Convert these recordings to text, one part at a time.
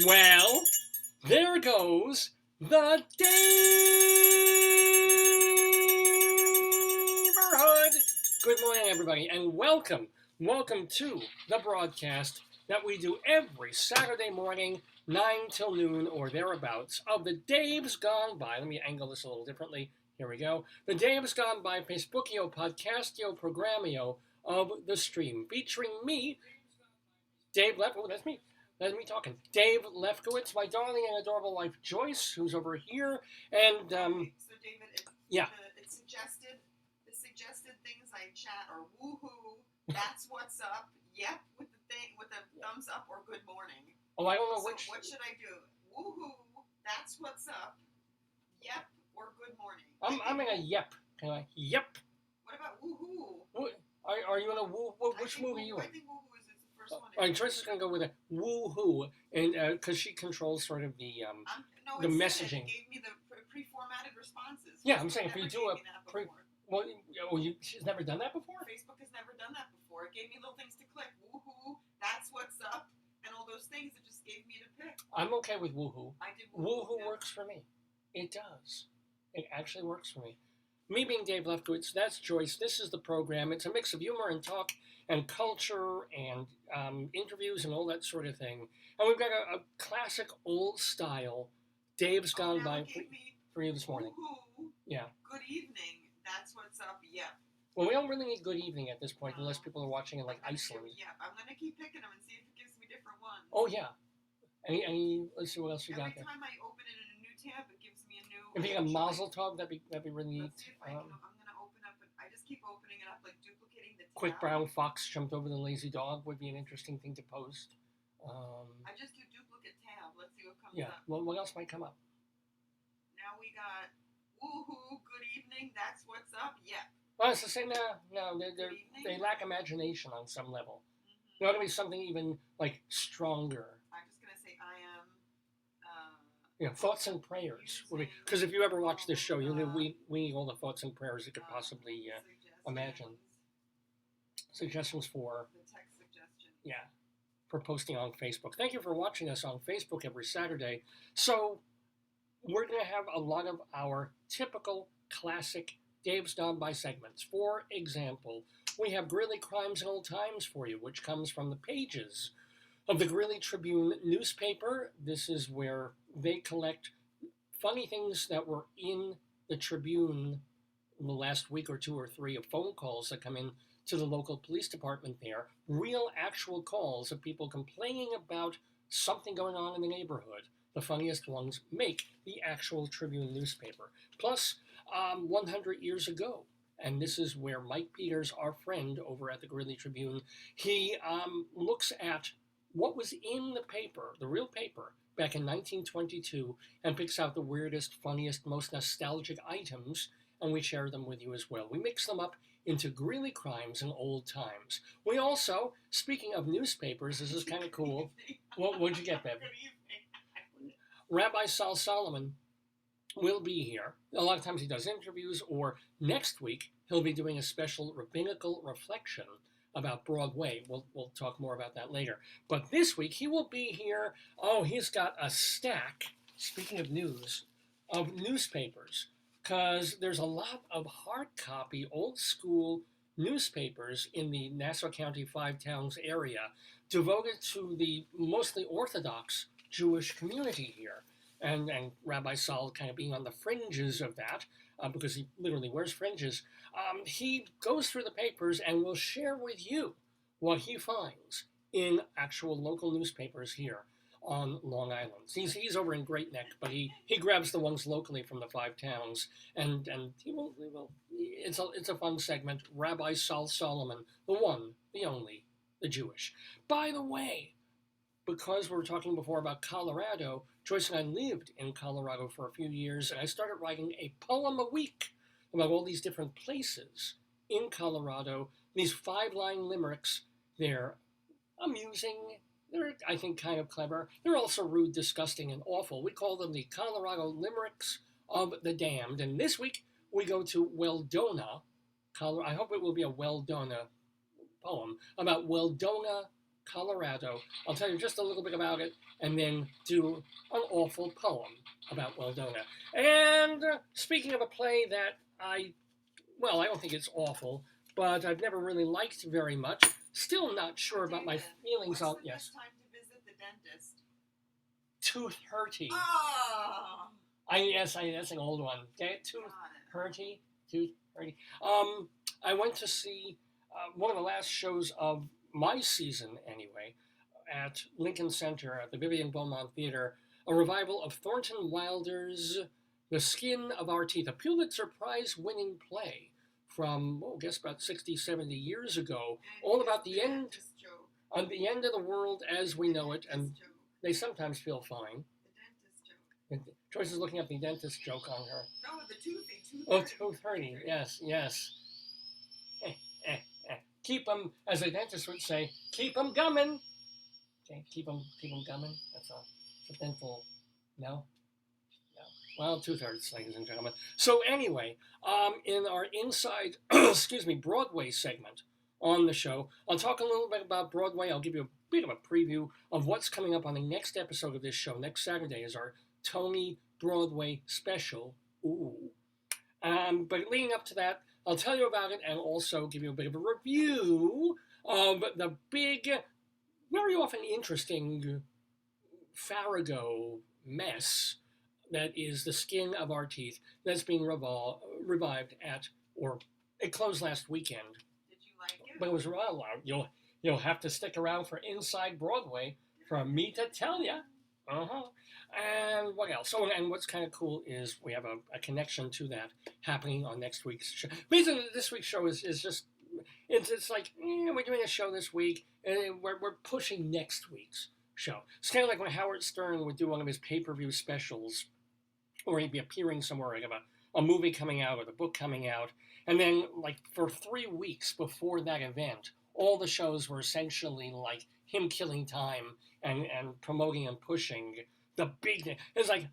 Well, there goes the neighborhood. Good morning, everybody, and welcome. Welcome to the broadcast that we do every Saturday morning, 9 till noon or thereabouts, of the Dave's Gone By. Let me angle this a little differently. Here we go. The Dave's Gone By Facebookio Podcastio Programmio of the stream, featuring me, Dave Left. Oh, that's me. That's me talking. Dave Lefkowitz, my darling and adorable wife Joyce, who's over here, and So David, yeah. The suggested things I chat are woohoo, that's what's up, yep, with the thumbs up or good morning. Oh, I don't know So which. what should I do? Woohoo, that's what's up, yep, or good morning. I'm in a yep. Can I? Yep. What about woohoo? Are you in a woo? Which movie are you in? I think woohoo is the first one. All right, Joyce is gonna go with a woohoo, and because she controls sort of the messaging. It gave me the pre-formatted responses. Yeah, I'm saying if you do a pre. Well, she's never done that before? Facebook has never done that before. It gave me little things to click. Woohoo, that's what's up, and all those things. It just gave me to pick. I'm okay with woohoo. I did woohoo. Woohoo works for me. It does. It actually works for me. Me being Dave Lefkowitz, that's Joyce. This is the program. It's a mix of humor and talk and culture and interviews and all that sort of thing. And we've got a classic old style Dave's Gone By for you this morning. Woohoo. Yeah. Good evening. That's what's up. Yep. Well, we don't really need good evening at this point unless people are watching in like Iceland. Yeah, I'm going to keep picking them and see if it gives me different ones. Oh, yeah. Any let's see what else you got there. Every time I open it in a new tab, it gives me a new... If you get a mazel tov, that'd be really neat. Let's see if I'm going to open up... I just keep opening it up, like duplicating the tab. Quick brown fox jumped over the lazy dog would be an interesting thing to post. I just do duplicate tab. Let's see what comes up. Yeah, well, what else might come up? Now we got... Woohoo, good evening, that's what's up, yep. Well, it's the same. No, they lack imagination on some level. Mm-hmm. There ought to be something even like stronger. I'm just gonna say I am. Thoughts and prayers. Because if you ever watch this show, you know we need all the thoughts and prayers you could possibly imagine. Suggestions for the text suggestions. Yeah, for posting on Facebook. Thank you for watching us on Facebook every Saturday. So we're going to have a lot of our typical classic Dave's Gone By segments. For example, we have Greeley Crimes and Old Times for you, which comes from the pages of the Greeley Tribune newspaper. This is where they collect funny things that were in the Tribune in the last week or two or three of phone calls that come in to the local police department there. Real, actual calls of people complaining about something going on in the neighborhood. The funniest ones make the actual Tribune newspaper. Plus, 100 years ago, and this is where Mike Peters, our friend over at the Greeley Tribune, he looks at what was in the paper, the real paper, back in 1922, and picks out the weirdest, funniest, most nostalgic items, and we share them with you as well. We mix them up into Greeley Crimes and Old Times. We also, speaking of newspapers, this is kind of cool. What'd you get, babe? Rabbi Sal Solomon will be here. A lot of times he does interviews, or next week he'll be doing a special rabbinical reflection about Broadway. We'll talk more about that later. But this week he will be here. Oh, he's got a stack, speaking of news, of newspapers, because there's a lot of hard copy, old school newspapers in the Nassau County Five Towns area devoted to the mostly Orthodox Jewish community here. And Rabbi Saul kind of being on the fringes of that, because he literally wears fringes, he goes through the papers and will share with you what he finds in actual local newspapers here on Long Island. He's over in Great Neck, but he grabs the ones locally from the Five Towns, and he will. It's a fun segment. Rabbi Saul Solomon, the one, the only, the Jewish. By the way, because we were talking before about Colorado, Joyce and I lived in Colorado for a few years, and I started writing a poem a week about all these different places in Colorado. These 5-line limericks, they're amusing, they're, I think, kind of clever. They're also rude, disgusting, and awful. We call them the Colorado Limericks of the Damned, and this week we go to Weldona, Colorado. I hope it will be a Weldona poem about Weldona, Colorado. I'll tell you just a little bit about it and then do an awful poem about Weldona. And speaking of a play that I don't think it's awful, but I've never really liked very much. Still not sure about my feelings on. Yes. What's the best time to visit the dentist? 2:30. Oh. That's an old one. Okay, 2:30. 2:30. I went to see one of the last shows of my season, anyway, at Lincoln Center at the Vivian Beaumont Theater, a revival of Thornton Wilder's The Skin of Our Teeth, a Pulitzer Prize-winning play from, I guess about 60, 70 years ago, all about the end of the world as we know it, and they sometimes feel fine. The dentist joke. Joyce is looking up the dentist joke on her. No, the toothy. Oh, 2:30. Yes. Keep them, as a dentist would say, keep them gumming. Okay, keep them gumming. That's a dental, no? Well, 2/3, ladies and gentlemen. So anyway, in our inside, Broadway segment on the show, I'll talk a little bit about Broadway. I'll give you a bit of a preview of what's coming up on the next episode of this show. Next Saturday is our Tony Broadway special. Ooh. But leading up to that, I'll tell you about it and also give you a bit of a review of the big, very often interesting Farrago mess that is The Skin of Our Teeth that's being revived it closed last weekend. Did you like it? But it was you'll have to stick around for Inside Broadway for me to tell you. And what else? So, and what's kind of cool is we have a connection to that happening on next week's show. Basically, this week's show is just, it's like, we're doing a show this week, and we're pushing next week's show. It's kind of like when Howard Stern would do one of his pay-per-view specials, or he'd be appearing somewhere, like a movie coming out or the book coming out, and then, like, for 3 weeks before that event, all the shows were essentially like him killing time and promoting and pushing the big thing. It's like,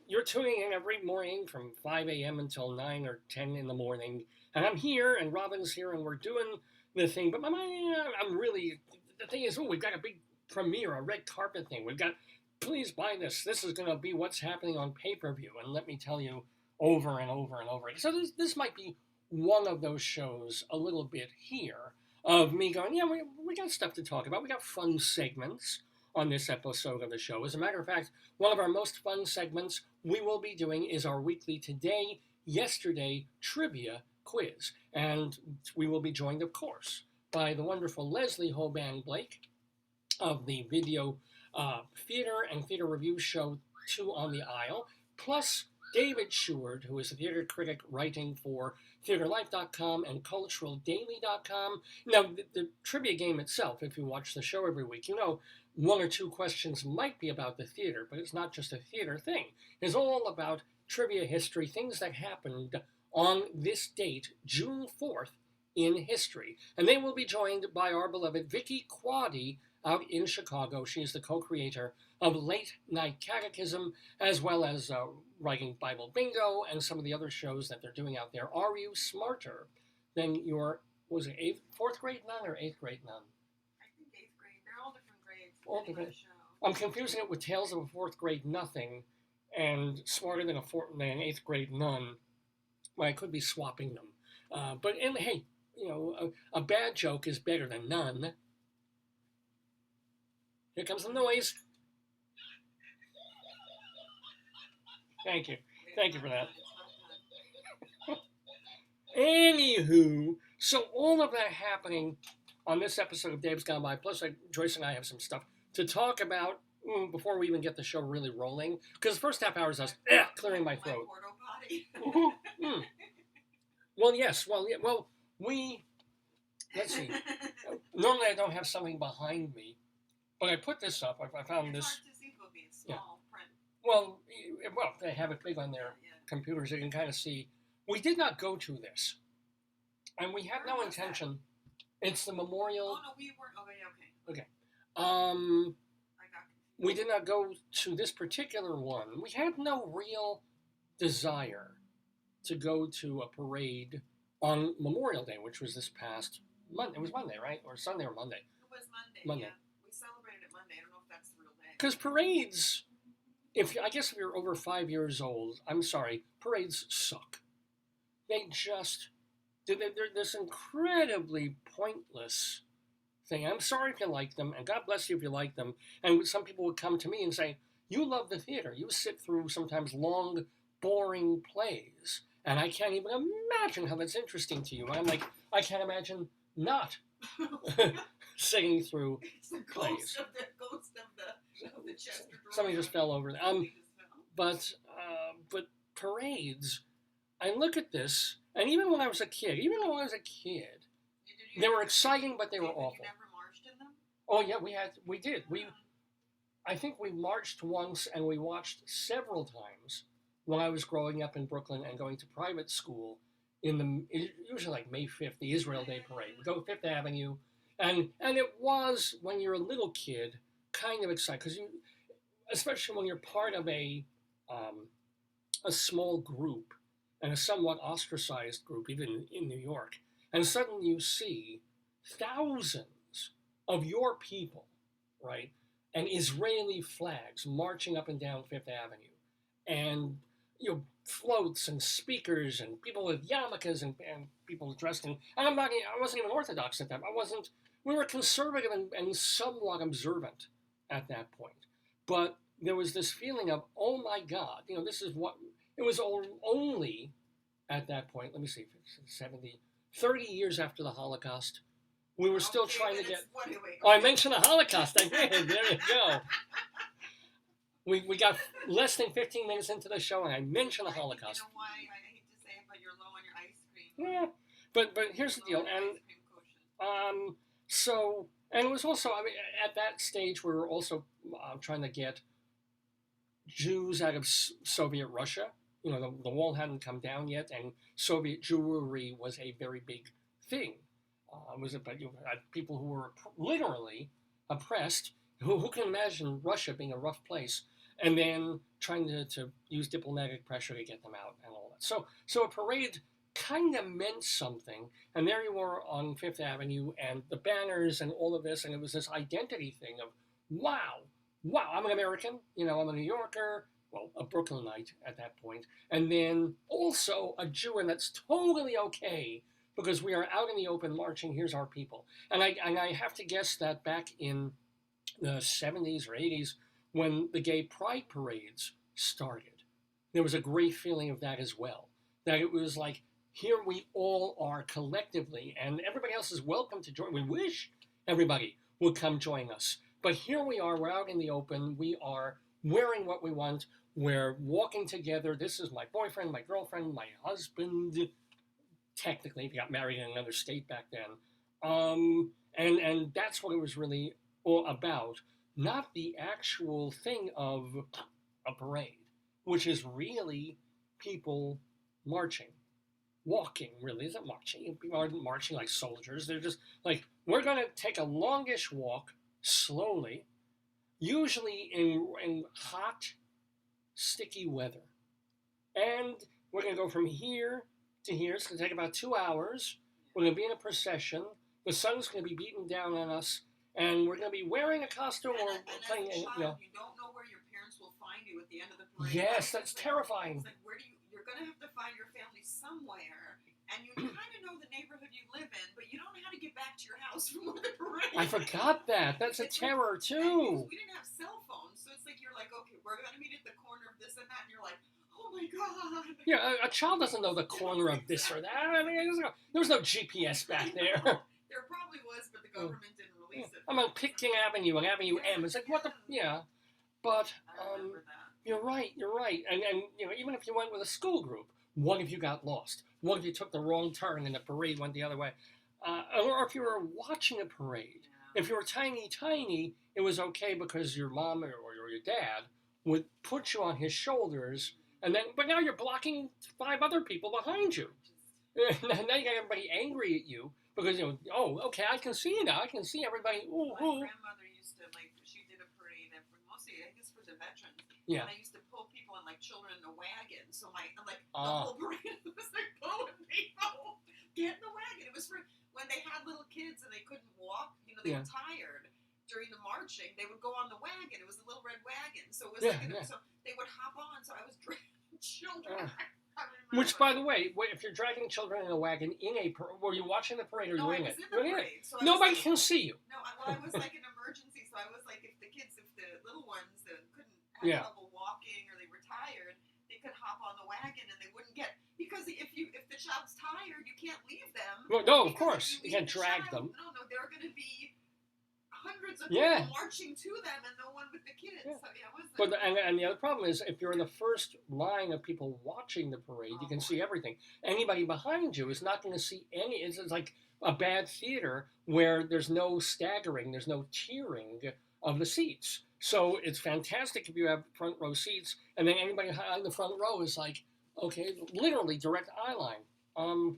you're tuning in every morning from 5 a.m. until 9 or 10 in the morning, and I'm here, and Robin's here, and we're doing the thing, but the thing is, we've got a big premiere, a red carpet thing. We've got, please buy this. This is going to be what's happening on pay-per-view, and let me tell you over and over and over again. So this might be one of those shows a little bit here of me going, we got stuff to talk about. We got fun segments on this episode of the show. As a matter of fact, one of our most fun segments we will be doing is our weekly Today, Yesterday trivia quiz. And we will be joined, of course, by the wonderful Leslie Hoban Blake of the video theater and theater review show Two on the Aisle, plus David Sheward, who is a theater critic writing for TheaterLife.com and CulturalDaily.com. Now, the trivia game itself, if you watch the show every week, one or two questions might be about the theater, but it's not just a theater thing. It's all about trivia history, things that happened on this date, June 4th, in history. And they will be joined by our beloved Vicki Quade out in Chicago. She's the co-creator of Late Night Catechism, as well as writing Bible Bingo and some of the other shows that they're doing out there. Are you smarter than your, fourth grade nun or eighth grade nun? I think eighth grade. They're all different grades. All different. I'm confusing it with Tales of a Fourth Grade Nothing and Smarter Than an Eighth Grade Nun. Well, I could be swapping them. But hey, a bad joke is better than none. Here comes the noise. Thank you for that. Anywho, so all of that happening on this episode of Dave's Gone By, plus Joyce and I have some stuff to talk about before we even get the show really rolling. Because the first half hour is us clearing my throat. Let's see. Normally I don't have something behind me, but I put this up. I found this. It's hard to see in small print. Well, they have it big on their computers. You can kind of see. We did not go to this, and we had no intention. It's the memorial. Oh no, we weren't. Okay. We did not go to this particular one. We had no real desire to go to a parade on Memorial Day, which was this past Monday. It was Monday, right? Or Sunday or Monday? It was Monday. Monday. I don't know if that's the real day. Because parades, if you're over 5 years old, I'm sorry, parades suck. They're this incredibly pointless thing. I'm sorry if you like them, and God bless you if you like them. And some people would come to me and say, you love the theater. You sit through sometimes long, boring plays, and I can't even imagine how that's interesting to you. And I'm like, I can't imagine not sitting through It's the plays. ghost of the Chester drawer. Somebody just fell over. But parades, I look at this, and even when I was a kid, they were exciting, but they were awful. You never marched in them? Oh yeah, we did. I think we marched once, and we watched several times when I was growing up in Brooklyn and going to private school. Usually like May 5th, the Israel Day Parade. We go to Fifth Avenue, and it was, when you're a little kid, kind of exciting, because especially when you're part of a small group, and a somewhat ostracized group, even in New York, and suddenly you see thousands of your people, right, and Israeli flags marching up and down Fifth Avenue, and floats and speakers and people with yarmulkes and people dressed in. And I wasn't even Orthodox at that. We were conservative and somewhat observant at that point, but there was this feeling of, oh my God, this is what it was only at that point. Let me see, 30 years after the Holocaust. We were still trying to get. Oh, I mentioned the Holocaust. I did. There you go. We got less than 15 minutes into the show, and I mentioned the Holocaust. You know why? I hate to say it, but you're low on your ice cream. Yeah, but here's the deal, and so, and it was also, at that stage we were also trying to get Jews out of Soviet Russia. The wall hadn't come down yet, and Soviet Jewry was a very big thing. You had people who were literally oppressed. Who can imagine Russia being a rough place, and then trying to use diplomatic pressure to get them out and all that. So a parade kind of meant something, and there you were on Fifth Avenue, and the banners and all of this, and it was this identity thing of, wow, I'm an American, I'm a New Yorker, well, a Brooklynite at that point, and then also a Jew, and that's totally okay, because we are out in the open marching, here's our people. And I have to guess that back in the 70s or 80s, when the gay pride parades started, there was a great feeling of that as well. That it was like, here we all are collectively, and everybody else is welcome to join. We wish everybody would come join us. But here we are, we're out in the open, we are wearing what we want, we're walking together. This is my boyfriend, my girlfriend, my husband, technically, if you got married in another state back then. And that's what it was really all about, not the actual thing of a parade, which is really people marching, walking, really isn't marching. People aren't marching like soldiers. They're just like, we're going to take a longish walk slowly, usually in hot, sticky weather. And we're going to go from here to here. It's going to take about 2 hours. We're going to be in a procession. The sun's going to be beating down on us. And we're going to be wearing a costume or playing. As a child, you don't know where your parents will find you at the end of the parade. Yes, that's terrifying. It's like, you're going to have to find your family somewhere, and you kind of know the neighborhood you live in, but you don't know how to get back to your house from the parade. I forgot that. That's a terror, too. We didn't have cell phones, so it's like you're like, okay, we're going to meet at the corner of this and that, and you're like, oh my God. Yeah, a child doesn't know the corner of this or that. I mean, there was no GPS back there. There probably was, but the government didn't release it. I'm on Pitkin Avenue and Avenue M. It's like, what the, yeah. But I remember that. You're right. And even if you went with a school group, what if you got lost? What if you took the wrong turn and the parade went the other way? Or if you were watching a parade, if you were tiny, it was okay because your mom or your dad would put you on his shoulders, but now you're blocking 5 other people behind you. Now you got everybody angry at you because, oh, okay, I can see you now. I can see everybody. Ooh, My grandmother used to, she did a parade, and mostly, I guess, for the veterans. Yeah. And I used to pull people and, children in a wagon. So, the whole parade was, pulling people. Get in the wagon. It was for when they had little kids and they couldn't walk, they were tired during the marching, they would go on the wagon. It was a little red wagon, so it was so they would hop on. So I was dragging children. Which, by the way, if you're dragging children in a wagon were you watching the parade or no, you in it? it? No, I was in the parade. So nobody can see you. No, I was like an emergency. So I was like, if the little ones that couldn't have trouble walking or they were tired, they could hop on the wagon and they wouldn't get, because if the child's tired, you can't leave them. Well, no, of course you can't drag them. No, there are going to be hundreds of people marching to them and no one with the kids. Yeah. So it was. But and the other problem is if you're in the first line of people watching the parade, you can see everything. Anybody behind you is not going to see any. It's like a bad theater where there's no staggering, there's no cheering of the seats. So it's fantastic if you have front row seats, and then anybody on the front row is like, okay, literally direct eye line.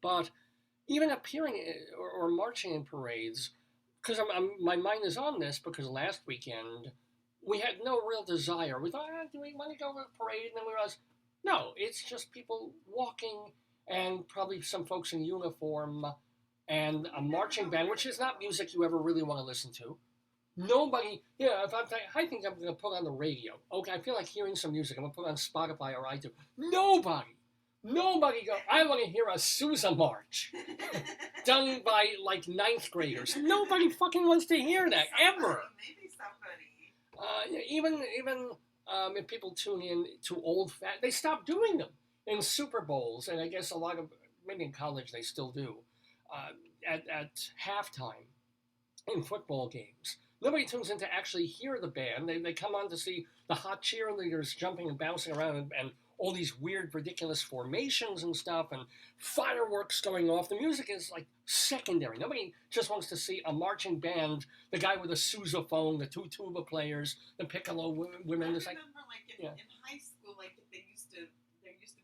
But even appearing or marching in parades, because my mind is on this because last weekend we had no real desire. We thought, do we want to go to a parade? And then we realized, no, it's just people walking and probably some folks in uniform and a marching band, which is not music you ever really want to listen to. Nobody, if I think I'm going to put on the radio. Okay, I feel like hearing some music. I'm going to put on Spotify or iTunes. Nobody go, I want to hear a Sousa march done by like ninth graders. Nobody fucking wants to hear that, ever. Maybe somebody. Even if people tune in to old fat, they stopped doing them in Super Bowls, and I guess a lot of, maybe in college they still do, at halftime in football games. Nobody tunes in to actually hear the band. They come on to see the hot cheerleaders jumping and bouncing around and all these weird, ridiculous formations and stuff and fireworks going off. The music is like secondary. Nobody just wants to see a marching band, the guy with a sousaphone, the two tuba players, the piccolo women. I remember in high school, like there used to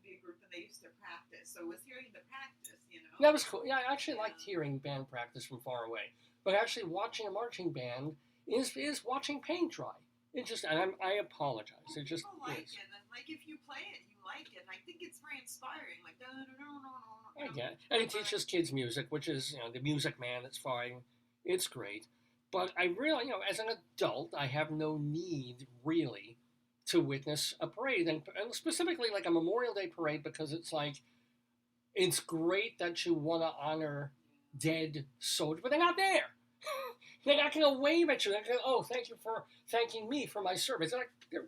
be a group and they used to practice. So it was hearing the practice, That was cool. Yeah, I actually liked hearing band practice from far away. But actually watching a marching band is watching paint dry. It just, and I apologize. It just people like it, and like if you play it, you like it. And I think it's very inspiring. Like I get it. And it teaches kids music, which is the Music Man. It's fine. It's great. But I really, as an adult, I have no need really to witness a parade, and specifically like a Memorial Day parade, because it's like it's great that you want to honor dead soldiers, but they're not there. They're not going to wave at you. They're going to, thank you for thanking me for my service. They're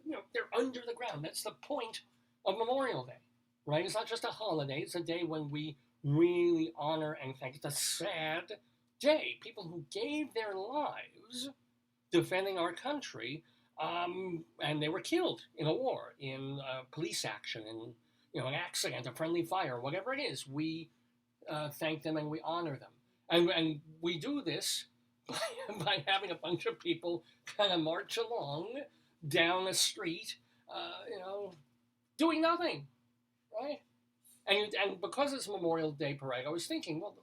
under the ground. That's the point of Memorial Day, right? It's not just a holiday. It's a day when we really honor and thank. It's a sad day. People who gave their lives defending our country, and they were killed in a war, in police action, in an accident, a friendly fire, whatever it is. We thank them and we honor them. And we do this by having a bunch of people kind of march along down a street, doing nothing, right? And because it's Memorial Day parade, I was thinking, well,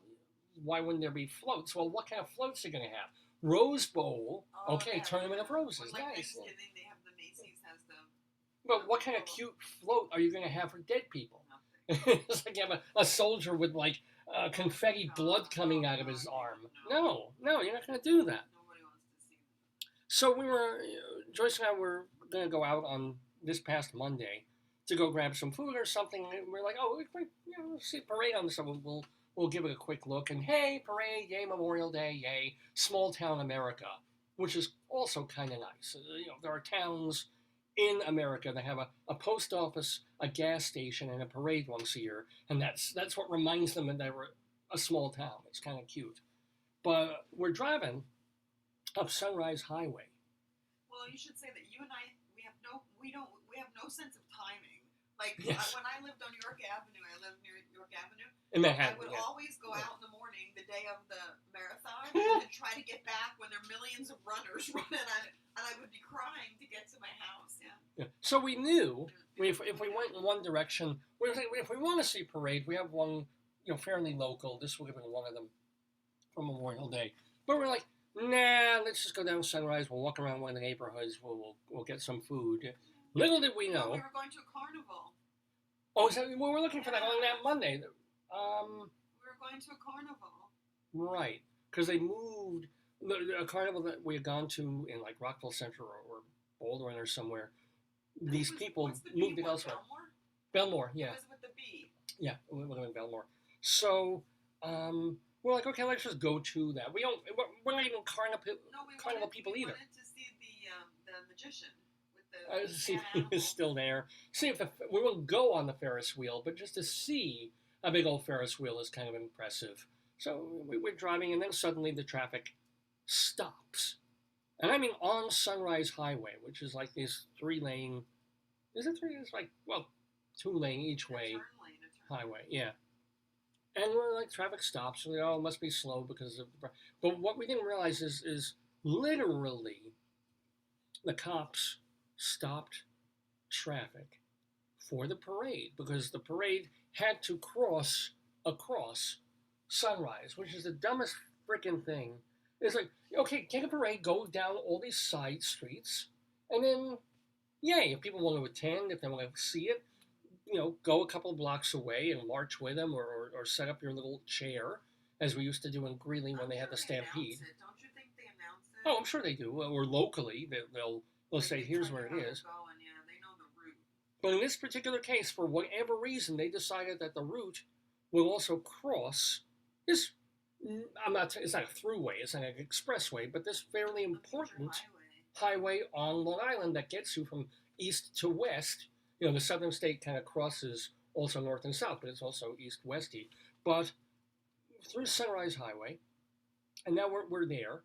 why wouldn't there be floats? Well, what kind of floats are you going to have? Rose Bowl, Tournament of Roses, like nice. Thanksgiving, they have the Macy's has the. But what kind of cute float are you going to have for dead people? It's like you have a soldier with like confetti blood coming out of his arm. No, you're not going to do that. Nobody wants to see that. So Joyce and I were going to go out on this past Monday to go grab some food or something. And we're like, we'll see a parade on this, so we'll give it a quick look. And hey, parade, yay, Memorial Day, yay, small town America, which is also kind of nice. There are towns in America that have a post office, a gas station, and a parade once a year, and that's what reminds them that they were a small town. It's kind of cute. But we're driving up Sunrise Highway. Well, you should say that you and I, we have no sense of timing. Like yes. When I lived on York Avenue, I lived near York Avenue. In Manhattan, I would always go out in the morning, the day of the marathon, and try to get back when there are millions of runners running, and I would be crying to get to my house. Yeah. So we knew if we went in one direction, if we want to see parade, we have one, fairly local. This will be one of them for Memorial Day. But we're like, nah, let's just go down Sunrise. We'll walk around one of the neighborhoods. We'll get some food. Little did we know. We were going to a carnival. Oh, so we were looking for that on that Monday. We were going to a carnival. Right, because they moved. A carnival that we had gone to in like Rockville Centre or Baldwin or somewhere. These people what's the moved B it one? elsewhere. Belmore? Belmore, yeah. It was with the B. Yeah, we live in Belmore. So we're like, okay, let's just go to that. We're not even No, carnival people we either. wanted to see the magician with the See if fat he was animals. still there. See if we won't go on the Ferris wheel, but just to see a big old Ferris wheel is kind of impressive. So we're driving, and then suddenly the traffic stops. And I mean on Sunrise Highway, which is like this 3-lane. Is it 3? It's like, well, 2-lane each way highway. Yeah. And we're like, traffic stops. And it must be slow because of. But what we didn't realize is literally the cops stopped traffic for the parade because the parade had to cross across Sunrise, which is the dumbest freaking thing. It's like, okay, take a parade, go down all these side streets, and then, yay, if people want to attend, if they want to see it, go a couple blocks away and march with them or set up your little chair, as we used to do in Greeley when they had the stampede. Don't you think they announce it? Oh, I'm sure they do. Or locally, they'll say, here's where it is. Yeah, they know the route. But in this particular case, for whatever reason, they decided that the route will also cross this. It's not a throughway, it's not an expressway, but this fairly important highway on Long Island that gets you from east to west. The southern state kind of crosses also north and south, but it's also east-westy. But through Sunrise Highway, and now we're there,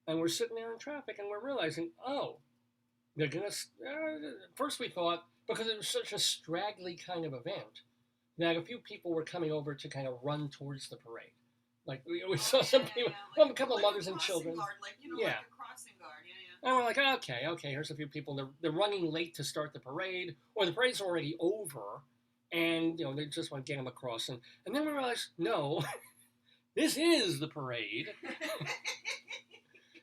and we're sitting there in traffic, and we're realizing, oh, they're gonna. First, we thought because it was such a straggly kind of event that a few people were coming over to kind of run towards the parade. Like we saw some people, a couple of mothers and children. Guard, like a crossing guard. And we're like, okay, here's a few people. They're running late to start the parade, or the parade's already over, and they just want to get them across. And then we realized, no, this is the parade.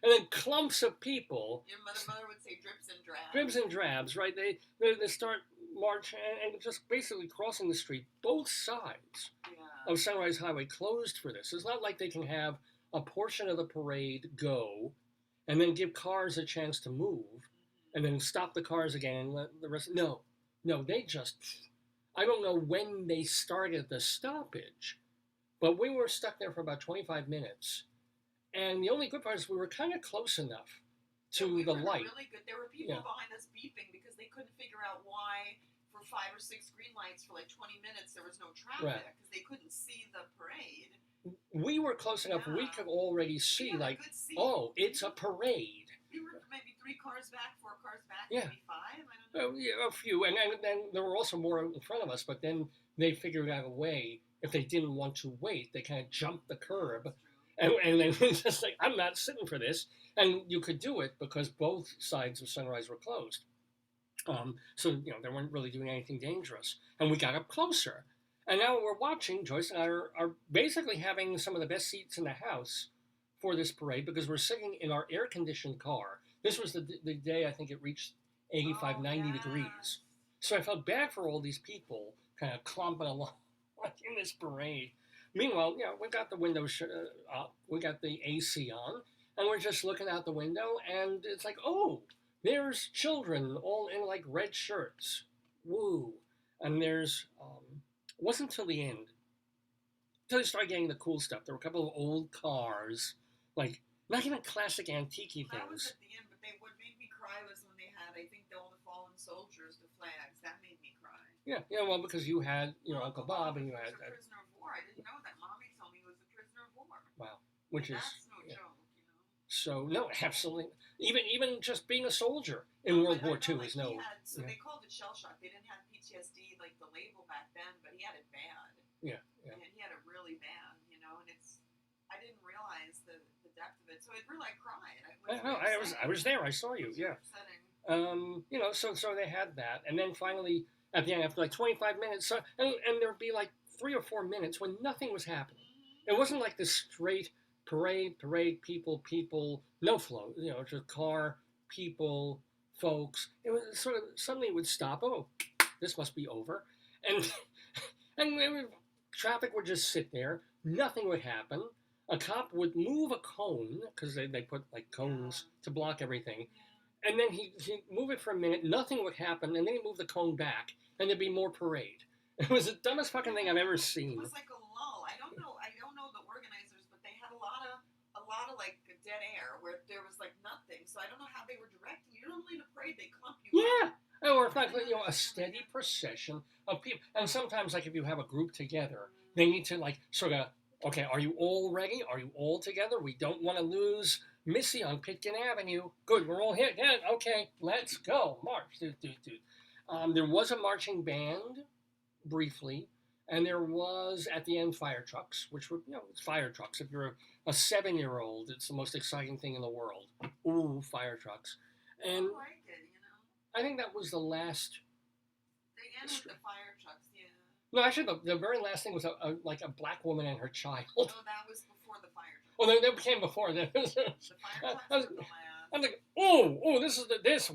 And then clumps of people. Your mother would say drips and drabs. Dribs and drabs, right? They start marching and just basically crossing the street, both sides of Sunrise Highway closed for this. It's not like they can have a portion of the parade go and then give cars a chance to move and then stop the cars again and let the rest. No, they just, I don't know when they started the stoppage, but we were stuck there for about 25 minutes. And the only good part is we were kind of close enough to the light. Really good. There were people behind us beeping because they couldn't figure out why for 5 or 6 green lights for like 20 minutes there was no traffic because they couldn't see the parade. We were close enough. We could already see it's a parade. We were maybe 3 cars back, 4 cars back, maybe 5. I don't know. A few, and then there were also more in front of us. But then they figured out a way. If they didn't want to wait, they kind of jumped the curb. And then just like, I'm not sitting for this. And you could do it because both sides of Sunrise were closed. So, they weren't really doing anything dangerous. And we got up closer. And now we're watching, Joyce and I are basically having some of the best seats in the house for this parade because we're sitting in our air-conditioned car. This was the day I think it reached 85, 90 degrees. So I felt bad for all these people kind of clumping along in this parade. Meanwhile, we got the windows up, we got the AC on, and we're just looking out the window, and it's like, oh, there's children all in like red shirts. Woo. And there's, wasn't until the end, until they started getting the cool stuff. There were a couple of old cars, like, not even classic antique-y things. That was at the end, but what made me cry was when they had, I think, all the fallen soldiers, the flags. That made me cry. Yeah, well, because you had, Uncle Bob, and you had... a prisoner of war. I didn't know that. Mommy told me he was a prisoner of war. Wow. Which is... That's no joke, So, no, absolutely. Even just being a soldier in World War II is no... They called it shell shock. They didn't have PTSD, like the label back then, but he had it bad. Yeah. And he had it really bad, and it's... I didn't realize the depth of it, so it really, I cried. I was there. I saw you, yeah. Upsetting. So they had that, and then finally... At the end, after like 25 minutes, and there'd be like 3 or 4 minutes when nothing was happening. It wasn't like this straight parade, people, no flow, just car, people, folks. It was sort of, suddenly it would stop. Oh, this must be over. And traffic would just sit there. Nothing would happen. a cop would move a cone, because they put like cones to block everything, Yeah. and then he'd move it for a minute, nothing would happen, and then he'd move the cone back, and there'd be more parade. It was the dumbest fucking thing I've ever It seen. was like a lull. I don't know the organizers, but they had a lot of like dead air where there was like nothing. So I don't know how they were directing you. Normally in a parade they clump you Yeah. up. Or if not, a steady procession of people. And sometimes, like, if you have a group together, they need to, like, sort of, okay, are you all ready? Are you all together? We don't want to lose Missy on Pitkin Avenue. Good, we're all here. Yeah, okay, let's go. March. There was a marching band, briefly, and there was, at the end, fire trucks, which were, it's fire trucks. If you're a 7-year-old, it's the most exciting thing in the world. Ooh, fire trucks. And I like it. I think that was the last. They end with the fire trucks, yeah. No, actually, the very last thing was like a black woman and her child. No, that was before the fire trucks. Well, they came before. The fire trucks were the last. I'm like,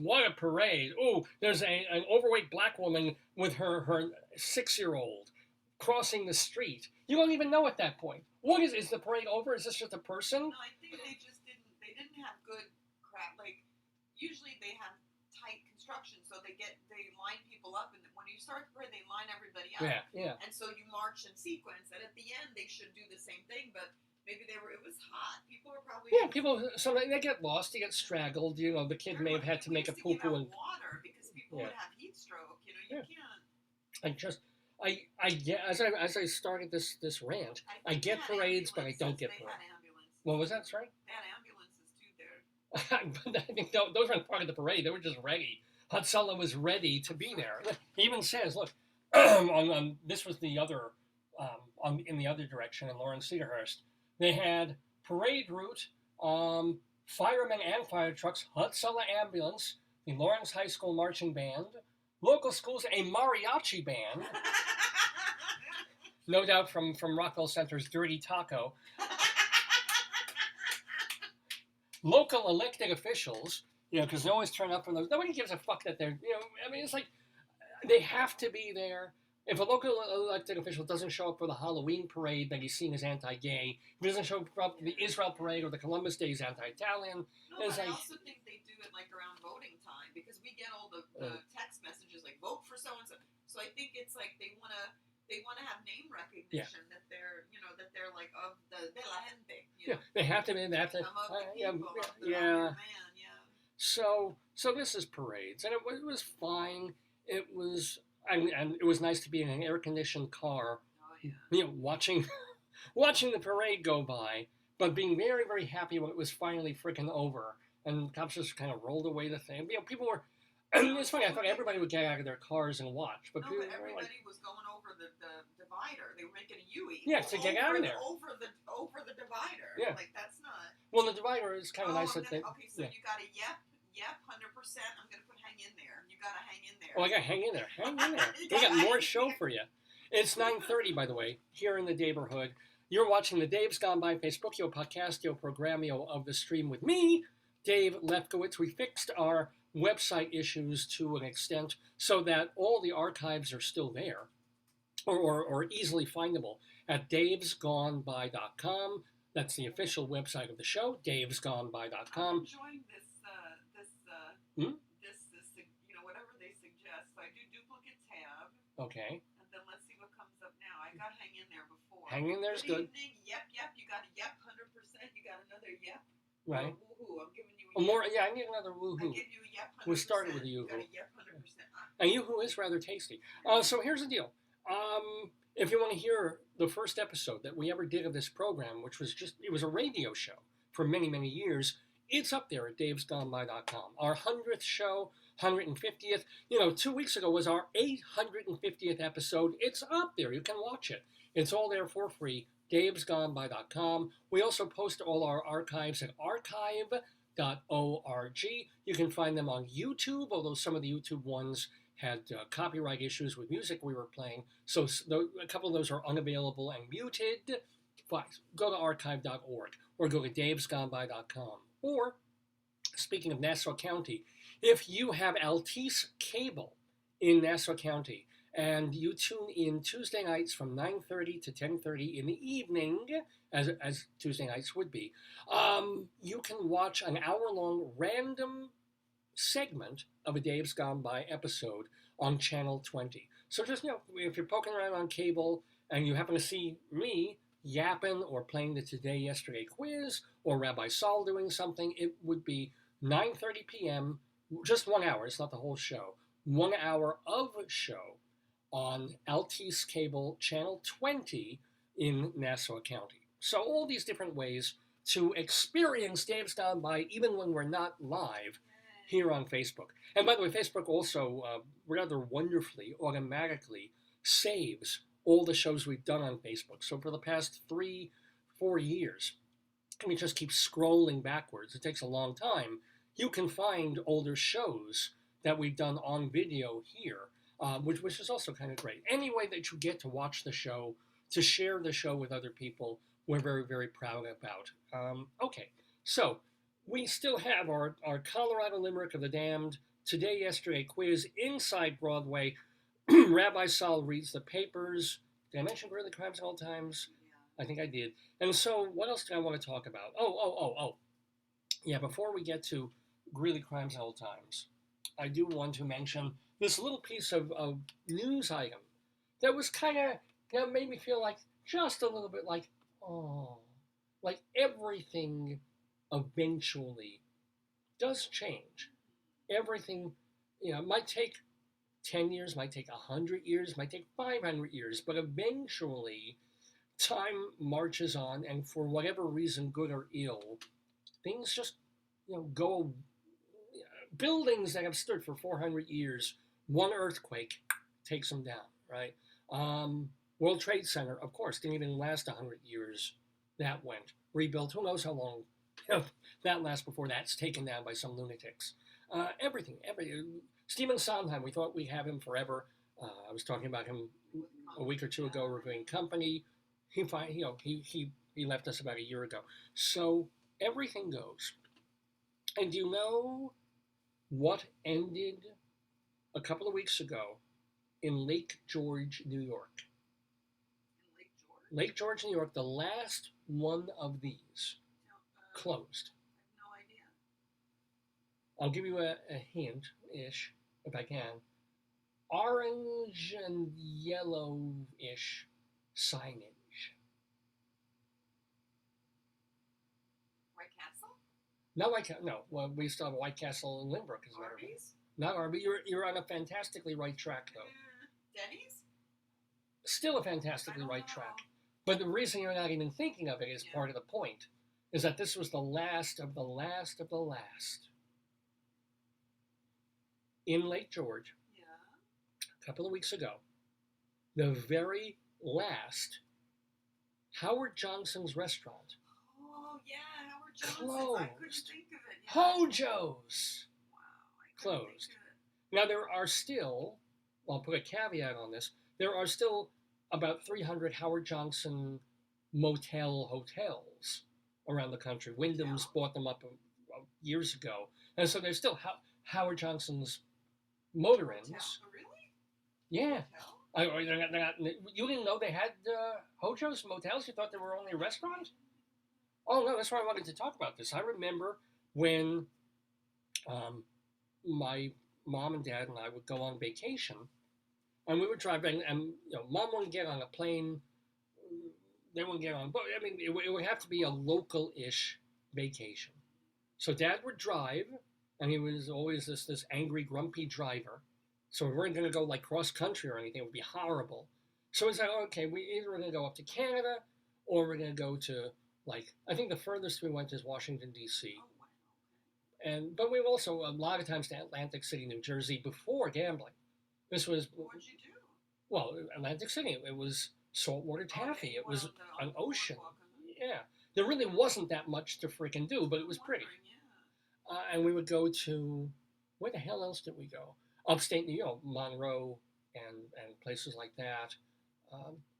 what a parade. Oh, there's an overweight black woman with her 6-year-old crossing the street. You don't even know at that point. What is the parade over? Is this just a person? No, I think they didn't have good crap. Like, usually they have tight construction, so they line people up, and when you start the parade, they line everybody up. Yeah. And so you march in sequence, and at the end, they should do the same thing, but maybe it was hot. People were probably... Yeah, sometimes they get lost, they get straggled, the kid may have had to make a poo-poo. And water, because people would have heat stroke, you can't... I get, as I started this rant, I get parades, but I don't get parades. What was that, sorry? They had ambulances, too, there. But I think those weren't part of the parade, they were just ready. Hatzalah was ready to be there. He even says, look, this was the other, in the other direction, in Lawrence Cedarhurst, they had parade route, firemen and fire trucks, Hatzalah ambulance, the Lawrence High School marching band, local schools, a mariachi band, no doubt from Rockville Center's Dirty Taco, local elected officials, because they always turn up for those. Nobody gives a fuck that they're, it's like, they have to be there. If a local elected official doesn't show up for the Halloween parade that he's seen as anti-gay, if he doesn't show up for the Israel parade or the Columbus Day, he's anti-Italian. No, but I also think they do it like around voting time, because we get all the text messages like vote for so and so. So I think it's like they want to have name recognition that they're like of the de la gente. They have to. They have to. Man, So this is parades, and it was fine. It was. And it was nice to be in an air-conditioned car, watching the parade go by, but being very, very happy when it was finally freaking over, and cops just kind of rolled away the thing. People were. It's funny. I thought everybody would get out of their cars and watch, but everybody was going over the divider. They were making a U-turn. Yeah, to get out of there. Over the divider. Yeah. Like that's not. Well, the divider is kind of nice. Okay, so you got a yep, 100%. I'm gonna put hang in there. You gotta hang in there. Oh, I gotta hang in there. We got more show for you. It's 9:30, by the way, here in the neighborhood. You're watching the Dave's Gone By Facebookio Podcastio Programmio of the stream with me, Dave Lefkowitz. We fixed our website issues to an extent so that all the archives are still there, or easily findable at davesgoneby.com. That's the official website of the show, davesgoneby.com. I'm enjoying this, whatever they suggest. So I do duplicate tab. Okay. And then let's see what comes up now. I got hang in there before. Hang in there's good. Evening. Yep. You got a yep, 100%. You got another yep. Right. Woohoo. I'm giving you a yep. More. Yeah, I need another woohoo. I give you a yep, 100%. We started with a yoo-hoo. You got a yep, 100%. And yoo-hoo is rather tasty. So here's the deal. If you want to hear the first episode that we ever did of this program, which was it was a radio show for many, many years, it's up there at davesgoneby.com. Our 100th show, 150th. 2 weeks ago was our 850th episode. It's up there. You can watch it. It's all there for free, davesgoneby.com. We also post all our archives at archive.org. You can find them on YouTube, although some of the YouTube ones had copyright issues with music we were playing. So a couple of those are unavailable and muted. Go to archive.org or go to davesgoneby.com. Or, speaking of Nassau County, if you have Altice Cable in Nassau County And you tune in Tuesday nights from 9:30 to 10:30 in the evening, as Tuesday nights would be. You can watch an hour-long random segment of a Dave's Gone By episode on Channel 20. So just, if you're poking around on cable and you happen to see me yapping or playing the Today Yesterday quiz or Rabbi Saul doing something, it would be 9:30 p.m., just 1 hour, it's not the whole show, 1 hour of show on Altice Cable Channel 20 in Nassau County. So all these different ways to experience Dave's Gone By even when we're not live here on Facebook. And by the way, Facebook also rather wonderfully, automatically saves all the shows we've done on Facebook. So for the past 3-4 years, and we just keep scrolling backwards. It takes a long time. You can find older shows that we've done on video here, which is also kind of great. Any way that you get to watch the show, to share the show with other people, we're very, very proud about. Okay, so we still have our Colorado Limerick of the Damned, Today Yesterday quiz inside Broadway. Rabbi Saul reads the papers. Did I mention Greeley Crimes at all times? Yeah. I think I did. And so what else do I want to talk about? Oh. Yeah, before we get to Greeley Crimes at all times, I do want to mention this little piece of news item that was kind of, made me feel like just a little bit like, oh, like everything eventually does change. Everything, might take 10 years, might take 100 years, might take 500 years, but eventually time marches on, and for whatever reason, good or ill, things just, go. Buildings that have stood for 400 years, one earthquake takes them down, right? World Trade Center, of course, didn't even last 100 years. That went. Rebuilt, who knows how long that lasts before that's taken down by some lunatics. Everything. Stephen Sondheim, we thought we'd have him forever. I was talking about him a week or two ago reviewing Company. He left us about a year ago. So everything goes. And you know what ended a couple of weeks ago in Lake George, New York? In Lake George? Lake George, New York, the last one of these closed. I have no idea. I'll give you a hint-ish, if I can. Orange and yellow-ish signage. White Castle? Not White Castle. No, well, we still have a White Castle in Limerick, as a matter of fact. Arby's? Not Arby's. You're on a fantastically right track, though. Denny's? Still a fantastically right track. But the reason you're not even thinking of it is part of the point, is that this was the last of the last of the last. In Lake George, a couple of weeks ago, the very last Howard Johnson's restaurant. Oh, yeah, Howard Johnson's. Closed. I couldn't think of it. Yeah. Hojo's. Wow, I couldn't Closed. think of it. Now, there are still, I'll put a caveat on this, there are still about 300 Howard Johnson motel hotels around the country. Wyndham's bought them up years ago. And so there's still Howard Johnson's motor inns. Hotel? Really? Yeah. Hotel? They're not, you didn't know they had Hojo's motels? You thought they were only a restaurant? Oh, no, that's why I wanted to talk about this. I remember when my mom and dad and I would go on vacation, and we would drive, and Mom wouldn't get on a plane. They wouldn't get on, but I mean, it would have to be a local-ish vacation. So Dad would drive, and he was always this angry, grumpy driver. So we weren't going to go like cross-country or anything. It would be horrible. So it's like, okay, we either we're going to go up to Canada, or we're going to go to, like, I think the furthest we went is Washington, D.C. Oh, wow. But we also, a lot of times, to Atlantic City, New Jersey, before gambling. This was... What'd you do? Well, Atlantic City, it was saltwater taffy. It was an ocean. Yeah. There really wasn't that much to freaking do, but it was pretty. Yeah. And we would go to, where the hell else did we go? Upstate New York, Monroe, and places like that.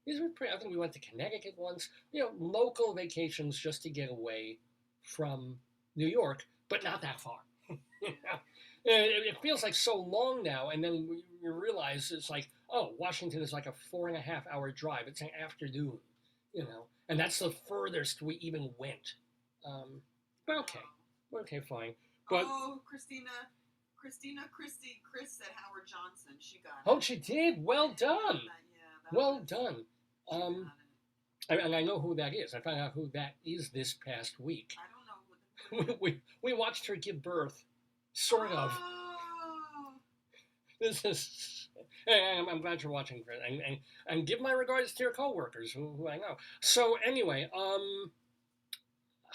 These were pretty, I think we went to Connecticut once. Local vacations just to get away from New York, but not that far. It feels like so long now, and then we realize it's like, oh, Washington is like a 4.5 hour drive. It's an afternoon, and that's the furthest we even went. But okay, fine. But Chris said Howard Johnson. She got it. Oh, she did. Well done. Well done. And I know who that is. I found out who that is this past week. I don't know who we watched her give birth, sort of. This is. I'm glad you're watching, and give my regards to your coworkers who I know. So anyway,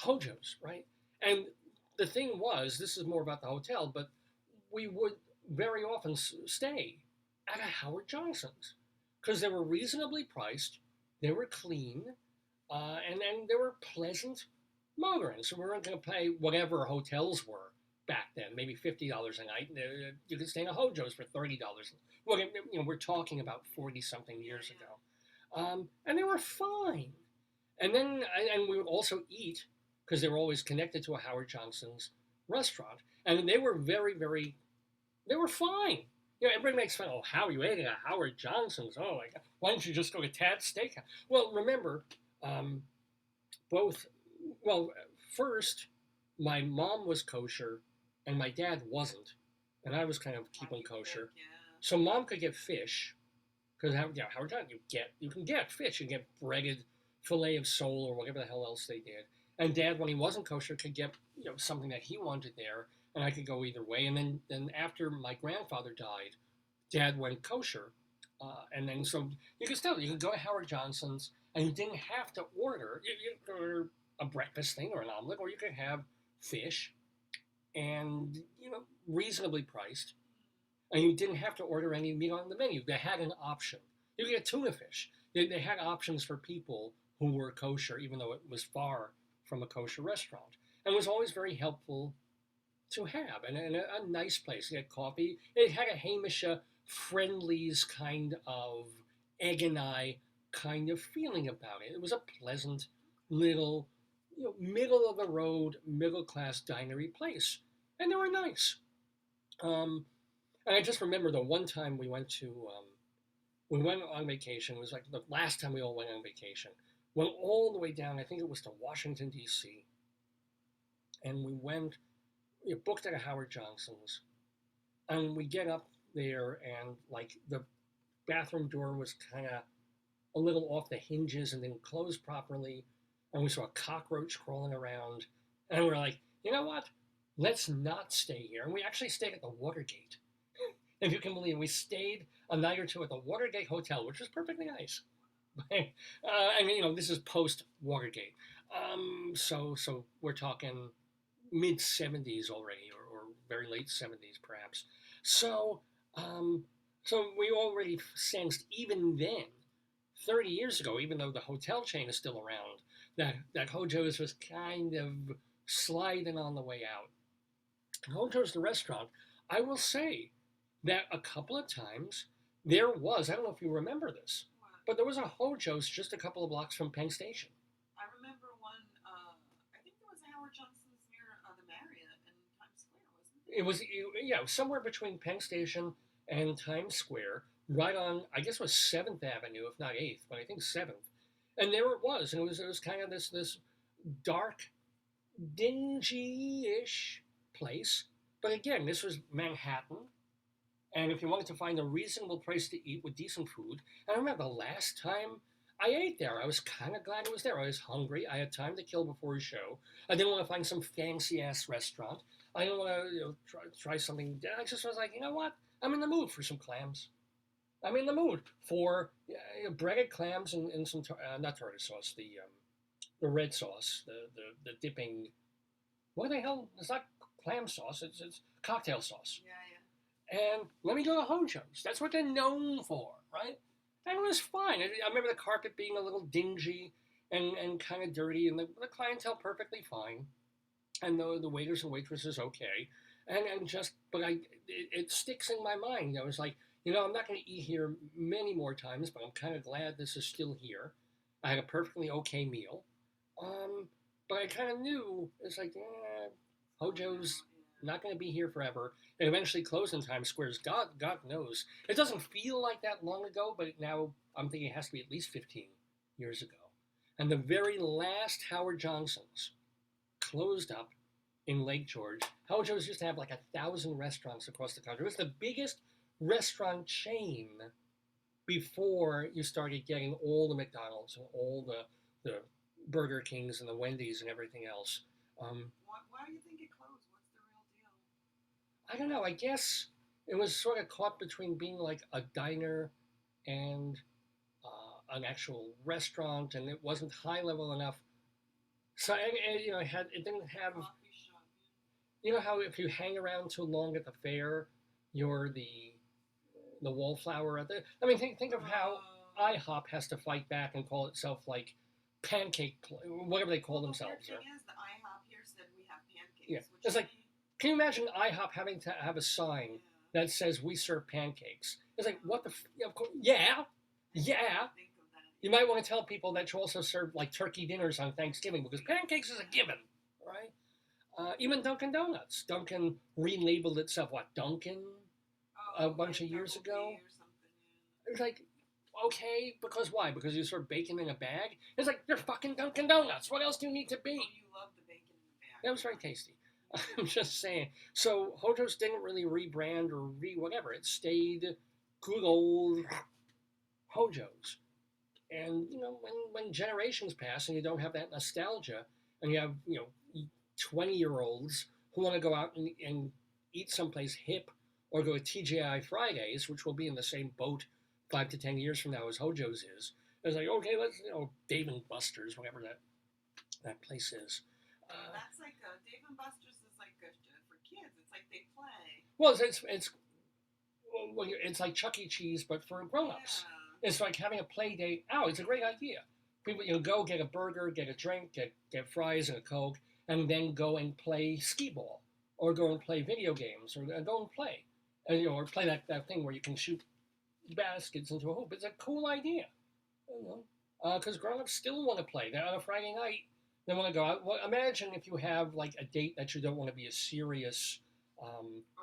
Hojo's, right? And the thing was, this is more about the hotel, but we would very often stay at a Howard Johnson's because they were reasonably priced, they were clean, and they were pleasant motoring. So we weren't going to pay whatever hotels were back then, maybe $50 a night. You could stay in a Hojo's for $30. Well, we're talking about 40-something years ago. And they were fine. And then, and we would also eat, because they were always connected to a Howard Johnson's restaurant. And they were they were fine. Everybody makes fun, oh, how you ate at a Howard Johnson's? Oh, my God. Why don't you just go to Tad's Steakhouse? Well, remember, first, my mom was kosher, and my dad wasn't. And I was kind of keeping kosher. So Mom could get fish, because Howard Johnson, you can get fish. You can get breaded filet of sole or whatever the hell else they did. And Dad, when he wasn't kosher, could get something that he wanted there, and I could go either way. And then after my grandfather died, Dad went kosher, and then so you could go to Howard Johnson's, and you didn't have to order. You could order a breakfast thing or an omelet, or you could have fish, and reasonably priced, and you didn't have to order any meat on the menu. They had an option. You could get tuna fish. They had options for people who were kosher, even though it was far from a kosher restaurant. And it was always very helpful to have, and a nice place. You had coffee. It had a Hamisha Friendlies kind of egg and I kind of feeling about it. It was a pleasant little, middle of the road, middle class dinery place, and they were nice. And I just remember the one time we went on vacation. It was like the last time we all went on vacation. Went all the way down, I think it was to Washington, D.C. And we booked at a Howard Johnson's. And we get up there, and like the bathroom door was kind of a little off the hinges and didn't close properly. And we saw a cockroach crawling around. And we're like, you know what? Let's not stay here. And we actually stayed at the Watergate. If you can believe it, we stayed a night or two at the Watergate Hotel, which was perfectly nice. This is post Watergate, so we're talking mid 70s already, or very late 70s perhaps. So we already sensed even then, 30 years ago, even though the hotel chain is still around, that Hojo's was kind of sliding on the way out. And Hojo's, the restaurant, I will say that a couple of times there was, I don't know if you remember this, but there was a Hojo's just a couple of blocks from Penn Station. I remember one, I think there was a Howard Johnson's near the Marriott in Times Square, wasn't it? It was, somewhere between Penn Station and Times Square, right on, I guess it was 7th Avenue, if not 8th, but I think 7th. And there it was, and it was kind of this dark, dingy-ish place. But again, this was Manhattan. And if you wanted to find a reasonable place to eat with decent food, and I remember the last time I ate there, I was kind of glad it was there. I was hungry. I had time to kill before a show. I didn't want to find some fancy-ass restaurant. I didn't want to try something. I just was like, you know what? I'm in the mood for some clams. I'm in the mood for breaded clams and some, not tartar sauce, the red sauce, the dipping. What the hell? It's not clam sauce. It's cocktail sauce. Yeah. And let me go to Hojo's. That's what they're known for, right? And it was fine. I remember the carpet being a little dingy and kind of dirty, and the clientele perfectly fine, and the waiters and waitresses okay, but it sticks in my mind. I was like, I'm not going to eat here many more times, but I'm kind of glad this is still here. I had a perfectly okay meal, but I kind of knew it's like, Hojo's not going to be here forever. And eventually close in Times Square. God knows. It doesn't feel like that long ago, but now I'm thinking it has to be at least 15 years ago. And the very last Howard Johnson's closed up in Lake George. Howard John's used to have like 1,000 restaurants across the country. It was the biggest restaurant chain before you started getting all the McDonald's and all the Burger Kings and the Wendy's and everything else. Why do you think it closed? What's the real deal? I don't know. I guess it was sort of caught between being like a diner and an actual restaurant, and it wasn't high level enough. So it didn't have. Coffee shop. You know how if you hang around too long at the fair, you're the wallflower at the. I mean, think of how IHOP has to fight back and call itself like pancake, whatever they call themselves. The thing is, the IHOP here said we have pancakes. Yeah, it's like, can you imagine IHOP having to have a sign that says we serve pancakes? It's like, what the? Of course, yeah. You might want to tell people that you also serve like turkey dinners on Thanksgiving because pancakes is a given, right? Even Dunkin' Donuts. Dunkin' relabeled itself, what, Dunkin'? A bunch of years ago. It's like, okay, because why? Because you serve bacon in a bag? It's like, they're fucking Dunkin' Donuts. What else do you need to be? Oh, you love the bacon in the bag. That was very tasty. I'm just saying. So Hojo's didn't really rebrand or whatever. It stayed good old Hojo's. And, when generations pass and you don't have that nostalgia, and you have, 20-year-olds who want to go out and eat someplace hip or go to TGI Fridays, which will be in the same boat 5 to 10 years from now as Hojo's is. It's like, okay, let's, Dave and Buster's, whatever that place is. That's like, Dave and Buster's is like for kids. It's like they play. Well, it's like Chuck E. Cheese, but for grown-ups. Yeah. It's like having a play date. Oh, it's a great idea. People, go get a burger, get a drink, get fries and a Coke, and then go and play skee-ball, or go and play video games, or go and play. Or play that thing where you can shoot baskets into a hoop. It's a cool idea. Because grown-ups still want to play. They're on a Friday night. They want to go out. Well, imagine if you have like a date that you don't want to be a serious,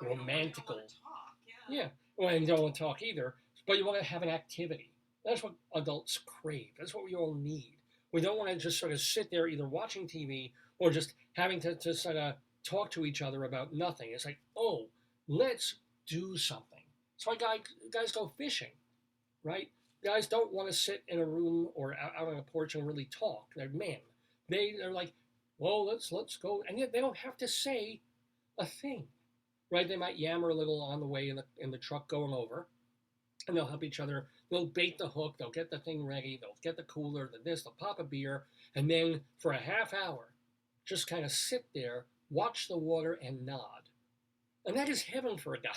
romantical. You don't want to talk, yeah. Well, and you don't want to talk either. But you want to have an activity. That's what adults crave. That's what we all need. We don't want to just sort of sit there either watching TV or just having to sort of talk to each other about nothing. It's like, oh, let's do something. That's why guys go fishing, right? Guys don't want to sit in a room or out on a porch and really talk. They're men. They're like, well, let's go. And yet they don't have to say a thing, right? They might yammer a little on the way in the truck going over. And they'll help each other. They'll bait the hook. They'll get the thing ready. They'll get the cooler, they'll pop a beer. And then for a half hour, just kind of sit there, watch the water, and nod. And that is heaven for a guy,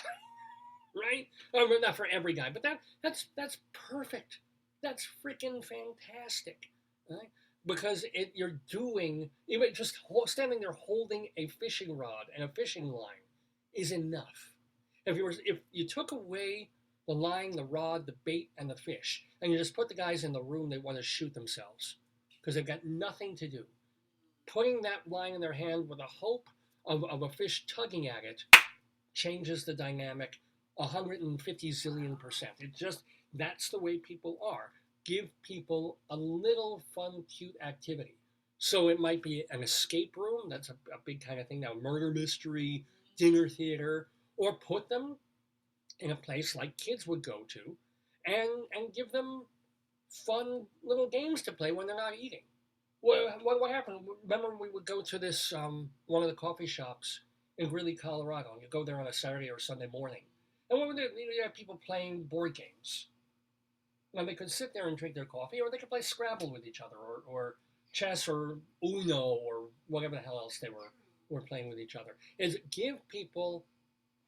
right? Not for every guy, but that's perfect. That's freaking fantastic, right? Because you're doing, even just standing there holding a fishing rod and a fishing line is enough. If you took away the line, the rod, the bait, and the fish, and you just put the guys in the room that want to shoot themselves because they've got nothing to do. Putting that line in their hand with the hope of a fish tugging at it changes the dynamic 150 zillion%. That's the way people are. Give people a little fun, cute activity. So it might be an escape room. That's a big kind of thing now. Murder mystery, dinner theater, or put them in a place like kids would go to, and give them fun little games to play when they're not eating. What happened? Remember we would go to this, one of the coffee shops in Greeley, Colorado, and you go there on a Saturday or Sunday morning. And you have people playing board games. Now they could sit there and drink their coffee, or they could play Scrabble with each other, or chess, or Uno, or whatever the hell else they were playing with each other. Is give people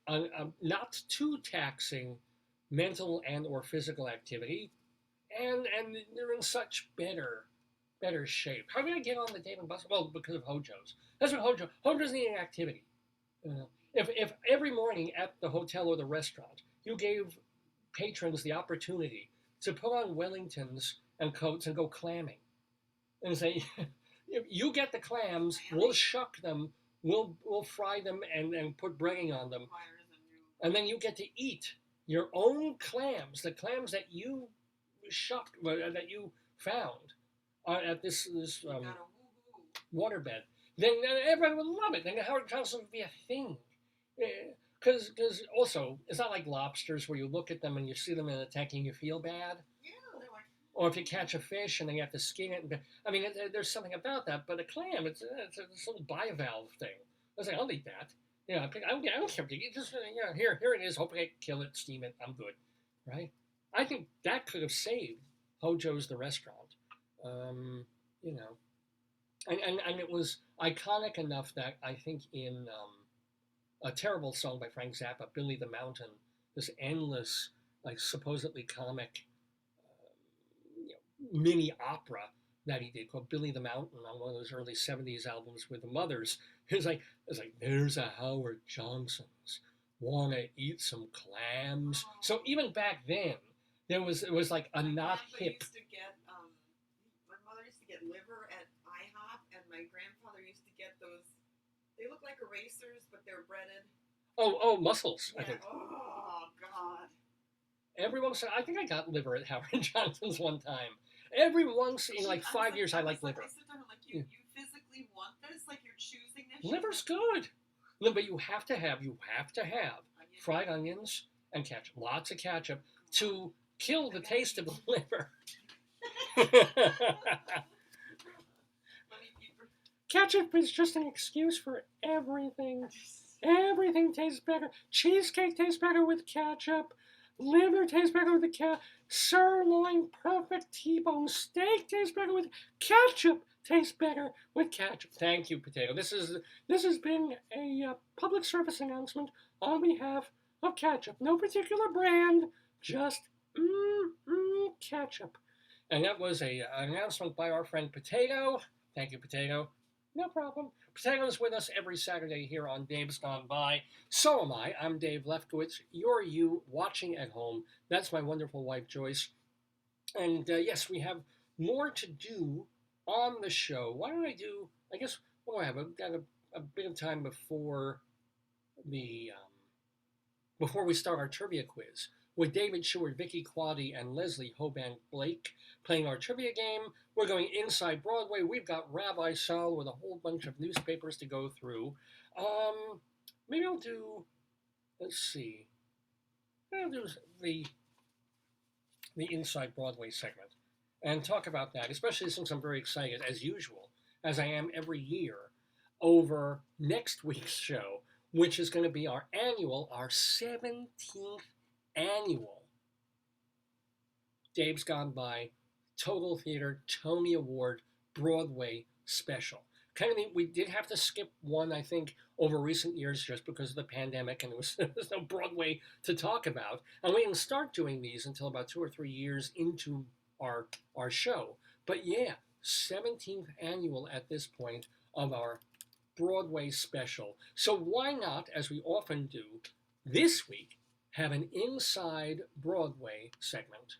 a not too taxing mental and or physical activity, and they're in such better shape. How did I get on the Dave and Buster? Well, because of Hojo's. That's what Hojo's need an activity. If every morning at the hotel or the restaurant you gave patrons the opportunity to put on Wellingtons and coats and go clamming, and say, if you get the clams, we'll shuck them we'll fry them and put breading on them, Requires a new. and then you get to eat your own clams, the clams that you shopped, that you found at this You got a woohoo. waterbed. Then everybody would love it. Then Howard Johnson would be a thing. Because also, it's not like lobsters where you look at them and you see them in a tank and you feel bad. Yeah, they're like. Or if you catch a fish and then you have to skin it. I mean, there's something about that. But a clam, it's a little bivalve thing. I was like, I'll eat that. Yeah, I don't care. Just here it is. Hope I kill it, steam it. I'm good, right? I think that could have saved Hojo's the restaurant. You know, and it was iconic enough that I think in a terrible song by Frank Zappa, Billy the Mountain, this endless, like supposedly comic mini opera that he did called Billy the Mountain on one of those early 70s albums with the Mothers. It's like there's a Howard Johnson's. Wanna eat some clams? So even back then, it was like a not hip. Used to get, my mother used to get liver at IHOP, and my grandfather used to get those. They look like erasers, but they're breaded. Oh, mussels. Yeah. I think. Oh God. Every once in I think I got liver at Howard Johnson's one time. Every once in like 5 years, I like liver. I sit down and like, you physically want this? Like you're choosing this? Liver's good. No, but you have to have Onion. fried onions and ketchup, lots of ketchup to kill the taste of the liver. Ketchup is just an excuse for everything. Everything tastes better. Cheesecake tastes better with ketchup. Liver tastes better with the sirloin, perfect T-bone steak tastes better with ketchup. Tastes better with ketchup. Thank you, Potato. This has been a public service announcement on behalf of ketchup. No particular brand, just ketchup. And that was an announcement by our friend Potato. Thank you, Potato. No problem. Potato is with us every Saturday here on Dave's Gone By. So am I. I'm Dave Lefkowitz. You're you watching at home. That's my wonderful wife, Joyce. And yes, we have more to do on the show. Why don't I do, I guess, what do I have? I've got a bit of time before before we start our trivia quiz with David Sheward, Vicki, Quade, and Leslie Hoban Blake playing our trivia game. We're going inside Broadway. We've got Rabbi Sal with a whole bunch of newspapers to go through. Maybe I'll do, let's see, I'll do the inside Broadway segment and talk about that, especially since I'm very excited, as usual, as I am every year, over next week's show, which is going to be our 17th annual Dave's Gone By Total Theater Tony Award Broadway special. Kind of we did have to skip one, I think, over recent years just because of the pandemic, and there was no Broadway to talk about. And we didn't start doing these until about 2 or 3 years into our show. But yeah, 17th annual at this point of our Broadway special. So why not, as we often do, this week, have an Inside Broadway segment.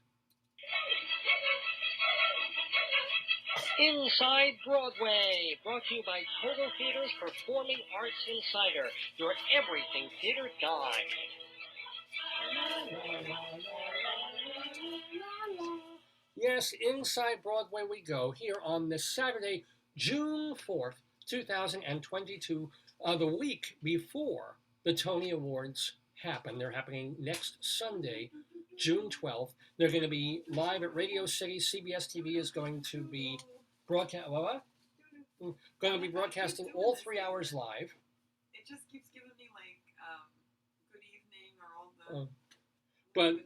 Inside Broadway, brought to you by Total Theater's Performing Arts Insider, your everything theater guide. Yes, Inside Broadway we go, here on this Saturday, June 4th, 2022, the week before the Tony Awards happen. They're happening next Sunday, June 12th. They're going to be live at Radio City. CBS TV is going to be going to be broadcasting all 3 hours live. It just keeps giving me like Good Evening or all the. But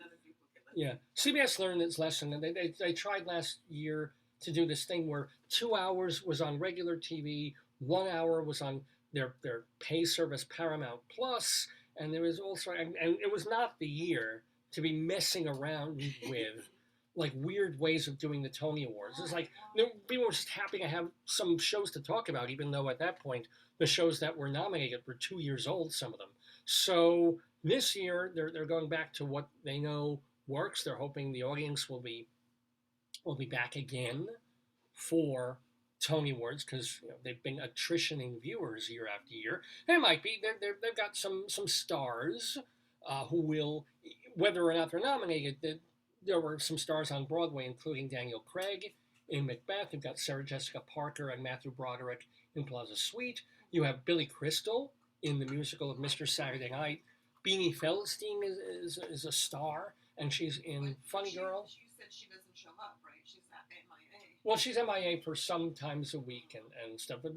yeah, CBS learned its lesson, and they tried last year to do this thing where 2 hours was on regular TV, 1 hour was on their pay service Paramount Plus, and there was also and it was not the year to be messing around with like weird ways of doing the Tony Awards. It's like people were just happy to have some shows to talk about, even though at that point the shows that were nominated were 2 years old, some of them. So this year they're going back to what they know works. They're hoping the audience will be back again for Tony Awards because they've been attritioning viewers year after year. They might be. They've got some stars who will, whether or not they're nominated. There were some stars on Broadway, including Daniel Craig in Macbeth. You've got Sarah Jessica Parker and Matthew Broderick in Plaza Suite. You have Billy Crystal in the musical of Mr. Saturday Night. Beanie Feldstein is a star, and she's in Funny Girl. She said she doesn't show up, right? She's not MIA. Well, she's MIA for some times a week and stuff, but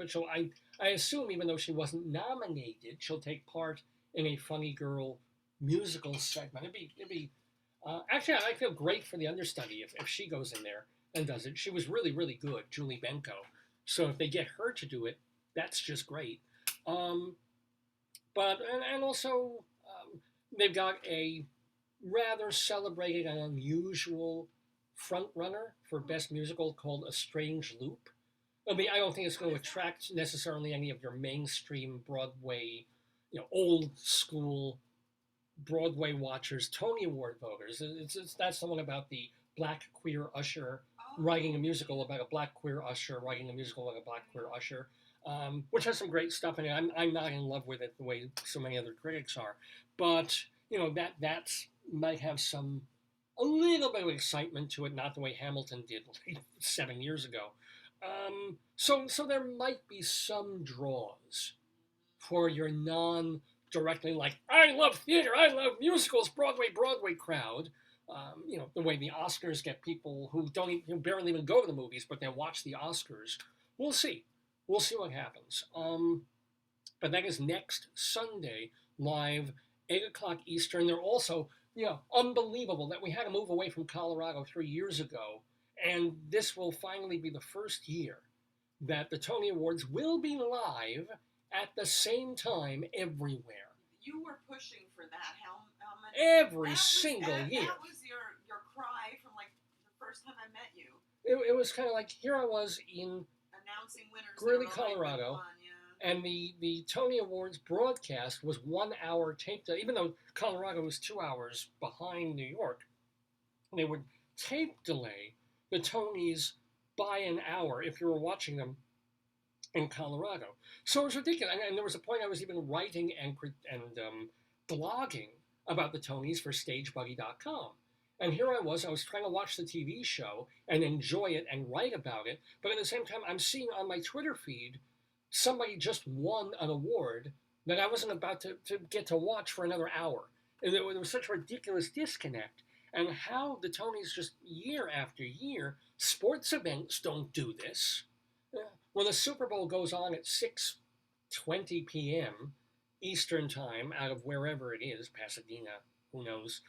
I assume even though she wasn't nominated, she'll take part in a Funny Girl musical segment. It'd be actually, I feel great for the understudy if she goes in there and does it. She was really, really good, Julie Benko. So if they get her to do it, that's just great. But also, they've got a rather celebrated and unusual front runner for Best Musical called A Strange Loop. I mean, I don't think it's going to attract necessarily any of your mainstream Broadway, old school Broadway watchers, Tony Award voters. That's the one about the black queer usher writing a musical about a black queer usher writing a musical about a black queer usher, which has some great stuff in it. I'm not in love with it the way so many other critics are, but that might have a little bit of excitement to it, not the way Hamilton did like 7 years ago. So there might be some draws for your non-directly like, I love theater, I love musicals, Broadway crowd. The way the Oscars get people who barely even go to the movies, but they watch the Oscars. We'll see. We'll see what happens. But that is next Sunday, live, 8 o'clock Eastern. They're also, unbelievable that we had to move away from Colorado 3 years ago, and this will finally be the first year that the Tony Awards will be live at the same time everywhere. You were pushing for that. How much? Every single year. That was your cry from like the first time I met you. It was kind of like, here I was in announcing winners. Greeley, Colorado, and the Tony Awards broadcast was 1 hour tape delay. Even though Colorado was 2 hours behind New York, they would tape delay the Tonys by an hour if you were watching them in Colorado. So it was ridiculous. And there was a point I was even writing and blogging about the Tonys for StageBuddy.com. And here I was trying to watch the TV show and enjoy it and write about it, but at the same time, I'm seeing on my Twitter feed somebody just won an award that I wasn't about to get to watch for another hour. And there was such a ridiculous disconnect. And how the Tonys just year after year, sports events don't do this. When the Super Bowl goes on at 6:20 p.m. Eastern time out of wherever it is, Pasadena, who knows,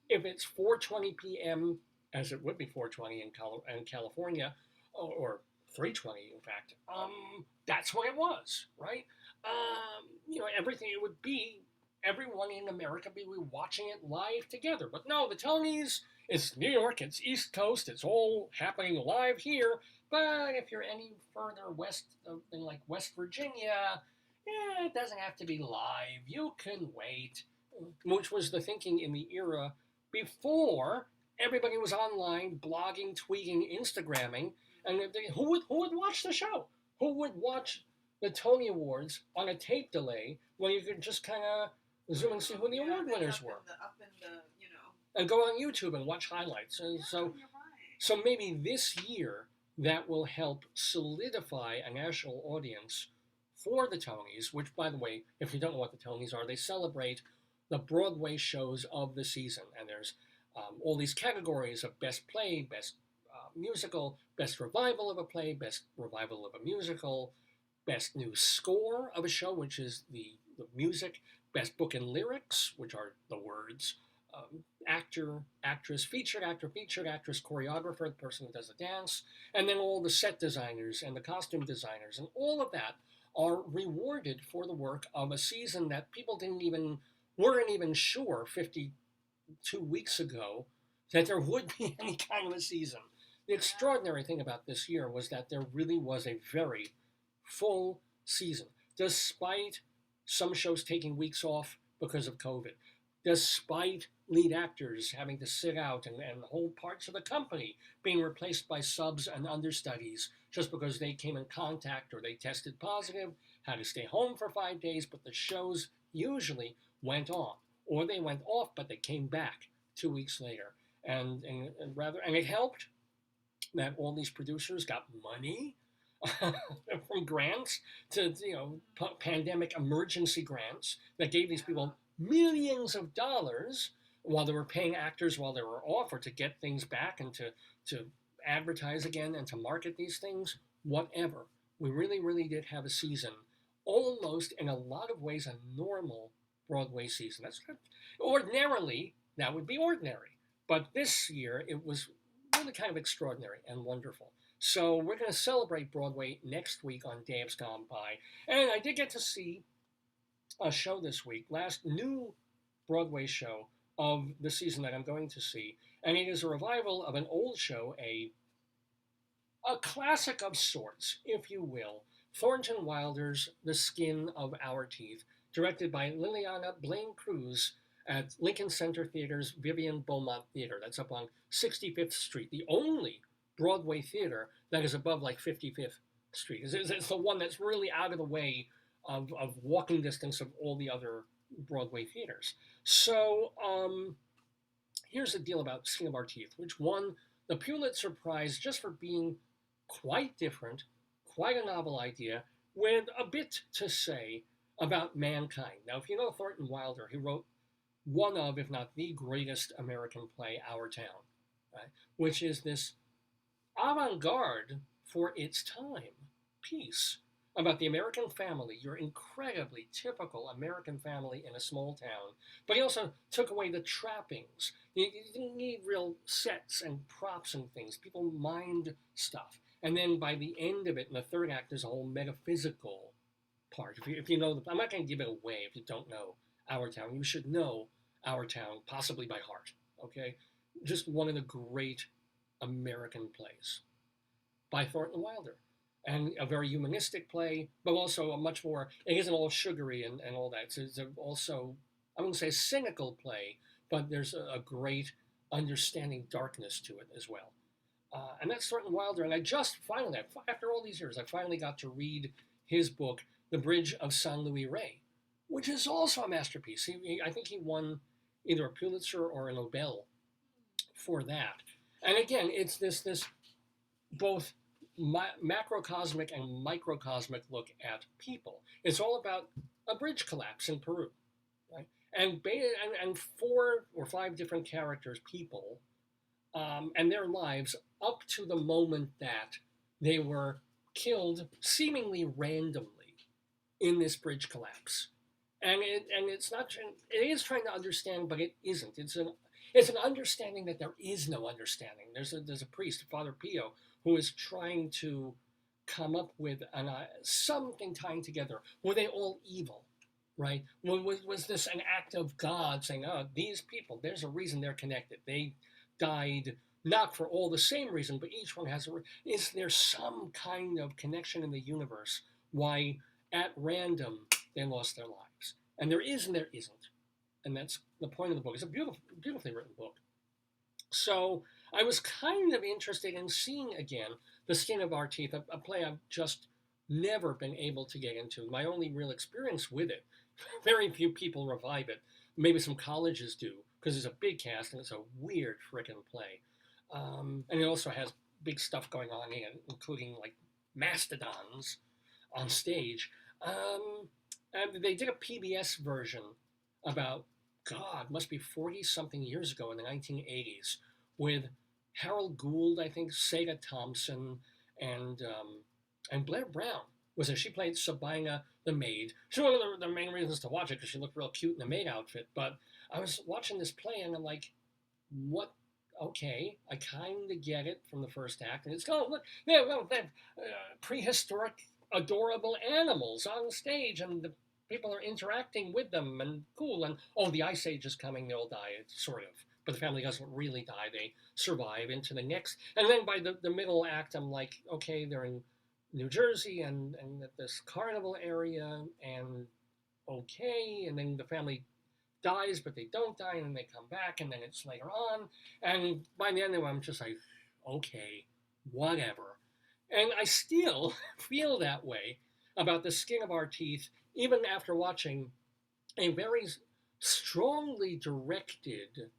if it's 4:20 p.m., as it would be 4:20 in California, or 3:20 in fact, that's what it was, right? Everything, it would be, everyone in America be watching it live together. But no, the Tonys, it's New York, it's East Coast, it's all happening live here. But if you're any further west than like West Virginia, it doesn't have to be live. You can wait, which was the thinking in the era before everybody was online, blogging, tweeting, Instagramming, and who would watch the show? Who would watch the Tony Awards on a tape delay when you could just kind of zoom and see who the award winners were? And go on YouTube and watch highlights. And so maybe this year that will help solidify a national audience for the Tonys, which, by the way, if you don't know what the Tonys are, they celebrate the Broadway shows of the season. And there's all these categories of best play, best musical, best revival of a play, best revival of a musical, best new score of a show, which is the music, best book and lyrics, which are the words, actor, actress, featured actress, choreographer, the person who does the dance, and then all the set designers and the costume designers, and all of that are rewarded for the work of a season that people weren't even sure 52 weeks ago that there would be any kind of a season. The extraordinary thing about this year was that there really was a very full season, despite some shows taking weeks off because of COVID, despite lead actors having to sit out and whole parts of the company being replaced by subs and understudies just because they came in contact or they tested positive, had to stay home for 5 days, but the shows usually went on. Or they went off, but they came back 2 weeks later. And it helped that all these producers got money from grants to pandemic emergency grants that gave these people millions of dollars while they were paying actors while they were off, or to get things back and to advertise again and to market these things, whatever. We really, really did have a season, almost in a lot of ways a normal Broadway season. That's good. Ordinarily, that would be ordinary. But this year, it was really kind of extraordinary and wonderful. So we're going to celebrate Broadway next week on Dave's Gone By. And I did get to see a show this week, last new Broadway show of the season that I'm going to see. And it is a revival of an old show, a classic of sorts, if you will. Thornton Wilder's The Skin of Our Teeth, directed by Liliana Blaine Cruz at Lincoln Center Theater's Vivian Beaumont Theater. That's up on 65th Street, the only Broadway theater that is above like 55th Street. It's the one that's really out of the way of walking distance of all the other Broadway theaters. So here's the deal about Skin of Our Teeth, which won the Pulitzer Prize just for being quite different, quite a novel idea, with a bit to say about mankind. Now, if you know Thornton Wilder, he wrote one of, if not the greatest American play, Our Town, right? Which is this avant-garde for its time piece about the American family, your incredibly typical American family in a small town. But he also took away the trappings. You didn't need real sets and props and things. People mined stuff. And then by the end of it, in the third act, there's a whole metaphysical part. If you know, I'm not going to give it away if you don't know Our Town. You should know Our Town, possibly by heart, okay? Just one of the great American plays by Thornton Wilder. And a very humanistic play, but also a much more, it isn't all sugary and all that. So it's also, I wouldn't say a cynical play, but there's a great understanding darkness to it as well. And that's Thornton Wilder. And I just finally, after all these years, I finally got to read his book, The Bridge of San Luis Rey, which is also a masterpiece. I think he won either a Pulitzer or a Nobel for that. And again, it's this both macrocosmic and microcosmic look at people. It's all about a bridge collapse in Peru, right? And 4 or 5 different characters, people, and their lives up to the moment that they were killed seemingly randomly in this bridge collapse. And it's not, it is trying to understand, but it isn't. It's an understanding that there is no understanding. There's a priest, Father Pio, who is trying to come up with something tying together. Were they all evil, right? Was this an act of God saying, oh, these people, there's a reason they're connected. They died not for all the same reason, but each one has is there some kind of connection in the universe why at random they lost their lives? And there is and there isn't. And that's the point of the book. It's a beautifully written book. So I was kind of interested in seeing again The Skin of Our Teeth, a play I've just never been able to get into. My only real experience with it, very few people revive it. Maybe some colleges do, because it's a big cast and it's a weird frickin' play. And it also has big stuff going on in it, including like mastodons on stage. And they did a PBS version about, God, must be 40-something years ago in the 1980s, with Harold Gould, I think, Sega Thompson, and Blair Brown was there. She played Sabina the maid. She was one of the main reasons to watch it, because she looked real cute in the maid outfit. But I was watching this play, and I'm like, what? Okay, I kind of get it from the first act. And it's, oh, look, they have prehistoric, adorable animals on stage, and the people are interacting with them, and cool. And, oh, the Ice Age is coming, they'll die, sort of. But the family doesn't really die. They survive into the next. And then by the middle act, I'm like, okay, they're in New Jersey and at this carnival area, and okay. And then the family dies, but they don't die, and then they come back, and then it's later on. And by the end of it, I'm just like, okay, whatever. And I still feel that way about the skin of our teeth, even after watching a very strongly directed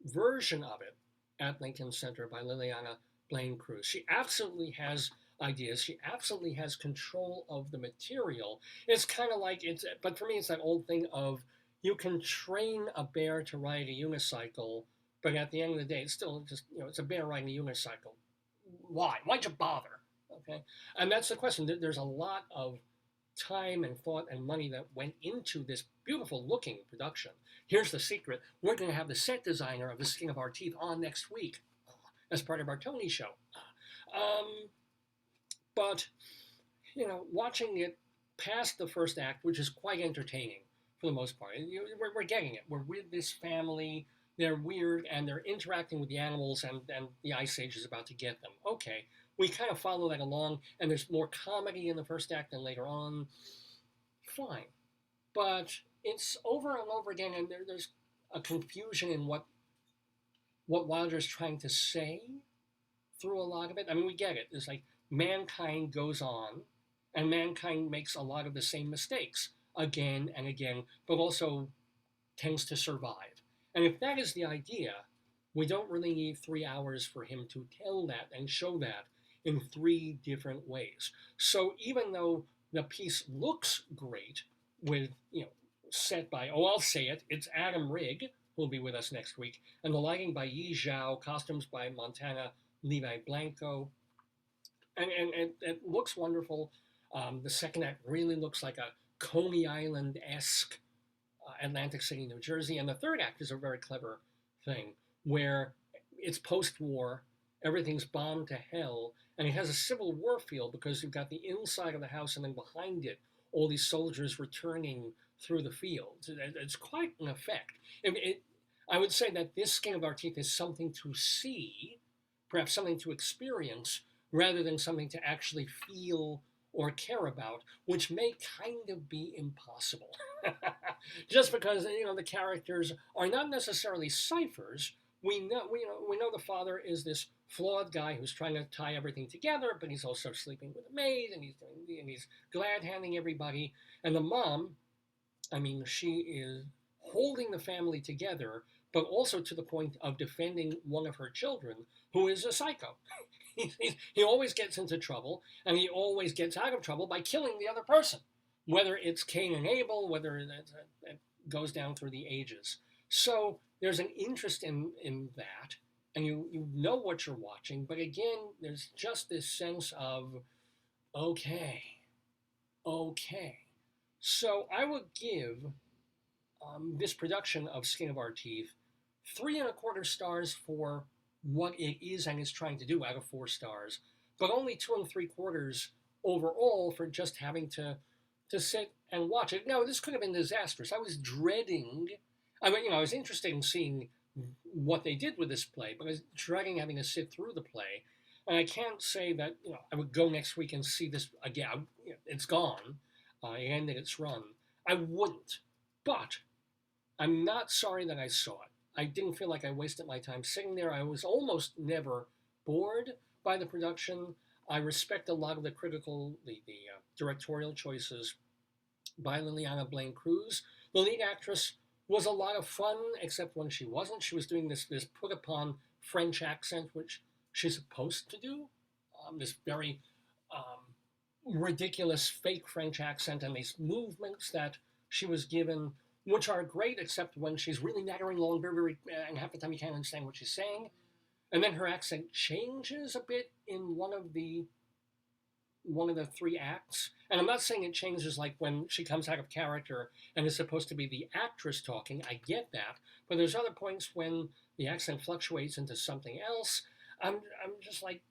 version of it at Lincoln Center by Liliana Blaine Cruz. She absolutely has ideas. She absolutely has control of the material. It's kind of like but for me, it's that old thing of you can train a bear to ride a unicycle, but at the end of the day, it's still just, it's a bear riding a unicycle. Why? Why'd you bother? Okay. And that's the question. There's a lot of time and thought and money that went into this beautiful looking production. Here's the secret. We're going to have the set designer of The Skin of Our Teeth on next week as part of our Tony show. But, watching it past the first act, which is quite entertaining for the most part, we're getting it. We're with this family. They're weird, and they're interacting with the animals, and the Ice Age is about to get them. Okay, we kind of follow that along, and there's more comedy in the first act than later on. Fine. But it's over and over again, and there's a confusion in what Wilder's trying to say through a lot of it. I mean, we get it. It's like mankind goes on, and mankind makes a lot of the same mistakes again and again, but also tends to survive. And if that is the idea, we don't really need 3 hours for him to tell that and show that in 3 different ways. So even though the piece looks great with, set by, I'll say it, it's Adam Rigg, who'll be with us next week, and the lighting by Yi Zhao, costumes by Montana Levi Blanco, and it looks wonderful. The second act really looks like a Coney Island-esque Atlantic City, New Jersey, and the third act is a very clever thing where it's post-war, everything's bombed to hell, and it has a Civil War feel because you've got the inside of the house and then behind it, all these soldiers returning through the fields. It's quite an effect. I would say that this Skin of Our Teeth is something to see, perhaps something to experience, rather than something to actually feel or care about, which may kind of be impossible. Just because, the characters are not necessarily ciphers. We know the father is this flawed guy who's trying to tie everything together, but he's also sleeping with a maid, and he's glad-handing everybody. And the mom, she is holding the family together, but also to the point of defending one of her children, who is a psycho. He always gets into trouble, and he always gets out of trouble by killing the other person, whether it's Cain and Abel, whether it goes down through the ages. So there's an interest in that, and you know what you're watching, but again, there's just this sense of, okay. So I would give this production of Skin of Our Teeth 3.25 stars for what it is and is trying to do out of 4 stars, but only 2 3/4 overall for just having to sit and watch it. Now, this could have been disastrous. I was dreading, I was interested in seeing what they did with this play, but I was dreading having to sit through the play. And I can't say that, I would go next week and see this again. It's gone. It ended its run. I wouldn't. But I'm not sorry that I saw it. I didn't feel like I wasted my time sitting there. I was almost never bored by the production. I respect a lot of the directorial choices by Liliana Blaine Cruz. The lead actress was a lot of fun, except when she wasn't. She was doing this put-upon French accent, which she's supposed to do. This very ridiculous fake French accent, and these movements that she was given, which are great, except when she's really nattering along very, and half the time you can't understand what she's saying. And then her accent changes a bit in one of the 3 acts. And I'm not saying it changes like when she comes out of character and is supposed to be the actress talking. I get that. But there's other points when the accent fluctuates into something else. I'm just like,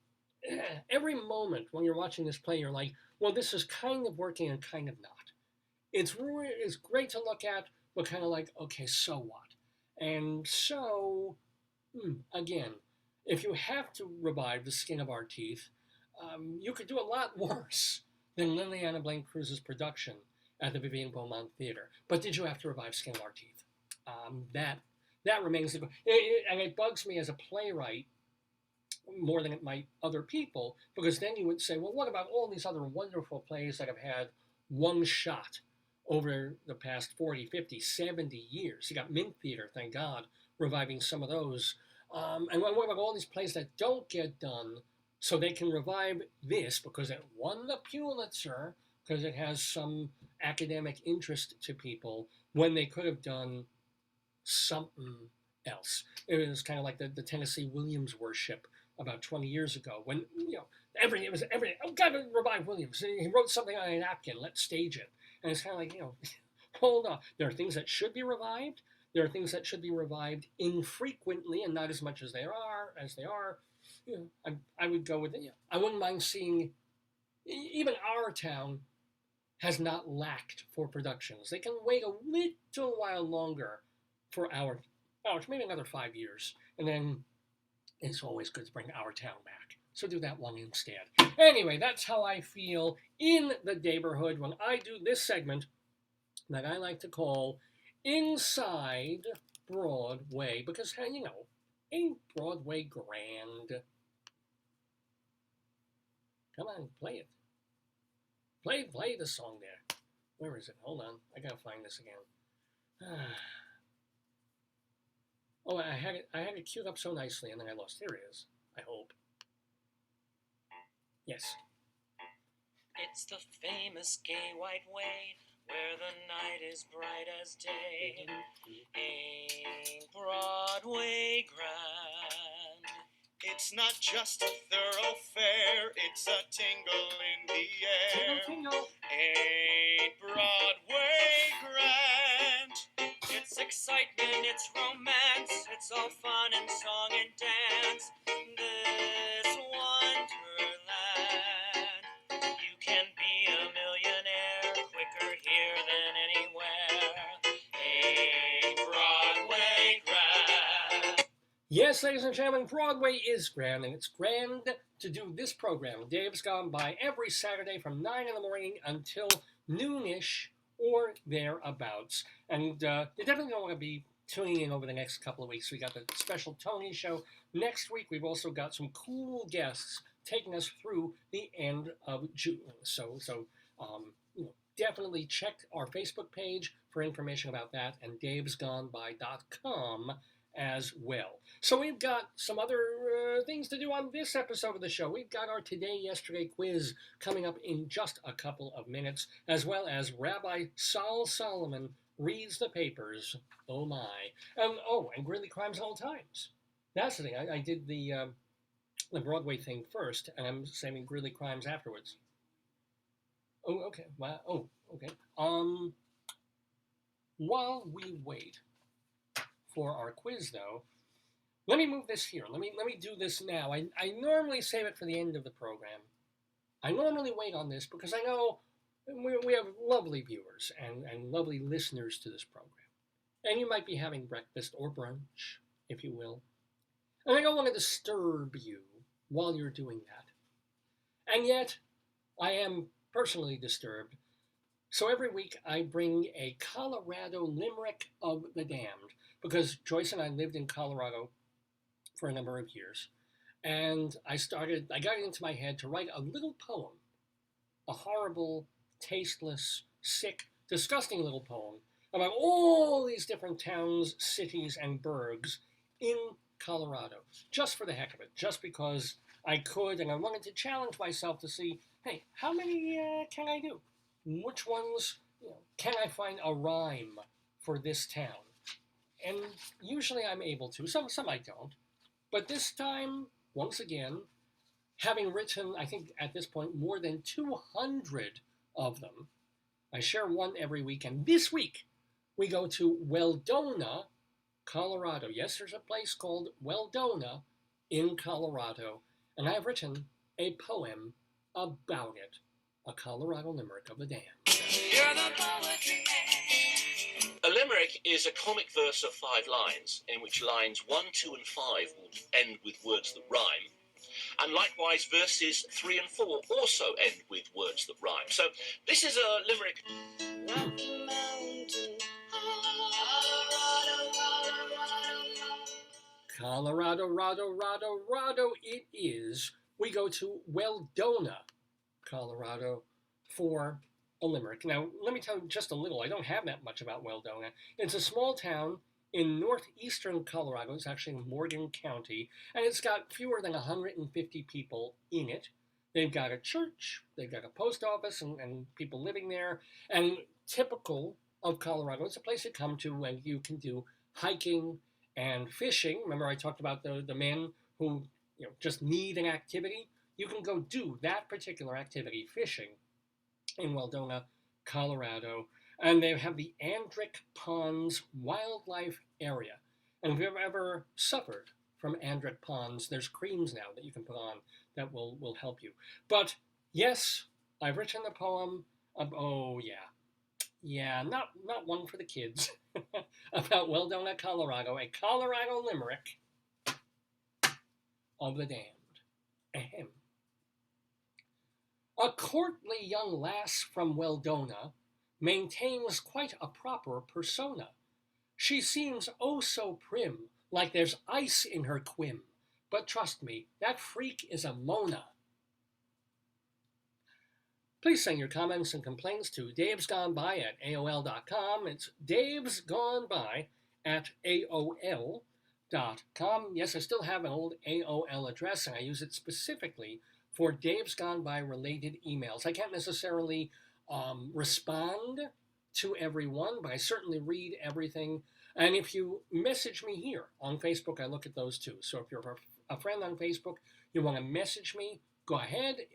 every moment when you're watching this play, you're like, well, this is kind of working and kind of not. It's great to look at, but kind of like, okay, so what? And so, again, if you have to revive The Skin of Our Teeth, you could do a lot worse than Liliana Blaine Cruz's production at the Vivian Beaumont Theater. But did you have to revive Skin of Our Teeth? That remains the goal. And it bugs me as a playwright more than it might other people, because then you would say, well, what about all these other wonderful plays that have had one shot over the past 40, 50, 70 years? You got Mint Theater, thank God, reviving some of those. And what about all these plays that don't get done so they can revive this because it won the Pulitzer, because it has some academic interest to people, when they could have done something else. It was kind of like the Tennessee Williams worship about 20 years ago, when everything was everything. Oh, got to revive Williams. He wrote something on a napkin. Let's stage it. And it's kind of like, hold on. There are things that should be revived. There are things that should be revived infrequently and not as much as they are. I would go with it. I wouldn't mind seeing. Even our town has not lacked for productions. They can wait a little while longer for maybe another 5 years, and then it's always good to bring our town back. So do that one instead. Anyway, that's how I feel in the neighborhood when I do this segment that I like to call Inside Broadway, because, ain't Broadway grand? Come on, play it. Play the song there. Where is it? Hold on. I gotta find this again. Oh, I had it queued up so nicely, and then I lost. Here it is. I hope. Yes. It's the famous gay white way, where the night is bright as day. Ain't Broadway grand? It's not just a thoroughfare, it's a tingle in the air. Tingle. Ain't Broadway grand? It's excitement, it's romance, it's all fun and song and dance. This wonderland, you can be a millionaire quicker here than anywhere. Ain't Broadway grand? Yes, ladies and gentlemen, Broadway is grand, and it's grand to do this program. Dave's Gone By every Saturday from 9 in the morning until noonish or thereabouts. And you definitely don't want to be tuning in over the next couple of weeks. We got the special Tony show next week. We've also got some cool guests taking us through the end of June. So definitely check our Facebook page for information about that, and davesgoneby.com as well. So we've got some other things to do on this episode of the show. We've got our Today Yesterday quiz coming up in just a couple of minutes, as well as Rabbi Sol Solomon reads the papers. Oh my. And Greeley Crimes at All Times. That's the thing. I did the Broadway thing first, and I'm saving Greeley Crimes afterwards. Oh, okay. Wow. Oh, okay. While we wait for our quiz, though, let me move this here. Let me do this now. I normally save it for the end of the program. I normally wait on this because I know we have lovely viewers and lovely listeners to this program. And you might be having breakfast or brunch, if you will. And I don't want to disturb you while you're doing that. And yet, I am personally disturbed. So every week I bring a Colorado Limerick of the Damned, because Joyce and I lived in Colorado for a number of years. And I got it into my head to write a little poem, a horrible, tasteless, sick, disgusting little poem about all these different towns, cities, and burgs in Colorado, just for the heck of it, just because I could, and I wanted to challenge myself to see, hey, how many can I do? Which ones can I find a rhyme for this town? And usually I'm able to, some I don't. But this time, once again, having written, I think at this point, more than 200 of them, I share one every week. And this week, we go to Weldona, Colorado. Yes, there's a place called Weldona in Colorado. And I have written a poem about it. A Colorado Limerick of the Damned. You're the poetry man. A limerick is a comic verse of 5 lines, in which lines 1, 2, and 5 will end with words that rhyme. And likewise, verses 3 and 4 also end with words that rhyme. So this is a limerick. Rocky Mountain, Colorado Colorado, Rado it is. We go to Weldona, Colorado for a limerick. Now, let me tell you just a little. I don't have that much about Weldona. It's a small town in northeastern Colorado. It's actually in Morgan County, and it's got fewer than 150 people in it. They've got a church, they've got a post office, and people living there. And typical of Colorado, it's a place to come to when you can do hiking and fishing. Remember I talked about the men who just need an activity? You can go do that particular activity, fishing, in Weldona, Colorado. And they have the Andrick Ponds Wildlife Area. And if you've ever suffered from Andrick Ponds, there's creams now that you can put on that will help you. But yes, I've written a poem not one for the kids, about Weldona, Colorado, a Colorado limerick of the damned. Ahem. A courtly young lass from Weldona maintains quite a proper persona. She seems oh so prim, like there's ice in her quim. But trust me, that freak is a Mona. Please send your comments and complaints to davesgoneby@aol.com. It's davesgoneby@aol.com. Yes, I still have an old AOL address, and I use it specifically for Dave's Gone By related emails. I can't necessarily respond to everyone, but I certainly read everything. And if you message me here on Facebook, I look at those too. So if you're a friend on Facebook, you want to message me, go ahead,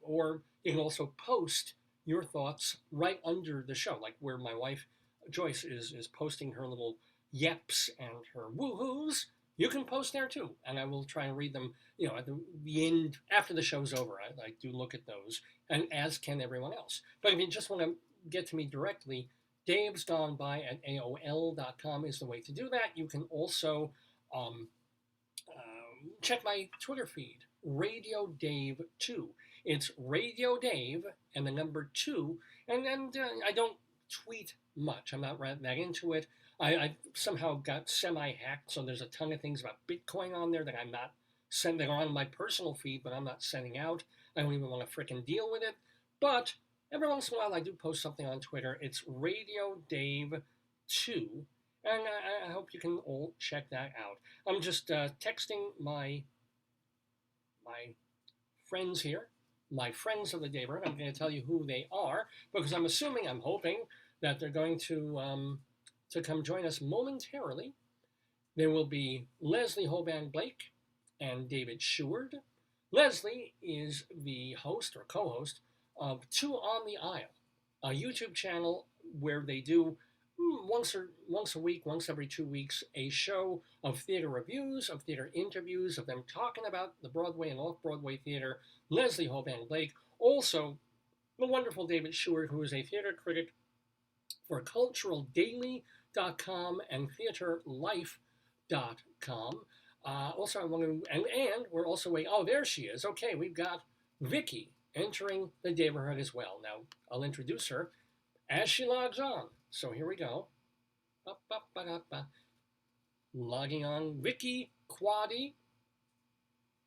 or you can also post your thoughts right under the show, like where my wife Joyce is posting her little yeps and her woohoos. You can post there too, and I will try and read them. At the end, after the show's over, I do look at those, and as can everyone else. But if you just want to get to me directly, davesgoneby@aol.com is the way to do that. You can also check my Twitter feed, Radio Dave 2. It's Radio Dave and the number 2. And then I don't tweet much. I'm not that into it. I somehow got semi-hacked, so there's a ton of things about Bitcoin on there that I'm not sending. They're on my personal feed, but I'm not sending out. I don't even want to frickin' deal with it. But every once in a while, I do post something on Twitter. It's Radio Dave 2. And I hope you can all check that out. I'm just texting my friends here, my friends of the neighborhood. I'm going to tell you who they are because I'm hoping that they're going to come join us momentarily. There will be Leslie Hoban Blake and David Sheward. Leslie is the host or co-host of Two on the Aisle, a YouTube channel where they do once a week, once every 2 weeks, a show of theater reviews, of theater interviews, of them talking about the Broadway and off-Broadway theater. Leslie Hoban Blake, also the wonderful David Sheward, who is a theater critic for culturaldaily.com and theaterlife.com. Also, I want to, and we're also there she is. Okay, we've got Vicki entering the neighborhood as well. Now, I'll introduce her as she logs on. So here we go. Logging on, Vicki Quade,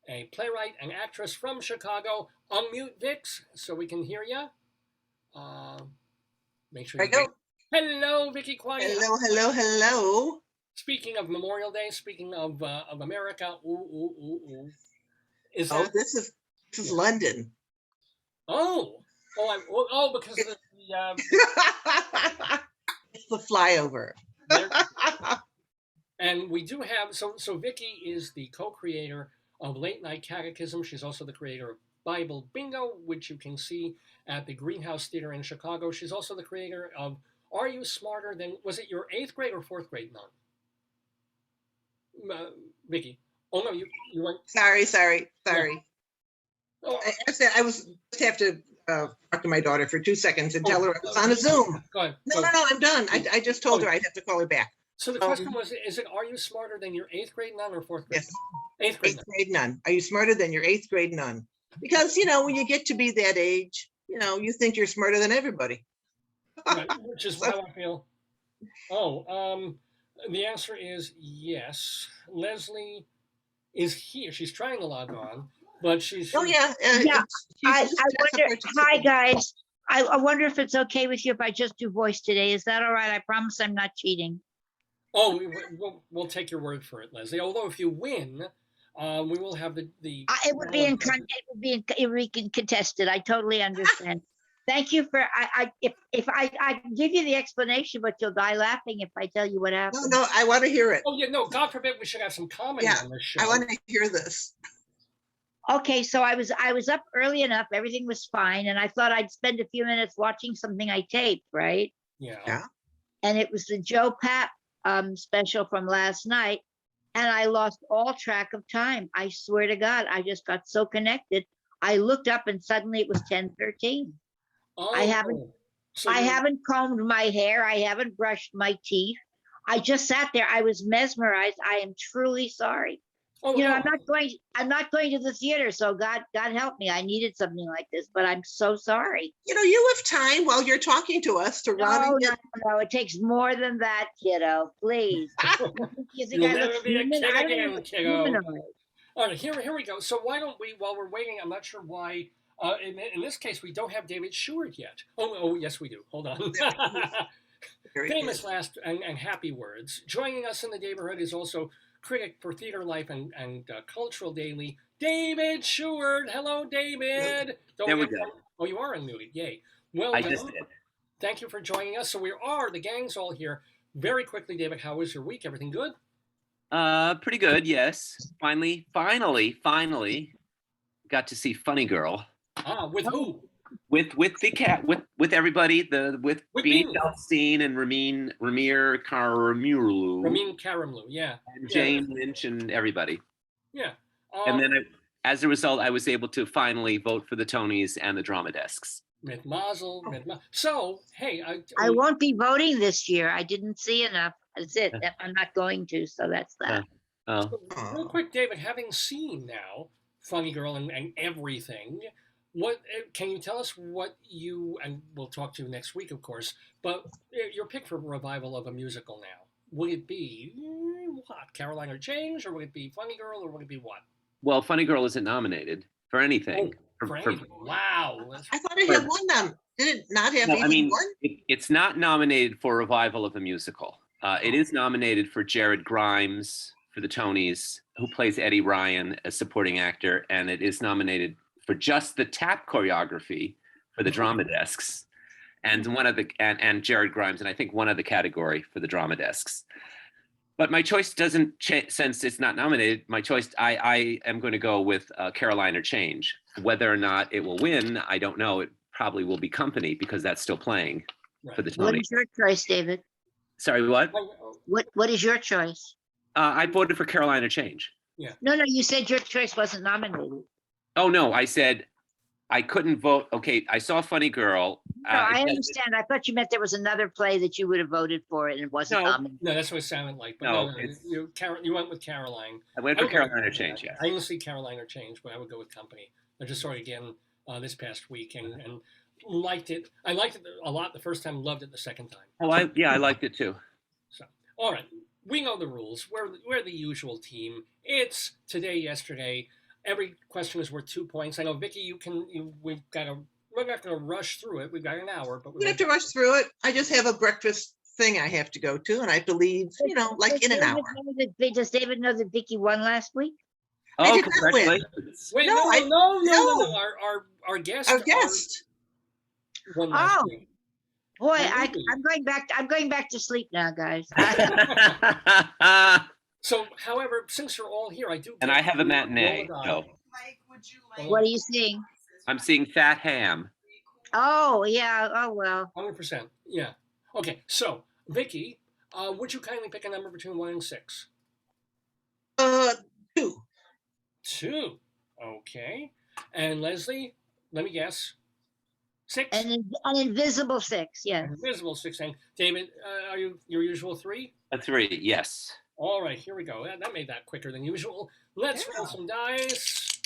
a playwright and actress from Chicago. Unmute, Vix, so we can hear you. Make sure you go. Hello, Vicki Quade. Hello. Speaking of Memorial Day, speaking of America, This is London. Because of the It's the flyover. And we do have so Vicki is the co-creator of Late Night Catechism. She's also the creator of Bible Bingo, which you can see at the Greenhouse Theater in Chicago. She's also the creator of Are You Smarter Than, was it your 8th grade or 4th grade nun? Vicki. Oh no, you went. Sorry. Yeah. Oh. I said I was just have to talk to my daughter for 2 seconds and tell her I was on a Zoom. Go ahead. No, I'm done. I just told her I'd have to call her back. So the question was, is it, are you smarter than your 8th grade nun or 4th grade? Yes. 8th grade nun. Are you smarter than your 8th grade nun? Because, when you get to be that age, you think you're smarter than everybody. Right, which is how I feel. The answer is yes. Leslie is here. She's trying to log on, but she's. Oh, yeah. Yeah, she's I just a wonder, hi, participant. guys. I wonder if it's okay with you if I just do voice today. Is that all right? I promise I'm not cheating. Oh, we'll take your word for it, Leslie. Although if you win, we will have the. It would be it would be contested. I totally understand. Thank you for, if I can give you the explanation, but you'll die laughing if I tell you what No, happened. no, I want to hear it. Oh yeah, no. God forbid we should have some comedy Yeah, on this show. I want to hear this. Okay, so I was up early enough, everything was fine, and I thought I'd spend a few minutes watching something I taped, right? Yeah. Yeah. And it was the Joe Papp special from last night, and I lost all track of time. I swear to God, I just got so connected. I looked up and suddenly it was 10:13. Oh, I haven't combed my hair. I haven't brushed my teeth. I just sat there. I was mesmerized. I am truly sorry. Oh, You know, no. I'm not going to the theater, so God help me. I needed something like this, but I'm so sorry. You have time while you're talking to us to run. No, it takes more than that, kiddo. Please. You think You'll I never look be a human? kid I don't even again, look kiddo. humanoid. All right, here we go. So why don't we, while we're waiting, I'm not sure why. In this case, we don't have David Sheward yet. Oh, yes, we do. Hold on. Very Famous good. last and happy words. Joining us in the neighborhood is also critic for Theater Life and Cultural Daily, David Sheward. Hello, David. There we go. Oh, you are unmuted. Yay. Well I done. just did. Thank you for joining us. So the gang's all here. Very quickly, David, how was your week? Everything good? Pretty good, yes. Finally got to see Funny Girl With who? with the cat with everybody, with With Beanie Beanie. Feldstein and Ramir Karamurlu Ramin Karimloo, yeah. and Jane Lynch and everybody. Yeah. And then as a result, I was able to finally vote for the Tonys and the drama desks. Mit Mazel. So, hey. I won't be voting this year. I didn't see enough. That's it. I'm not going to, so that's that. Oh, Real quick, David, having seen now Funny Girl and everything, what can you tell us what you, and we'll talk to you next week, of course, but your pick for a revival of a musical now? Would it be what? Caroline or Change, or would it be Funny Girl, or would it be what? well, Funny Girl isn't nominated for anything. For anything. Wow. I thought it had one. Did it not have even one? It's not nominated for revival of a musical. It is nominated for Jared Grimes for the Tonys, who plays Eddie Ryan, a supporting actor, and it is nominated for just the tap choreography for the drama desks, and and Jared Grimes, and I think one other category for the drama desks. But my choice doesn't change since it's not nominated. My choice, I am going to go with Caroline or Change. Whether or not it will win, I don't know. It probably will be Company because that's still playing for the Tonys. What is your choice, David? Sorry, what? What is your choice? I voted for Caroline or Change. Yeah. No, you said your choice wasn't nominated. Oh no, I said I couldn't vote. Okay, I saw Funny Girl. No, I understand. I thought you meant there was another play that you would have voted for and it wasn't nominated. No, that's what it sounded like. But No, you went with Caroline. I went for Caroline or Change, yes. I didn't see Caroline or Change, but I would go with Company. I just saw it again this past week and liked it. I liked it a lot the first time, loved it the second time. Oh, I liked it too. So, all right, we know the rules. We're the usual team. It's today, yesterday. Every question is worth 2 points. I know, Vicki, we're not going to rush through it. We've got an hour, but We have to rush through it. I just have a breakfast thing I have to go to, and I believe, like in an hour. Does David know that Vicki won last week? Oh, congratulations. Wait, No, no. Our guest. Our guest. Won last Oh. week. Boy, Maybe. I'm going back to sleep now, guys. So, however, since you're all here, I do. And I have a matinee. So Mike, would you like? What are you seeing? I'm seeing Fat Ham. Oh, yeah. Oh, well. 100%. Yeah. Okay. So, Vicki, would you kindly pick a number between 1 and 6? 2. 2. Okay. And Leslie, let me guess. 6. An invisible 6, yes. Invisible 6. And David, are you your usual 3? A 3, yes. All right, here we go. That made that quicker than usual. Let's roll some dice.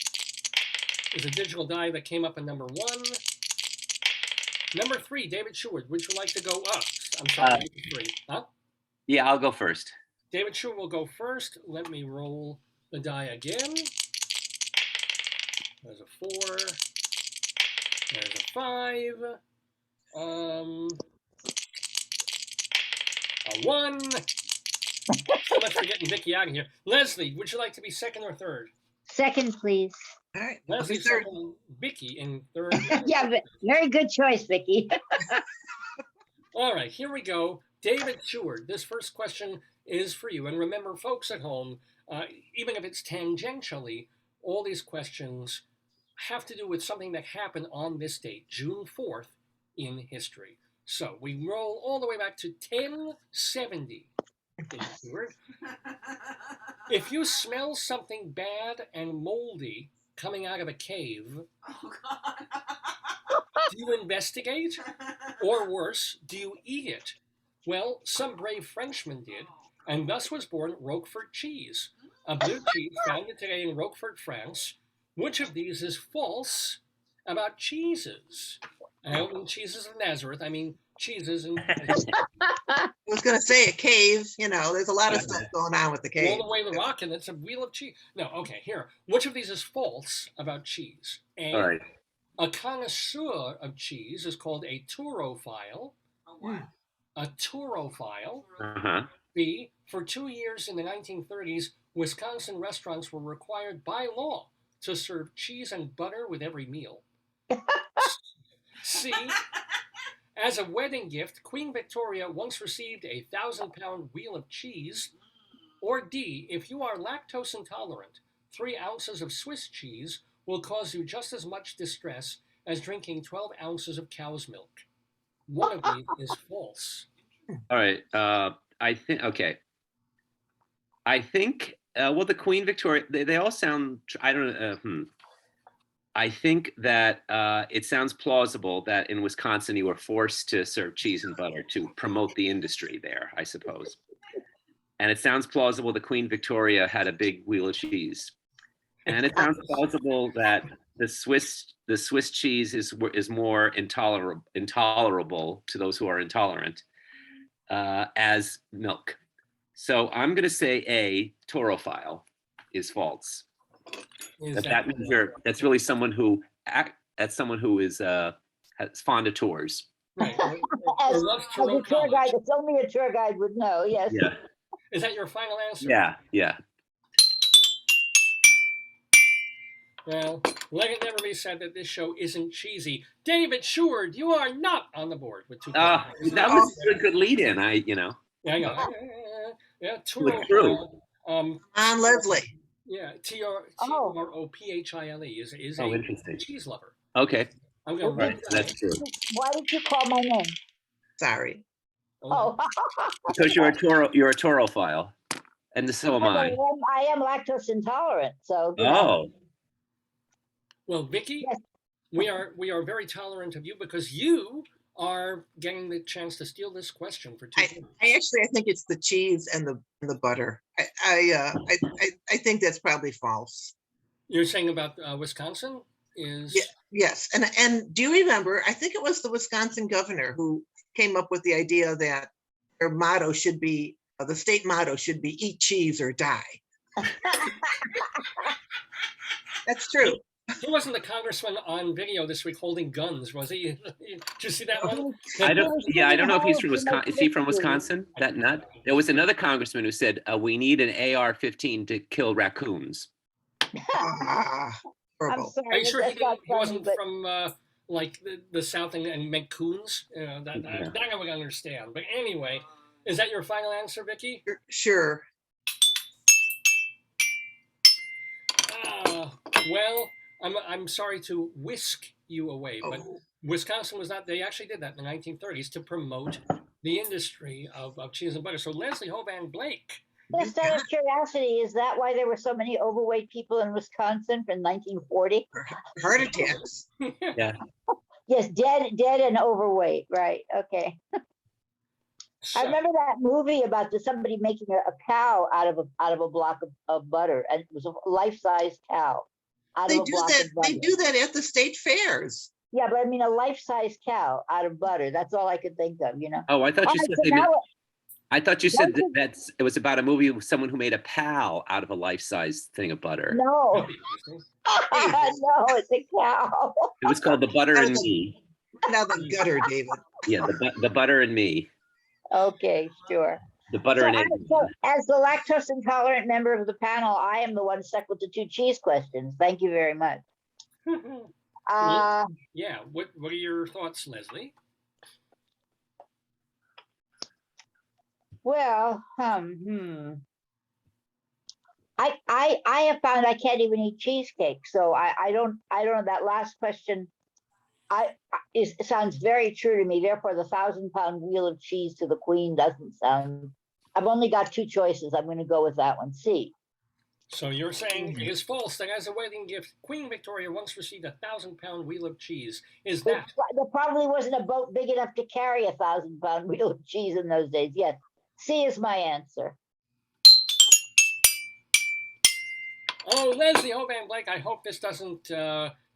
There's a digital die that came up in number 1. Number 3, David Sheward. Would you like to go up? I'm sorry, 3. Huh? Yeah, I'll go first. David Sheward will go first. Let me roll the die again. There's a 4. There's a 5. A 1. So much for getting Vicki out of here. Leslie, would you like to be second or third? Second, please. All right. I'll be Leslie third. second, Vicki in third. Yeah, but very good choice, Vicki. All right, here we go. David Sheward, this first question is for you. And remember, folks at home, even if it's tangentially, all these questions have to do with something that happened on this date, June 4th, in history. So we roll all the way back to 1070. David Sheward. If you smell something bad and moldy coming out of a cave, Oh God. do you investigate? Or worse, do you eat it? Well, some brave Frenchman did, and thus was born Roquefort cheese, a blue cheese founded today in Roquefort, France. Which of these is false about cheeses? And I don't mean cheeses of Nazareth, I mean cheeses in I was going to say a cave. There's a lot of stuff going on with the cave. all the way to the rock, and it's a wheel of cheese. No, okay, here. Which of these is false about cheese? A, All right. a connoisseur of cheese is called a turophile. Oh, what? A turophile. Uh-huh. B, for 2 years in the 1930s, Wisconsin restaurants were required by law to serve cheese and butter with every meal. C, as a wedding gift, Queen Victoria once received a 1,000-pound wheel of cheese. Or D, if you are lactose intolerant, 3 ounces of Swiss cheese will cause you just as much distress as drinking 12 ounces of cow's milk. One of these is false. All right. I think, okay. I think, well, the Queen Victoria, they all sound, I don't know. I think that it sounds plausible that in Wisconsin you were forced to serve cheese and butter to promote the industry there, I suppose. And it sounds plausible that Queen Victoria had a big wheel of cheese. And it sounds plausible that the Swiss cheese is more intolerable to those who are intolerant as milk. So I'm going to say A, turophile is false. That means that's really someone who is fond of tours. Right. As Or loves to a roll tour guide, college. that's only a tour guide would know, yes. Yeah. Is that your final answer? Yeah. Well, let it never be said that this show isn't cheesy. David Sheward, you are not on the board with 2 points. That was a good lead-in. Yeah, I know. Yeah, True. On Leslie. Yeah, Trophile is a Interesting. cheese lover. Okay. I'm going to Right. That's true. Why did you call my name? Sorry. Oh. Because you're a turophile, and so am I. I am lactose intolerant, so. Oh. Well, Vicki, Yes. we are very tolerant of you because you are getting the chance to steal this question for 2 points. I think it's the cheese and the butter. I think that's probably false. You're saying about Wisconsin is Yeah. Yes, and do you remember? I think it was the Wisconsin governor who came up with the idea that their motto should be the state motto should be "Eat cheese or die." That's true. He wasn't the congressman on video this week holding guns, was he? Did you see that one? I don't know if he's from Wisconsin. Is he from Wisconsin? That nut? There was another congressman who said, we need an AR-15 to kill raccoons. Ah, I'm horrible. sorry. Are you sure he that's not funny, wasn't but from like the South and meant coons? That I would understand. But anyway, is that your final answer, Vicki? Sure. Well, I'm sorry to whisk you away, but Oh. Wisconsin was not. They actually did that in the 1930s to promote the industry of cheese and butter. So Leslie Hoban Blake. just out of curiosity, is that why there were so many overweight people in Wisconsin from 1940? Heart attacks. Yeah. Yes, dead and overweight, right? Okay. So, I remember that movie about somebody making a cow out of a block of butter, and it was a life-size cow out They of a do block that. of butter. They do that at the state fairs. Yeah, but I mean a life-size cow out of butter. That's all I could think of, you know. Oh, I thought All you right, said so they now, I thought you said Don't you- it was about a movie with someone who made a pal out of a life-size thing of butter. No, That'd be interesting. no, it's a cow. It was called The Butter and Me. Now the gutter, David. Yeah, the Butter and Me. Okay, sure. The Butter So, and Egg. as the lactose intolerant member of the panel, I am the one stuck with the 2 cheese questions. Thank you very much. Yeah. What are your thoughts, Leslie? Well, I have found I can't even eat cheesecake, so I don't know that last question. It sounds very true to me. Therefore, the 1,000-pound wheel of cheese to the queen doesn't sound. I've only got 2 choices. I'm going to go with that one. C. So you're saying it is false that as a wedding gift, Queen Victoria once received a 1,000-pound wheel of cheese. Is There that? probably wasn't a boat big enough to carry a 1,000-pound wheel of cheese in those days. Yes, C is my answer. Oh, Leslie Hoban Blake, I hope this doesn't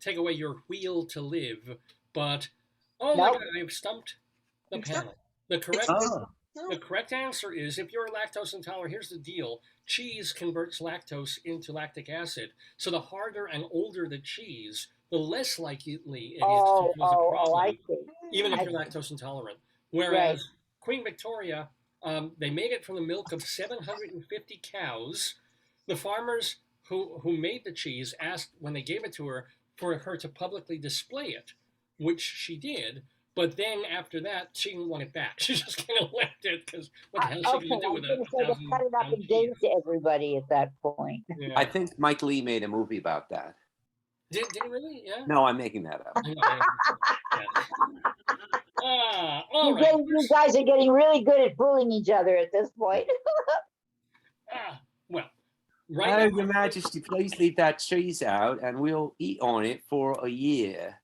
take away your wheel to live. But oh my Nope. God, I've stumped the It's panel. The correct Oh. the correct answer is if you're lactose intolerant. Here's the deal: cheese converts lactose into lactic acid. So the harder and older the cheese, the less likely it is to cause a problem, I see. even if I you're see. lactose intolerant. Whereas Queen Victoria, they made it from the milk of 750 cows. The farmers who made the cheese asked when they gave it to her for her to publicly display it, which she did. But then after that, she didn't want it back. She just kind of left it because what the hell is she Okay, going to do I with was a going to say they cut it up 1,000-pound and gave cheese? it to everybody at that point. Yeah. I think Mike Lee made a movie about that. Did he really? Yeah. No, I'm making that up. I know, yeah. All right. You guys are getting really good at fooling each other at this point. Well, Oh, right now, Your Majesty, please leave that cheese out and we'll eat on it for a year.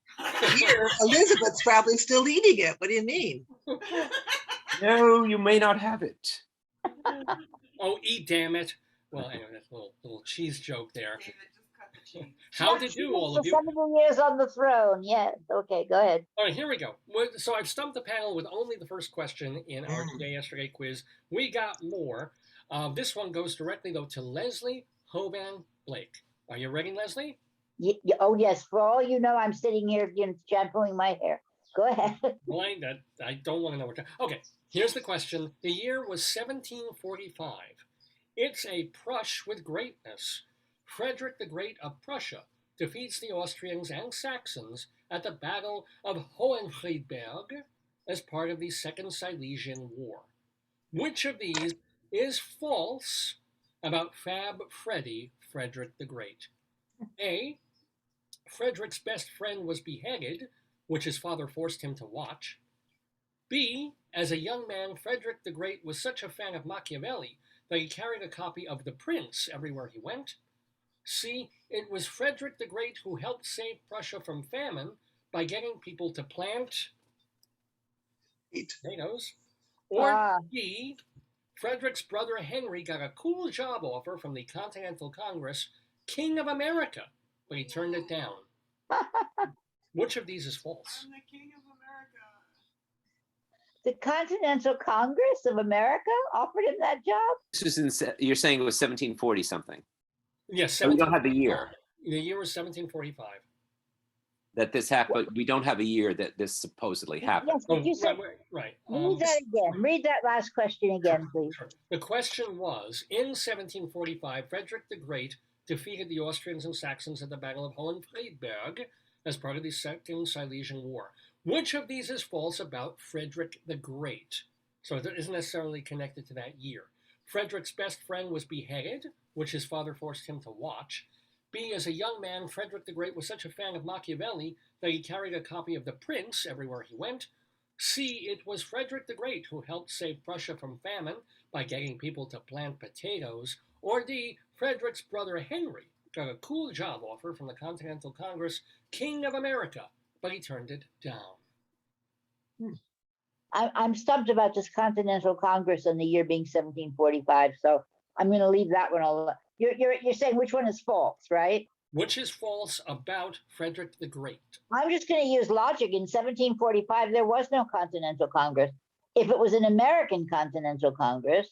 Here, Elizabeth's probably still eating it. What do you mean? No, you may not have it. oh, eat, damn it. Well, anyway, that's a little cheese joke there. David, just cut the cheese. How did you, all For of you? 70 years on the throne. Yes. Okay, go ahead. All right, here we go. So I've stumped the panel with only the first question in our Today Yesterday quiz. We got more. This one goes directly, though, to Leslie Hoban Blake. Are you ready, Leslie? Oh, yes. For all you know, I'm sitting here shampooing my hair. Go ahead. Blind, I don't want to know what. Okay, here's the question. The year was 1745. It's a Prush with greatness. Frederick the Great of Prussia defeats the Austrians and Saxons at the Battle of Hohenfriedberg as part of the Second Silesian War. Which of these is false about Fab Freddy, Frederick the Great? A. Frederick's best friend was beheaded, which his father forced him to watch. B. As a young man, Frederick the Great was such a fan of Machiavelli that he carried a copy of The Prince everywhere he went. C. It was Frederick the Great who helped save Prussia from famine by getting people to plant potatoes. Or D. Frederick's brother Henry got a cool job offer from the Continental Congress, King of America, but he turned it down. Which of these is false? I'm the king of America. The Continental Congress of America offered him that job? This was you're saying it was 1740 something. Yes, So we don't have the year The year was 1745. that this happened. We don't have a year that this supposedly happened. Yes, but you said, right. read that again. Read that last question again, please. Sure. The question was, in 1745, Frederick the Great defeated the Austrians and Saxons at the Battle of Hohenfriedberg as part of the Second Silesian War. Which of these is false about Frederick the Great? So it isn't necessarily connected to that year. Frederick's best friend was beheaded, which his father forced him to watch. B. As a young man, Frederick the Great was such a fan of Machiavelli that he carried a copy of The Prince everywhere he went. C. It was Frederick the Great who helped save Prussia from famine by getting people to plant potatoes. Or D. Frederick's brother Henry got a cool job offer from the Continental Congress, King of America, but he turned it down. I'm stumped about this Continental Congress and the year being 1745, so I'm going to leave that one alone. You're saying which one is false, right? Which is false about Frederick the Great? I'm just going to use logic. In 1745, there was no Continental Congress. If it was an American Continental Congress,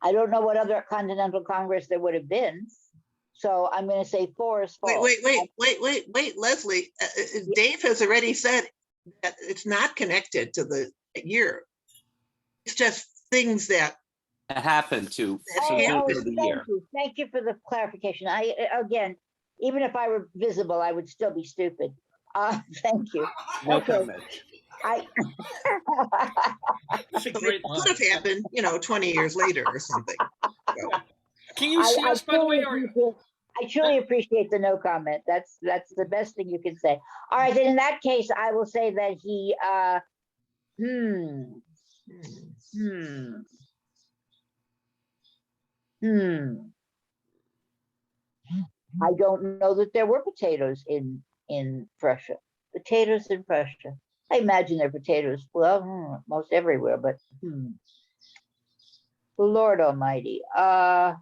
I don't know what other Continental Congress there would have been. So I'm going to say 4 is false. Wait, Leslie. Dave has already said that it's not connected to the year. It's just things that happened to Oh, the year. Thank you for the clarification. Again, even if I were visible, I would still be stupid. Thank you. No Okay. comment. That's a So great it line. could have happened, 20 years later or something. So, Can you see us, by the way? I truly appreciate the no comment. That's the best thing you can say. All right, then in that case, I will say that he I don't know that there were potatoes in Prussia. Potatoes in Prussia. I imagine there are potatoes, well, most everywhere, but Lord Almighty. I'm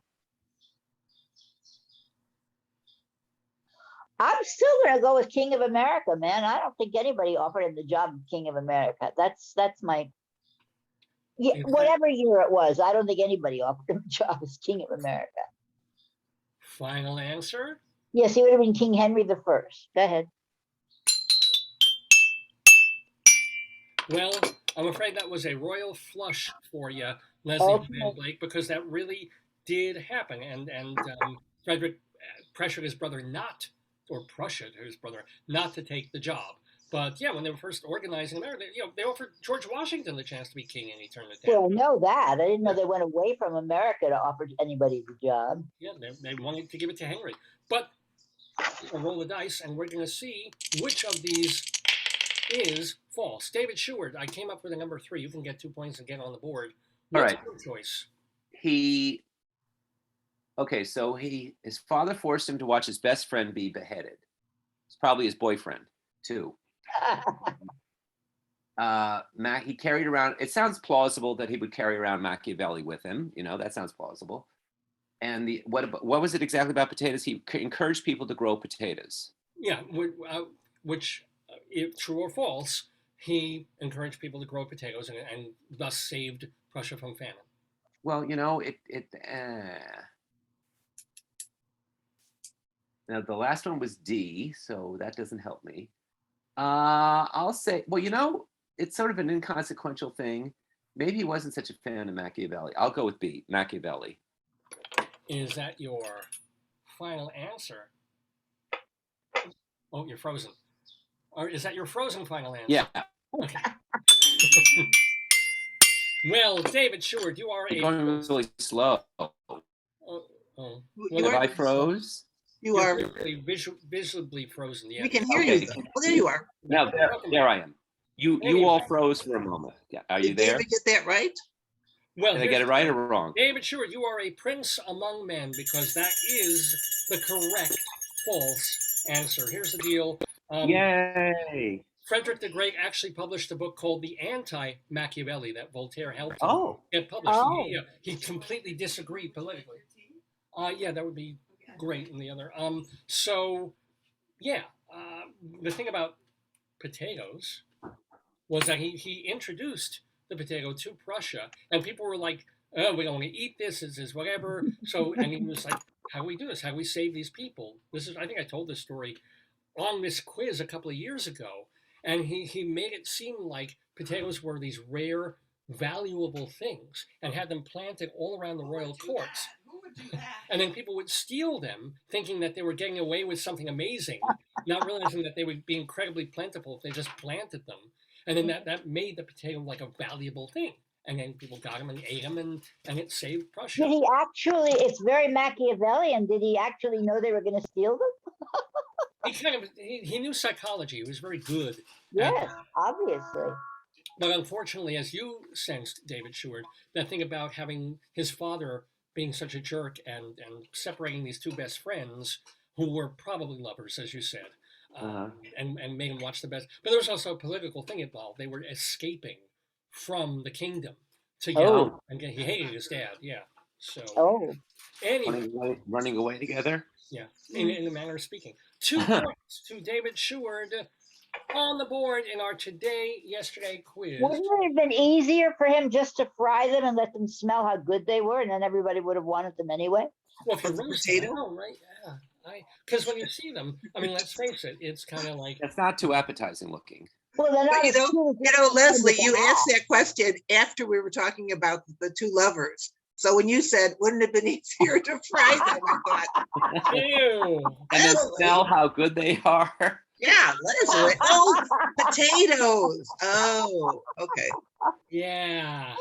still gonna go with King of America, man. I don't think anybody offered him the job of King of America. That's my whatever year it was. I don't think anybody offered him the job as King of America. Final answer? Yes, he would have been King Henry the First. Go ahead. Well, I'm afraid that was a royal flush for you, Leslie Van Blake, because that really did happen. And Frederick pressured his brother not to take the job. But yeah, when they were first organizing America, they offered George Washington the chance to be king, and he turned it down. Well, I know that. I didn't know they went away from America to offer anybody the job. Yeah, they wanted to give it to Henry. But we'll roll the dice, and we're going to see which of these is false. David Sheward, I came up with a number 3. You can get 2 points and get on the board. What's your choice? So his father forced him to watch his best friend be beheaded. It's probably his boyfriend too. He carried around. It sounds plausible that he would carry around Machiavelli with him. That sounds plausible. And what was it exactly about potatoes? He encouraged people to grow potatoes. Yeah, which, if true or false, he encouraged people to grow potatoes and thus saved Prussia from famine. Well, now the last one was D, so that doesn't help me. I'll say, it's sort of an inconsequential thing. Maybe he wasn't such a fan of Machiavelli. I'll go with B, Machiavelli. Is that your final answer? Oh, you're frozen. Or is that your frozen final answer? Yeah. Okay. Well, David Sheward, you are going really slow. If I froze? You are visibly frozen. Yeah. We can hear you. Oh, there you are. Now there I am. You all froze for a moment. Yeah. Are you there? Did David get that right? Well, did I get it right or wrong? David Sheward, you are a prince among men because that is the correct false answer. Here's the deal. Yay! Frederick the Great actually published a book called The Anti-Machiavelli that Voltaire helped get published. He completely disagreed politically. Yeah, that would be great in the other. The thing about potatoes was that he introduced the potato to Prussia, and people were like, "Oh, we don't want to eat this. This is whatever." And he was like, "How do we do this? How do we save these people?" I think I told this story on this quiz a couple of years ago, and he made it seem like potatoes were these rare, valuable things, and had them planted all around the royal courts. Who would do that? And then people would steal them, thinking that they were getting away with something amazing, not realizing that they would be incredibly plentiful if they just planted them. And then that made the potato like a valuable thing. And then people got them and ate them, and it saved Prussia. Did he actually, it's very Machiavellian, did he actually know they were going to steal them? He knew psychology. He was very good. Yes, obviously. But unfortunately, as you sensed, David Sheward, that thing about having his father being such a jerk and separating these two best friends who were probably lovers, as you said, and made him watch the best. But there was also a political thing involved. They were escaping from the kingdom to get he hated his dad. Yeah. So anyway, running away together. Yeah, in a manner of speaking. 2 points to David Sheward. On the board in our yesterday quiz. Wouldn't it have been easier for him just to fry them and let them smell how good they were, and then everybody would have wanted them anyway? Well, if you With the roast them, I potato? know, right? Yeah. Because when you see them, I mean, let's face it, it's kind of like, That's not too appetizing looking. Well, they're But not as cute as Leslie, the you hat. asked that question after we were talking about the two lovers. So when you said, wouldn't it have been easier to fry them? I thought, ew. And then Leslie, smell how good they are. yeah, Leslie. Oh, potatoes. Oh, okay. Yeah.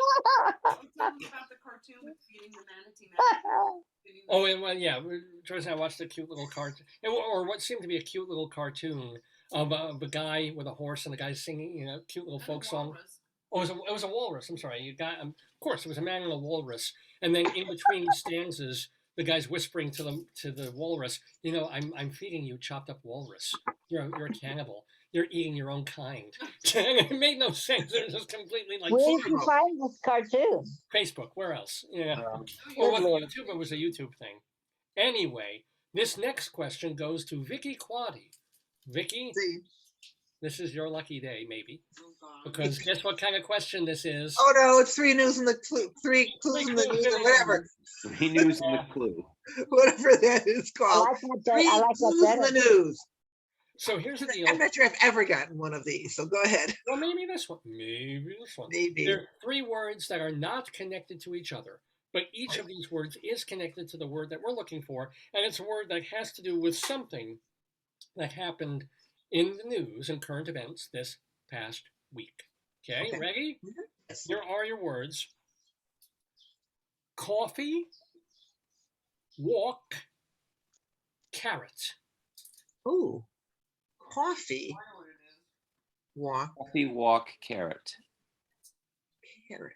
Don't tell me about the cartoon with feeding the manatee man. Oh, and well, yeah, Joyce and I watched a cute little cartoon, or what seemed to be a cute little cartoon of a guy with a horse and the guy singing, cute little folk song. Oh, it was a walrus. I'm sorry. You got, of course, it was a man and a walrus, and then in between stanzas, the guy's whispering to the walrus, I'm feeding you chopped up walrus. You're a cannibal. You're eating your own kind. It made no sense. It was just completely like Where did you find this cartoon? Facebook. Where else? Yeah. Um, Or was Lord. it YouTube? It was a YouTube thing. Anyway, this next question goes to Vicki Quade. Vicki, See. this is your lucky day, maybe. Oh, God. Because guess what kind of question this is? Oh no, it's three clues in the news or whatever. He knew in the clue. Whatever that is I called. like that. Three I like clues that in the better. news. So here's the deal. I'm not sure I've ever gotten one of these, so go ahead. Well, maybe this one. Maybe this one. Maybe. There are three words that are not connected to each other, but each of these words is connected to the word that we're looking for, and it's a word that has to do with something that happened in the news and current events this past week. Okay. Ready? Yes. Here are your words. Coffee, walk, carrot. Ooh, coffee, I know what it is. walk, Coffee, walk, carrot. carrot.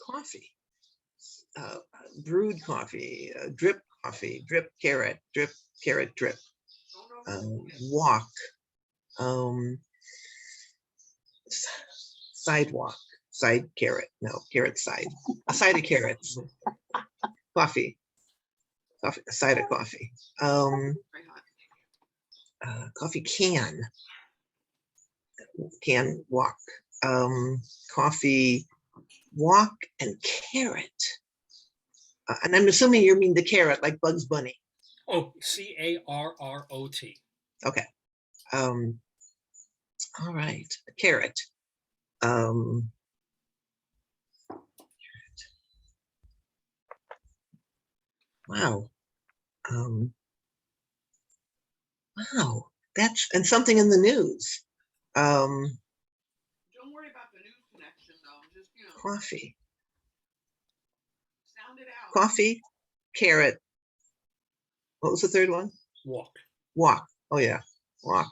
Coffee. Brewed coffee, drip coffee, drip, carrot, drip. Don't know. Walk. Sidewalk. Side carrot. No, carrot side. A side of carrots. Coffee. A side of coffee. Very hot. Coffee can. Can walk. Coffee, walk, and carrot. And I'm assuming you mean the carrot, like Bugs Bunny. Oh, CARROT. Okay. All right. Carrot. Wow. Wow. That's and something in the news. Don't worry about the news connection, though. Just, Coffee. sound it out. Coffee, carrot. What was the third one? Walk. Walk. Oh yeah. Walk.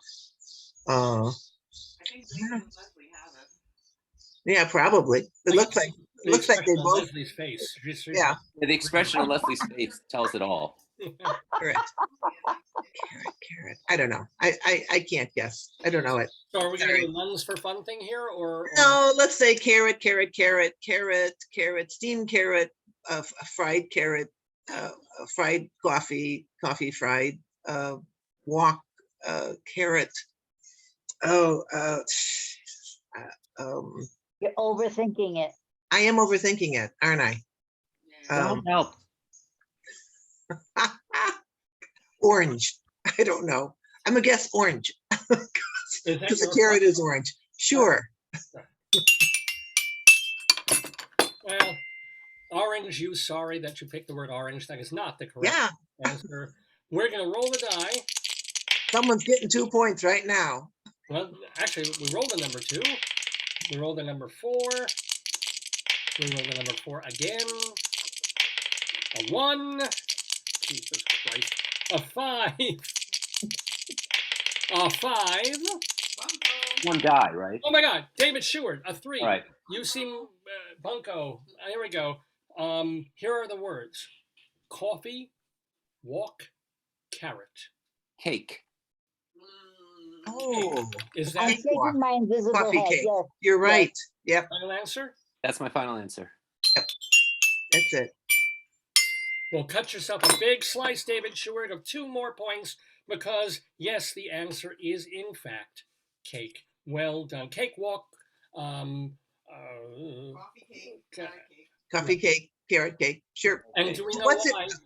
I think David and Leslie have it. Yeah, probably. It looks like The they expression on both. Leslie's face. Yeah, The expression on Leslie's face tells it all. correct. Carrot. I don't know. I can't guess. I don't know it. So are we going to Sorry. do nuns for fun thing here, or No, let's say carrot, steamed carrot, fried carrot, fried coffee, fried, walk, carrot. Oh, You're overthinking it. I am overthinking it, aren't I? Yeah. Don't help. Orange. I don't know. I'm gonna guess orange is that because the your carrot fun? is orange. Sure. Well, orange. You sorry that you picked the word orange. That is not the correct Yeah. answer. We're going to roll the die. Someone's getting 2 points right now. Well, actually, we rolled the number 2. We rolled the number 4. We rolled the number 4 again. A 1. Jesus Christ. A 5. A 5. Bunko. One die, right? Oh my God, David Sheward, a 3. All right. You seem bunko. Here we go. Here are the words: coffee, walk, carrot. Cake. Oh, Is I'm that Cake shaking walk. my invisible Coffee head. cake. Yes. you're right. Yep, final answer? That's my final answer. that's it. Well, cut yourself a big slice, David Sheward, of 2 more points because yes, the answer is in fact cake. Well done. Cake walk. Coffee cake, carrot cake. Coffee cake, carrot cake, sure. And do we know What's it? why? Is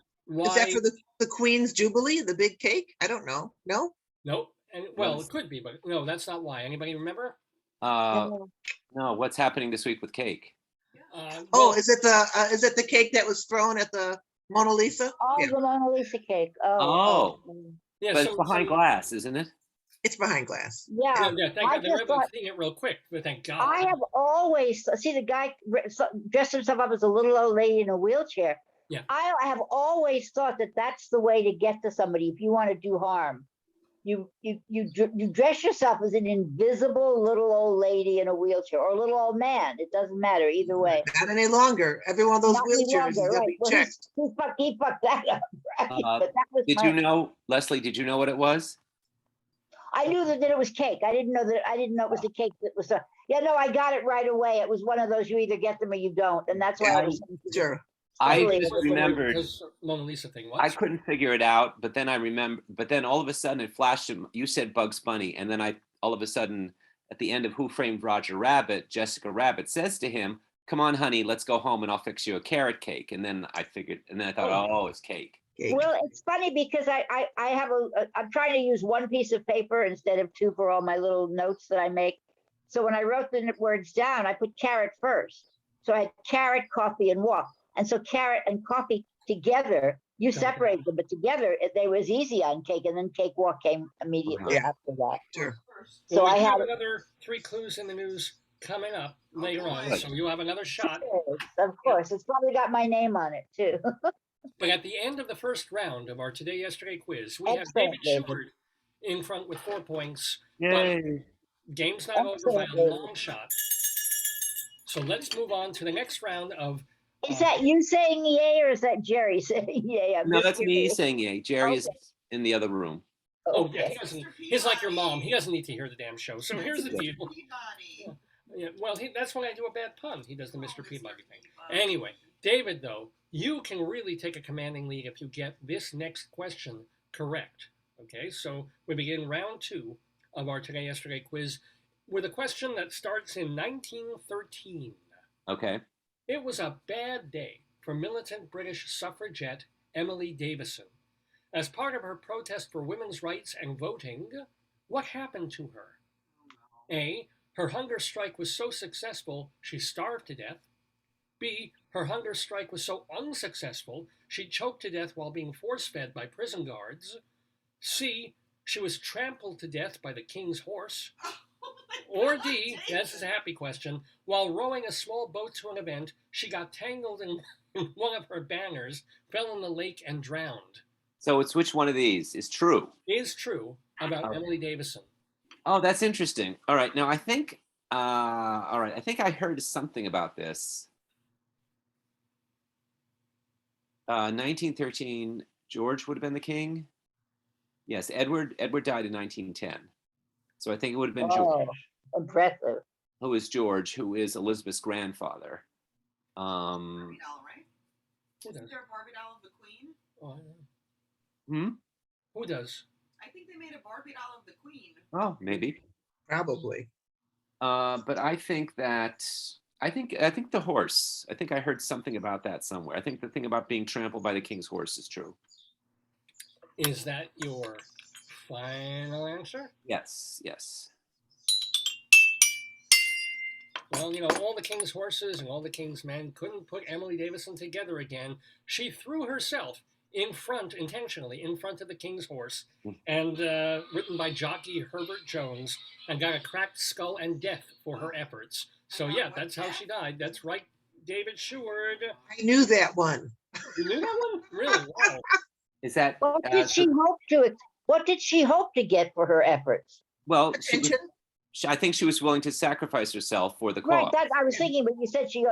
that Why? for the Queen's Jubilee, the big cake? I don't know. No? No. And well, it could be, but no, that's not why. Anybody remember? No, what's happening this week with cake? Oh, is it the cake that was thrown at the Mona Lisa? Oh, Yeah, the Mona Lisa cake. yeah, But it's behind glass, isn't it? it's behind glass. Yeah. Yeah, thank I God. They were just able to thought- clean it real quick, but thank God. I have always see the guy dressed himself up as a little old lady in a wheelchair. Yeah. I have always thought that that's the way to get to somebody if you want to do harm. You dress yourself as an invisible little old lady in a wheelchair or a little old man. It doesn't matter either way. Not any longer. Every one of those Not any wheelchairs is longer, gonna right. be Well, checked. he fucked that up, right? But that was Did you know, Leslie? Did you know what it was? I knew that it was cake. I didn't know it was the cake that was. Yeah, no, I got it right away. It was one of those you either get them or you don't, and that's why I was. Sure. I Totally. just remembered. Because Mona Lisa thing. What? I couldn't figure it out, but then I remember. But then all of a sudden it flashed. You said Bugs Bunny, and then all of a sudden at the end of Who Framed Roger Rabbit, Jessica Rabbit says to him, "Come on, honey, let's go home, and I'll fix you a carrot cake." And then I figured, and then I thought, oh, it's cake. Cake. Well, it's funny because I have I'm trying to use one piece of paper instead of two for all my little notes that I make. So when I wrote the words down, I put carrot first. So I had carrot, coffee, and walk. And so carrot and coffee together, you separate them, but together they was easy on cake, and then cake walk came immediately Yeah. after that. Sure. So Well, I we had have another 3 clues in the news coming up later on, so you have another shot. Of course, it's probably got my name on it too. But at the end of the first round of our Today Yesterday quiz, we have Excellent, David David. Sheward in front with 4 points. Yay! Game's not over by Excellent, a David. long shot. So let's move on to the next round of. Is that you saying yay or is that Jerry saying yay? I'm No, just that's me curious. saying yay. Jerry is Okay. in the other room. Oh yeah, Okay. he doesn't. He's like your mom. He doesn't need to hear the damn show. So here's the deal. Peabody. Yeah, well, that's when I do a bad pun. He does the Mr. Peabody thing. Anyway, David, though, you can really take a commanding lead if you get this next question correct. Okay, so we begin round 2 of our Today Yesterday quiz with a question that starts in 1913. Okay. It was a bad day for militant British suffragette Emily Davison. As part of her protest for women's rights and voting, what happened to her? A. Her hunger strike was so successful she starved to death. B. Her hunger strike was so unsuccessful she choked to death while being force-fed by prison guards. C. She was trampled to death by the king's horse. Or D, this is a happy question, while rowing a small boat to an event, she got tangled in one of her banners, fell in the lake, and drowned. So it's which one of these is true? Is true about Emily Davison. Oh, that's interesting. All right. Now I think I heard something about this. 1913, George would have been the king. Yes, Edward died in 1910. So I think it would have been George. Impressive. Who is George, who is Elizabeth's grandfather. Barbie doll, right? Who Isn't does? there a Barbie doll of the Queen? Oh, I don't know. Who does? I think they made a Barbie doll of the Queen. Oh, maybe. Probably. But I think the horse. I think I heard something about that somewhere. I think the thing about being trampled by the king's horse is true. Is that your final answer? Yes, yes. Well, all the king's horses and all the king's men couldn't put Emily Davison together again. She threw herself intentionally in front of the king's horse, and written by jockey Herbert Jones, and got a cracked skull and death for her efforts. So yeah, that's how she died. That's right, David Sheward. I knew that one. You knew that one? Really? Wow. Is that What did she hope to? What did she hope to get for her efforts? well? Attention. I think she was willing to sacrifice herself for the Right, cause. that I was thinking, but you said she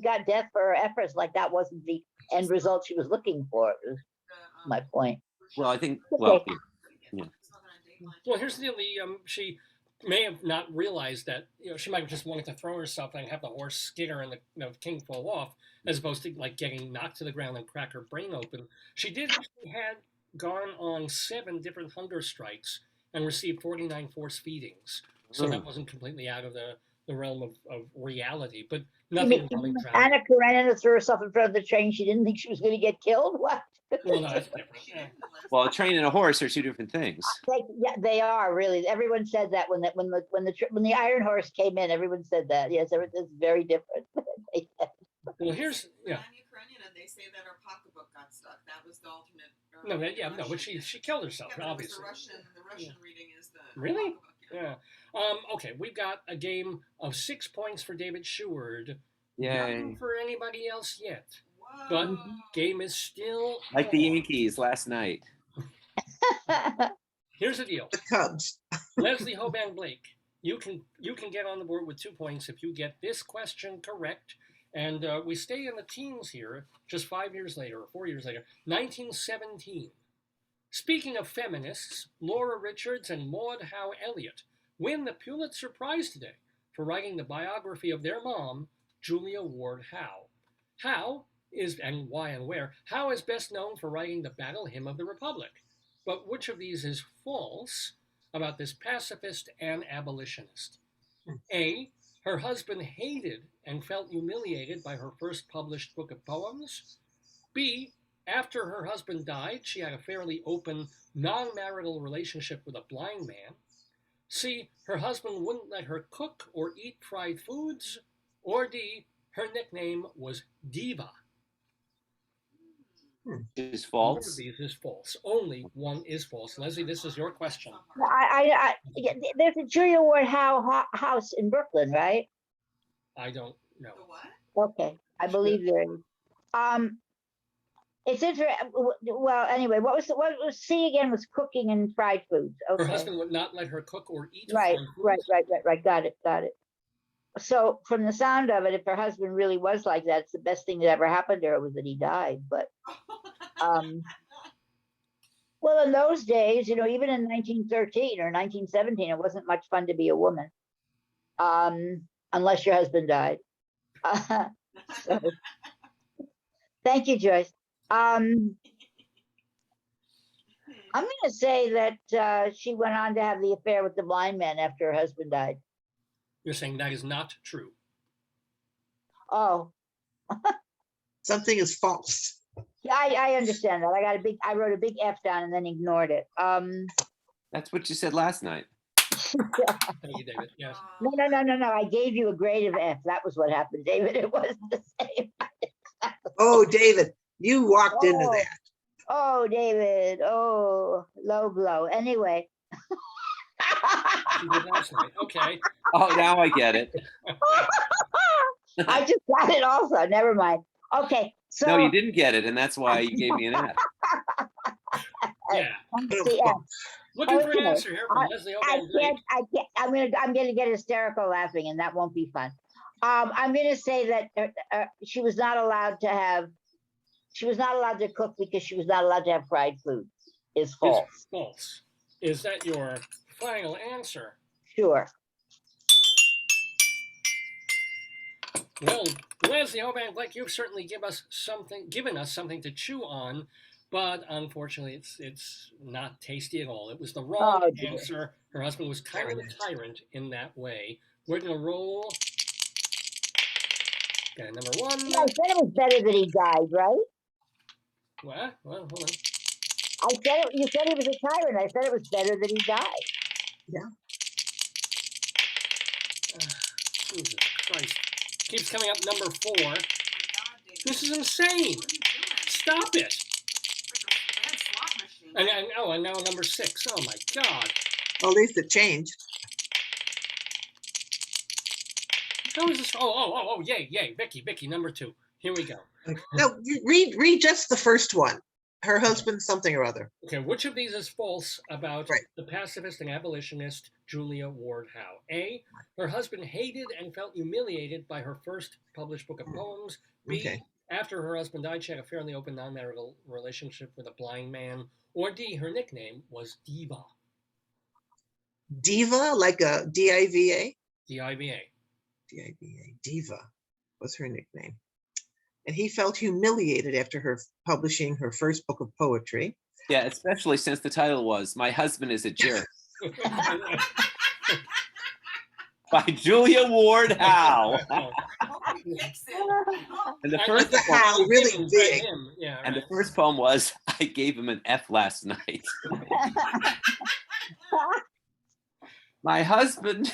got death for her efforts. Like that wasn't the end result she was looking for. Is my point. Well, I think. Okay. Well, Well, here's the deal. She may have not realized that she might have just wanted to throw herself and have the horse skid her and the king fall off, as opposed to like getting knocked to the ground and crack her brain open. She did actually had gone on 7 different hunger strikes and received 49 forced feedings. So that wasn't completely out of the realm of reality, but nothing really dramatic. Anna Karenina threw herself in front of the train. She didn't think she was going to get killed. What? Well, no, that's different. She Yeah. didn't enlist. Well, a train and a horse are two different things. Yeah, they are really. Everyone said that when the Iron Horse came in, everyone said that. Yes, it's very different. Well, here's yeah. Anya Karenina, they say that her pocketbook got stuck. That was the alternate. No, but but she killed herself, Yeah, but obviously. it was the Russian reading is the Really? pocketbook, yeah. Yeah. Okay, we've got a game of 6 points for David Sheward. Yay. Nothing for anybody else yet. Whoa. But game is still Like the on. Yankees last night. Here's the deal. The Cubs. Leslie Hoban Blake, you can get on the board with 2 points if you get this question correct. And we stay in the teens here, just 5 years later, or 4 years later, 1917. Speaking of feminists, Laura Richards and Maud Howe Elliott win the Pulitzer Prize today for writing the biography of their mom, Julia Ward Howe. Howe is, and why and where, Howe is best known for writing the Battle Hymn of the Republic. But which of these is false about this pacifist and abolitionist? A, her husband hated and felt humiliated by her first published book of poems. B, after her husband died, she had a fairly open, non-marital relationship with a blind man. C, her husband wouldn't let her cook or eat fried foods. Or D, her nickname was Diva. Is One false. of these is false. Only one is false. Leslie, this is your question. There's a Julia Ward Howe house in Brooklyn, right? I don't know. The what? Okay, I believe there is. It's interesting. Well, anyway, what was C again? Was cooking and fried foods. Okay. Her husband would not let her cook or eat Right, fried foods. right. Got it. So from the sound of it, if her husband really was like that, it's the best thing that ever happened to her was that he died. But well, in those days, even in 1913 or 1917, it wasn't much fun to be a woman, unless your husband died. So, thank you, Joyce. I'm going to say that she went on to have the affair with the blind man after her husband died. You're saying that is not true. Oh, Something is false. yeah, I understand that. I wrote a big F down and then ignored it. That's what you said last night. Thank you, David. Yes. No. I gave you a grade of F. That was what happened, David. It wasn't the same. Oh, David, you walked into Oh. that. Oh, David. Oh, low blow. Anyway. You did last night. Okay. Oh, now I get it. I just got it also. Never mind. Okay. So No, you didn't get it, and that's why you gave me an F. Yeah. see, Looking for an Okay. answer here from Leslie Hoban Blake. I can't. I'm gonna get hysterical laughing, and that won't be fun. I'm gonna say that she was not allowed to cook because she was not allowed to have fried food. Is false. Is false. Is that your final answer? Sure. Well, Leslie Hoban Blake, you've certainly given us something to chew on, but unfortunately, it's not tasty at all. It was the wrong Oh, dear. answer. Her husband was kind of a tyrant in that way. We're gonna roll. Okay, number one. Yeah, I said it was better that he died, right? What? Well, hold on. You said he was a tyrant. I said it was better that he died. Jesus Christ. Keeps coming up number 4. Oh my God, David. This is insane. What are you doing? Stop it. It's like a bad slot machine. And now number 6. Oh my God. Well, at least it changed. How is this? Oh, yay. Vicki, number 2. Here we go. No, you read just the first one. Her husband something or other. Okay, which of these is false about Right. the pacifist and abolitionist Julia Ward Howe? A, her husband hated and felt humiliated by her first published book of poems. B, Okay. after her husband died, she had a fairly open non-marital relationship with a blind man. Or D, her nickname was Diva. Diva, like a D-I-V-A? D-I-V-A. D-I-V-A. Diva was her nickname. And he felt humiliated after her publishing her first book of poetry. Yeah, especially since the title was "My Husband is a Jerk" by Julia Ward Howe. Hope he picks it. And the I first think poem, Howe really him, big. him. Yeah, and the right. first poem was "I gave him an F last night." My husband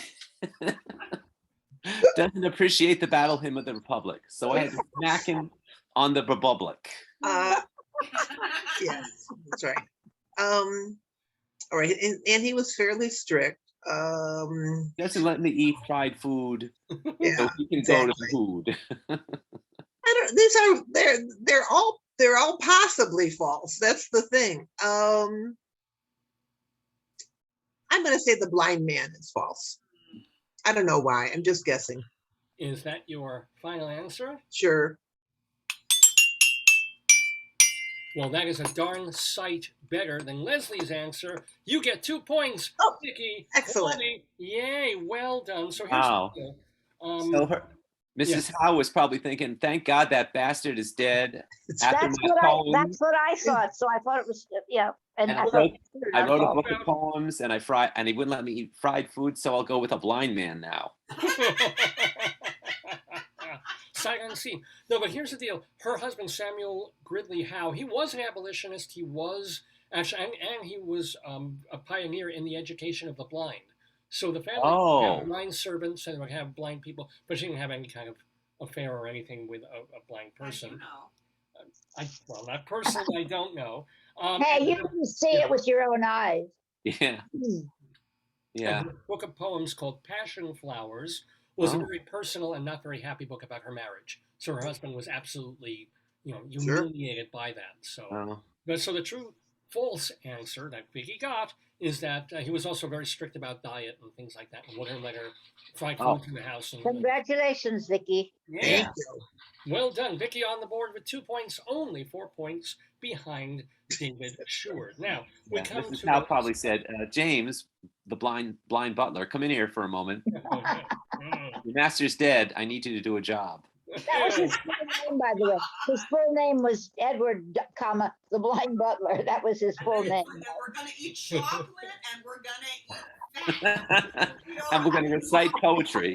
doesn't appreciate the battle hymn of the Republic, so I had to smack him on the Republic. Yes, that's right. All right, and he was fairly strict. Doesn't let me eat fried food, Yeah, so he can go to exactly. food. I don't. These are they're all possibly false. That's the thing. I'm going to say the blind man is false. I don't know why. I'm just guessing. Is that your final answer? Sure. Well, that is a darn sight better than Leslie's answer. You get 2 points, Oh, Vicki. excellent. Quade. Yay, well done. So here's Wow. the deal. So Mrs. Howe was probably thinking, "Thank God that bastard is dead." After That's my poem, that's what I thought. So I thought it was, yeah. And And I I thought, I wrote a book of poems, and and he wouldn't let me eat fried food, so I'll go with a blind man now. Sight unseen. No, but here's the deal. Her husband, Samuel Gridley Howe, he was an abolitionist. He was actually, and he was a pioneer in the education of the blind. So the family would have blind servants and would have blind people, but she didn't have any kind of affair or anything with a blind person. Well, not personally, I don't know. hey, you didn't see it with your own eyes. Yeah. Yeah. A book of poems called Passion Flowers was a very personal and not very happy book about her marriage. So her husband was absolutely, humiliated by that. So, so the true false answer that Vicki got is that he was also very strict about diet and things like that, and wouldn't let her fried food in the house. And, Congratulations, Vicki. Yeah. Well done, Vicki, on the board with 2 points, only 4 points behind David Sheward. Now we come Mrs. to Howe probably said, "James, the blind butler, come in here for a moment. Your master's dead. I need you to do a job." That was his full name, by the way. His full name was Edward, the blind butler. That was his full name. And we're gonna eat chocolate, and we're gonna eat And we're going to recite poetry.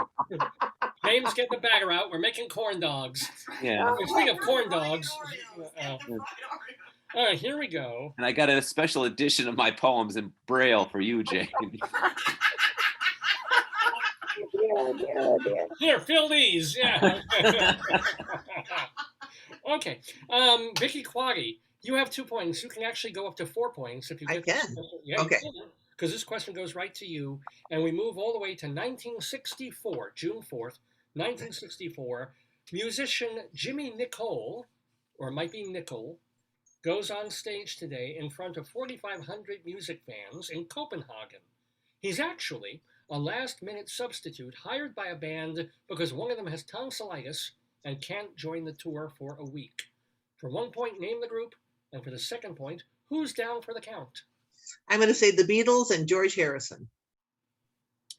James, get the batter out. We're making corn dogs. Yeah. Speaking of corn dogs. All right, here we go. And I got a special edition of my poems in Braille for you, James. Here, fill these. Yeah. Okay. Vicki Quade, you have 2 points. You can actually go up to 4 points if you get this question. Yeah, okay. Because this question goes right to you. And we move all the way to 1964, June 4th, 1964. Musician Jimmy Nicole, or it might be Nickel, goes on stage today in front of 4,500 music fans in Copenhagen. He's actually a last-minute substitute hired by a band because one of them has tonsillitis and can't join the tour for a week. For 1 point, name the group, and for the second point, who's down for the count? I'm going to say the Beatles and George Harrison.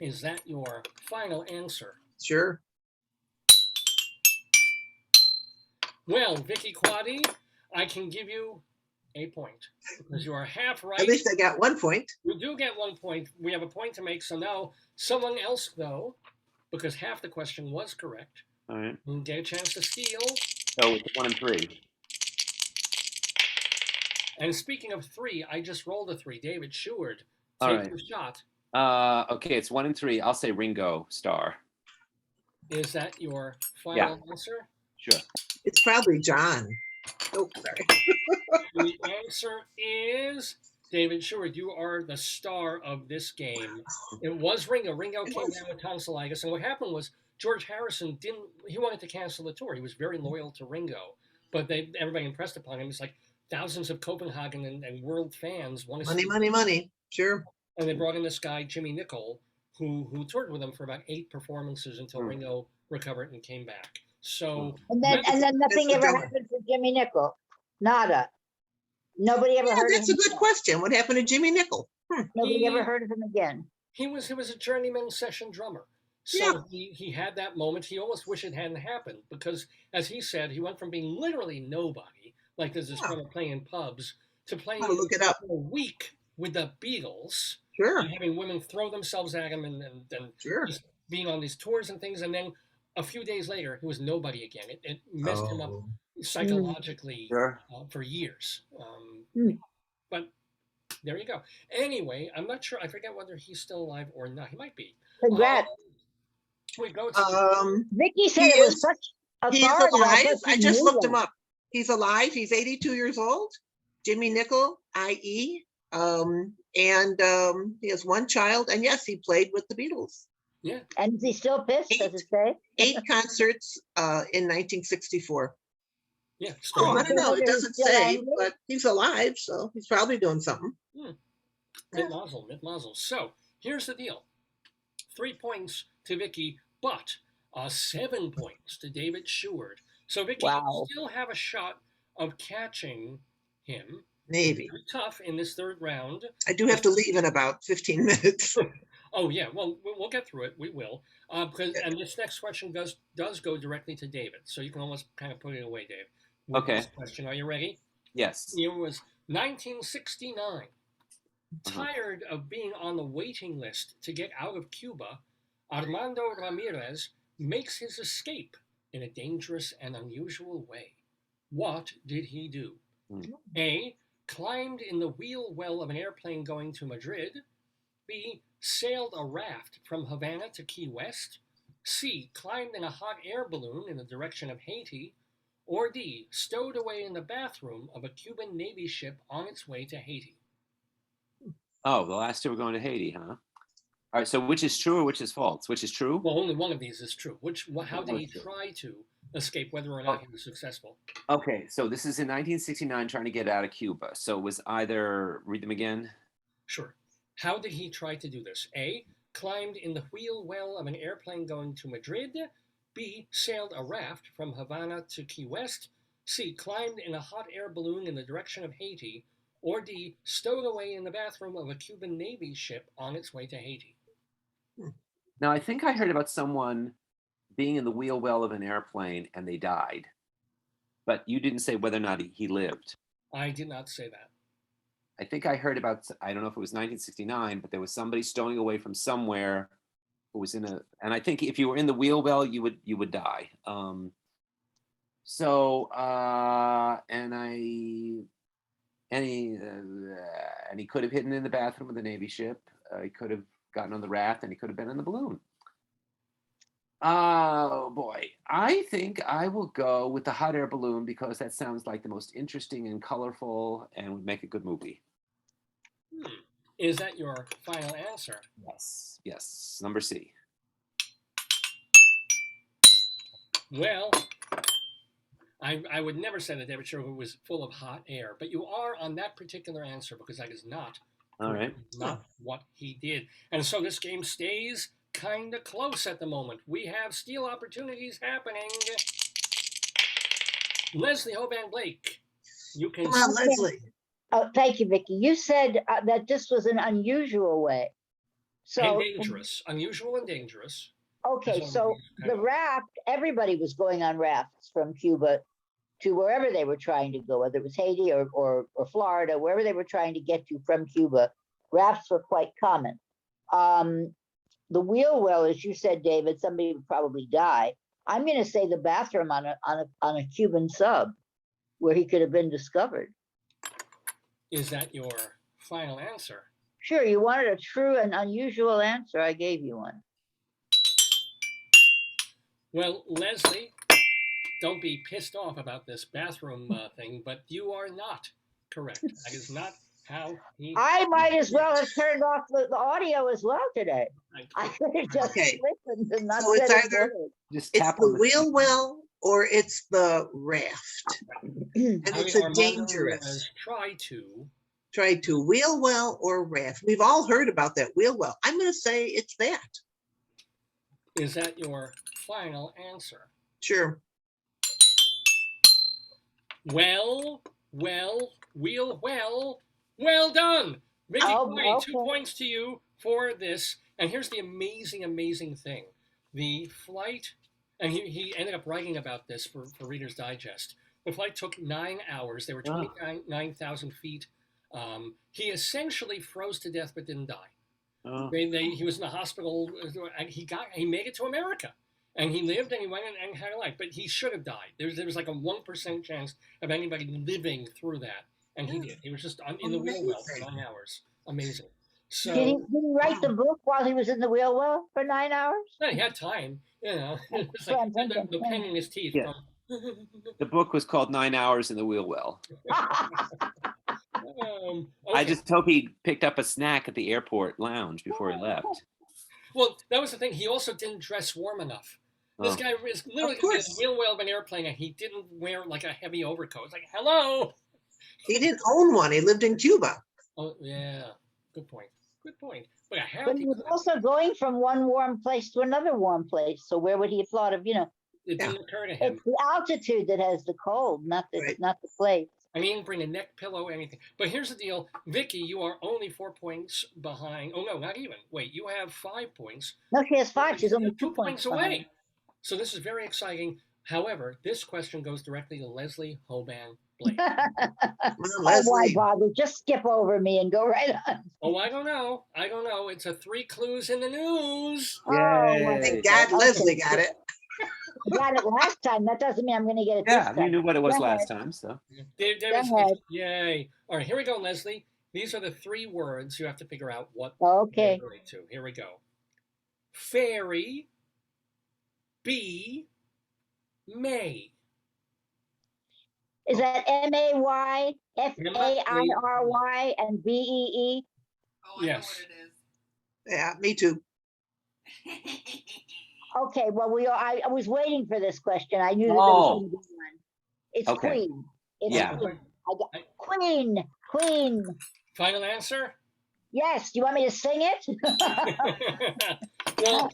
Is that your final answer? Sure. Well, Vicki Quade, I can give you a point because you are half right. At least I got 1 point. You do get 1 point. We have a point to make. So now someone else, though, because half the question was correct, All right. will get a chance to steal. So it's 1 and 3. And speaking of 3, I just rolled a 3. David Sheward, All take right. your shot. Okay, it's 1 and 3. I'll say Ringo Starr. Is that your final answer? Sure. It's probably John. Oh, sorry. The answer is David Sheward. You are the star of this game. It was Ringo. Ringo came down with tonsillitis, and what happened was George Harrison he wanted to cancel the tour. He was very loyal to Ringo, but everybody impressed upon him. It's like thousands of Copenhagen and world fans want to see money. Sure. And they brought in this guy, Jimmy Nicol, who toured with them for about 8 performances until Ringo recovered and came back. So and then nothing ever happened for Jimmy Nicol. Nada. Nobody ever heard of him. That's a good question. What happened to Jimmy Nicol? Nobody ever heard of him again. He was a journeyman session drummer. So he had that moment. He almost wished it hadn't happened because, as he said, he went from being literally nobody, like there's this drummer playing in pubs, to playing I'm gonna look it up. for a week with the Beatles, Sure, and having women throw themselves at him and sure. just being on these tours and things. And then a few days later, he was nobody again. It messed him up Oh, psychologically Sure. for years. Mm. But there you go. Anyway, I'm not sure. I forget whether he's still alive or not. He might be. Congrats. We go to Vicky said he it was is- such he's authority. alive. bet I you just knew looked that. him up. He's alive. He's 82 years old. Jimmy Nickel, IE. And he has one child. And yes, he played with the Beatles. yeah. And is he still pissed, does it say? 8 concerts in 1964. Yeah. Oh, Still I don't know. It He's doesn't still say, angry? but he's alive, so he's probably doing something. Mit Mazel. So here's the deal: 3 points to Vicky, but 7 points to David Sheward. So Vicky, you Wow. still have a shot of catching him. Maybe. Very tough in this third round. I do have to leave in about 15 minutes. Oh yeah, well we'll get through it. We will, because and this next question does go directly to David, so you can almost kind of put it away, Dave. With Okay. This question, are you ready? Yes. It was 1969. Tired of being on the waiting list to get out of Cuba, Armando Ramirez makes his escape in a dangerous and unusual way. What did he do? A. Climbed in the wheel well of an airplane going to Madrid. B. Sailed a raft from Havana to Key West. C. Climbed in a hot air balloon in the direction of Haiti. Or D. Stowed away in the bathroom of a Cuban Navy ship on its way to Haiti. Oh, the last two were going to Haiti, huh? All right. So which is true or which is false? Which is true? Well, only one of these is true. How did he What's true? try to escape, whether or not he was successful? Okay. So this is in 1969, trying to get out of Cuba. So it was either read them again. Sure. How did he try to do this? A. Climbed in the wheel well of an airplane going to Madrid. B. Sailed a raft from Havana to Key West. C. Climbed in a hot air balloon in the direction of Haiti. Or D. Stowed away in the bathroom of a Cuban Navy ship on its way to Haiti. Now I think I heard about someone being in the wheel well of an airplane and they died, but you didn't say whether or not he lived. I did not say that. I think I heard about, I don't know if it was 1969, but there was somebody stowing away from somewhere who was in a, and I think if you were in the wheel well, you would die. And he could have hidden in the bathroom of the Navy ship. He could have gotten on the raft, and he could have been in the balloon. Oh boy, I think I will go with the hot air balloon because that sounds like the most interesting and colorful and would make a good movie. Is that your final answer? Yes, number C. Well, I would never say that David Sheward was full of hot air, but you are on that particular answer because that is not All right. not what he did. And so this game stays kind of close at the moment. We have steal opportunities happening. Leslie Hoban Blake, you can. Come on, Leslie. Oh, thank you, Vicky. You said that this was an unusual way. So And dangerous, unusual and dangerous. okay, That's so all we the have. raft, everybody was going on rafts from Cuba to wherever they were trying to go, whether it was Haiti or Florida, wherever they were trying to get to from Cuba. Rafts were quite common. The wheel well, as you said, David, somebody would probably die. I'm going to say the bathroom on a Cuban sub where he could have been discovered. Is that your final answer? Sure, you wanted a true and unusual answer. I gave you one. Well, Leslie, don't be pissed off about this bathroom thing, but you are not correct. That is not how he. I might as well have turned off the audio as well today. I could have just Okay. listened and not So it's said a either- word. Just It's tap the on the wheel well or it's the raft. And How it's did a Armando dangerous. Ramirez try to. Try to wheel well or raft. We've all heard about that wheel well. I'm going to say it's that. Is that your final answer? Sure. Well, well done. Vicky Oh, Quade, 2 okay. points to you for this. And here's the amazing thing. The flight, and he ended up writing about this for Reader's Digest. The flight took 9 hours. They were 29,000 feet He essentially froze to death but didn't die. Oh. He was in the hospital. And he made it to America, and he lived and he went and had a life. But he should have died. There was like a 1% chance of anybody living through that, and he did. He was just in the wheel well for 9 hours. Amazing. So Did he write the book while he was in the wheel well for 9 hours? no, he had time. It's Yeah, like the pen in his teeth. Yeah. The book was called 9 Hours in the Wheel Well. Okay. I just hope he picked up a snack at the airport lounge before he left. Well, that was the thing. He also didn't dress warm enough. This guy is literally Of going to course. be the wheel well of an airplane, and he didn't wear like a heavy overcoat. It's like, hello. He didn't own one. He lived in Cuba. Oh yeah, good point. Good point. But I have But he was also going from one warm place to another warm place. So where would he have thought of, it didn't occur to him. it's the altitude that has the cold, not the Right. not the place. I mean, bring a neck pillow, anything. But here's the deal, Vicki, you are only 4 points behind. Oh no, not even. Wait, you have 5 points. No, she has 5. She's only You're 2 points away. behind. So this is very exciting. However, this question goes directly to Leslie Hoban Blake. Well, Oh, why Leslie, bother? Just skip over me and go right on. Oh, I don't know. It's a 3 clues in the news. Oh, well, thank God Leslie got it. I got it last time. That doesn't mean I'm going to get it Yeah, this time. you knew what it was Go last ahead. time, so. There Go is, ahead. yay. All right, here we go, Leslie. These are the 3 words you have to figure out what Okay. they relate to. Here we go. Fairy, bee, May. Is that May, Fairy, and Bee? Oh, I Yes. know what it Yeah, me too. is. Okay, well, I was waiting for this question. I knew that there was Oh. going to be one. It's Okay. Queen. It's Yeah. Queen. Queen. Final answer? Yes. Do you want me to sing it? Well,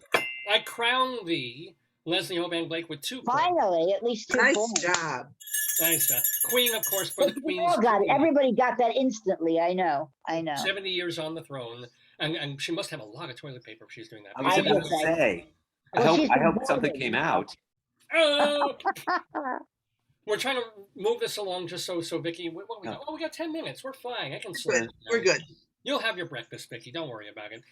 I crown thee, Leslie Hoban Blake, with 2 points. Finally, at least 2 Nice points. job. Nice. Queen, of course, for the We Queen's all got it. throne. Everybody got that instantly. I know. 70 years on the throne. And she must have a lot of toilet paper if she's doing that. I was I about guess to say. I Well, she's hope been something voted. came out. Oh! We're trying to move this along just so Vicki, what we got? Oh. Oh, we got 10 minutes. We're fine. I can We're slow good. it We're down. good. You'll have your breakfast, Vicki. Don't worry about it.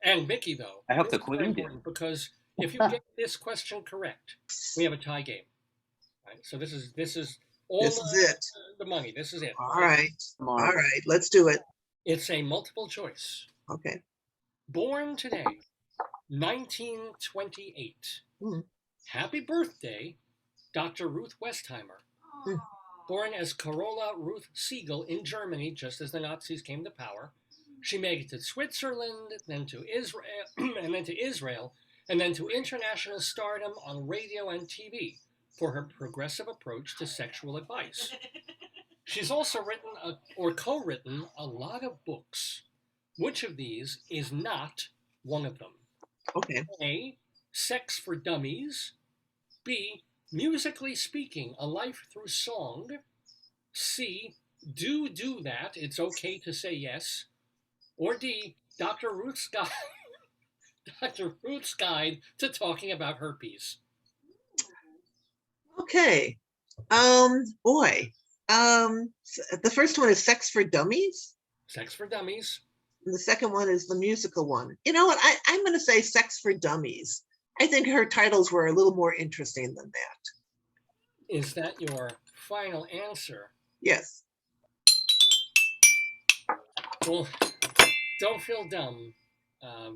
And Vicki, though. I hope this the is very Queen did. important because if you get this question correct, we have a tie game. Right? So this is all This is it. the money. This is it. All right. Come All on. right. Let's do it. It's a multiple choice. Okay. Born today, 1928. Hmm. Happy birthday, Dr. Ruth Westheimer. Oh. Born as Carola Ruth Siegel in Germany, just as the Nazis came to power. She made it to Switzerland, then to Israel, and then to international stardom on radio and TV for her progressive approach to sexual advice. She's also written or co-written a lot of books. Which of these is not one of them? Okay. A, Sex for Dummies. B, Musically Speaking, A Life Through Song. C, Do That, It's Okay to Say Yes. Or D, Dr. Ruth's Guide, Dr. Ruth's Guide to Talking About Herpes. Okay. Boy. The first one is Sex for Dummies. Sex for Dummies. And the second one is the musical one. You know what? I'm going to say Sex for Dummies. I think her titles were a little more interesting than that. Is that your final answer? Yes. Well, don't feel dumb,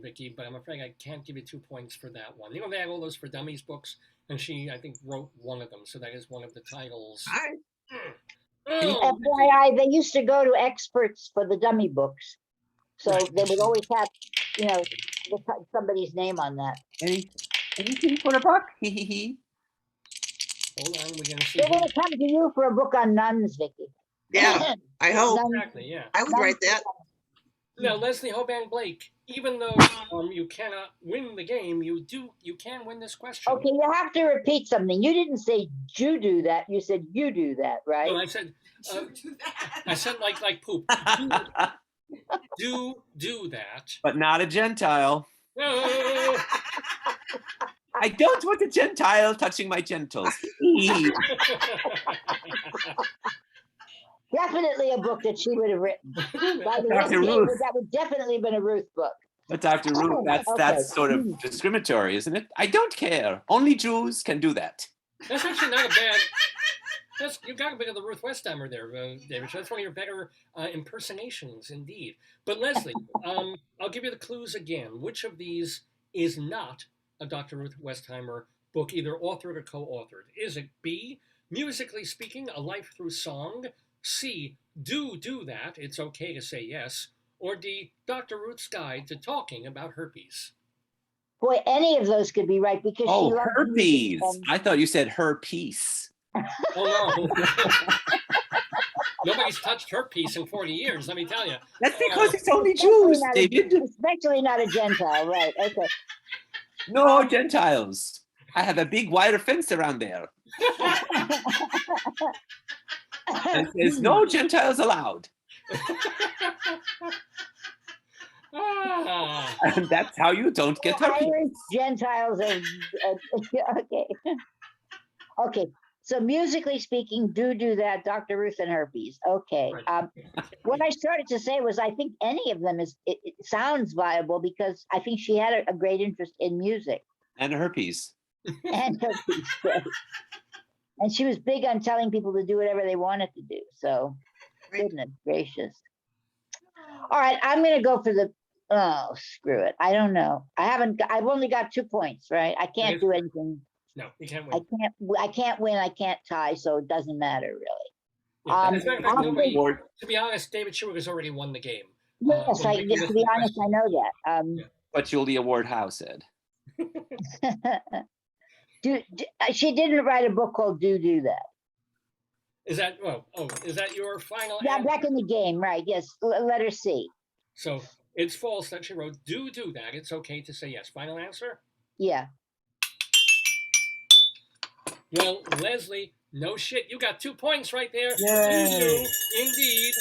Vicki, but I'm afraid I can't give you 2 points for that one. You know, they had all those For Dummies books, and she, I think, wrote one of them, so that is one of the titles. All right. Oh, FYI, they used to go to experts for the dummy books. So they would always have, somebody's name on that. Anything for a buck? Hee hee hee. hold on, we're going to see. They're going to come to you for a book on nuns, Vicki. Yeah, I hope. Exactly, yeah. I would write that. Now, Leslie Hoban Blake, even though you cannot win the game, you can win this question. Okay, you have to repeat something. You didn't say you do that. You said you do that, right? No, I said, Do that. I said like poop. Do that. But not a Gentile. Oh, I don't want a Gentile touching my genitals. Yes, definitely a book that she would have written. By the Dr. way, Ruth. that would definitely have been a Ruth book. But Dr. Ruth, Okay. that's sort of discriminatory, isn't it? I don't care. Only Jews can do that. That's actually not a bad. You got a bit of the Ruth Westheimer there, David. That's one of your better impersonations, indeed. But Leslie, I'll give you the clues again. Which of these is not a Dr. Ruth Westheimer book, either authored or co-authored? Is it B, Musically Speaking, A Life Through Song? C, Do That, It's Okay to Say Yes? Or D, Dr. Ruth's Guide to Talking About Herpes? Boy, any of those could be right because she loved herpes. music. I thought you said her piece. Oh, no. Nobody's touched her piece in 40 years, let me tell you. That's because it's only Jews, David. Especially not a Gentile, right? Okay. No Gentiles. I have a big wire fence around there. And it says no Gentiles allowed. And that's how you don't get herpes. Irish Gentiles are okay. Okay. So musically speaking, do that, Dr. Ruth and herpes. Okay. Right. What I started to say was I think any of them it sounds viable because I think she had a great interest in music. And herpes. And herpes. Right. And she was big on telling people to do whatever they wanted to do. So goodness gracious. All right, I'm gonna go for screw it. I don't know. I've only got 2 points, right? I can't do anything. No, you can't win. I can't win, I can't tie, so it doesn't matter really. Yeah, as a matter of fact, to be honest, David Sheward has already won the game. Yes, to be honest, I know that. But Julia Ward Howe said. She didn't write a book called Do That. Is that is that your final Yeah, answer? back in the game, right? Yes, letter C. So it's false that she wrote Do That. It's okay to say yes. Final answer? Yeah. Well, Leslie, no shit. You got 2 points right there. Yay. You do, indeed.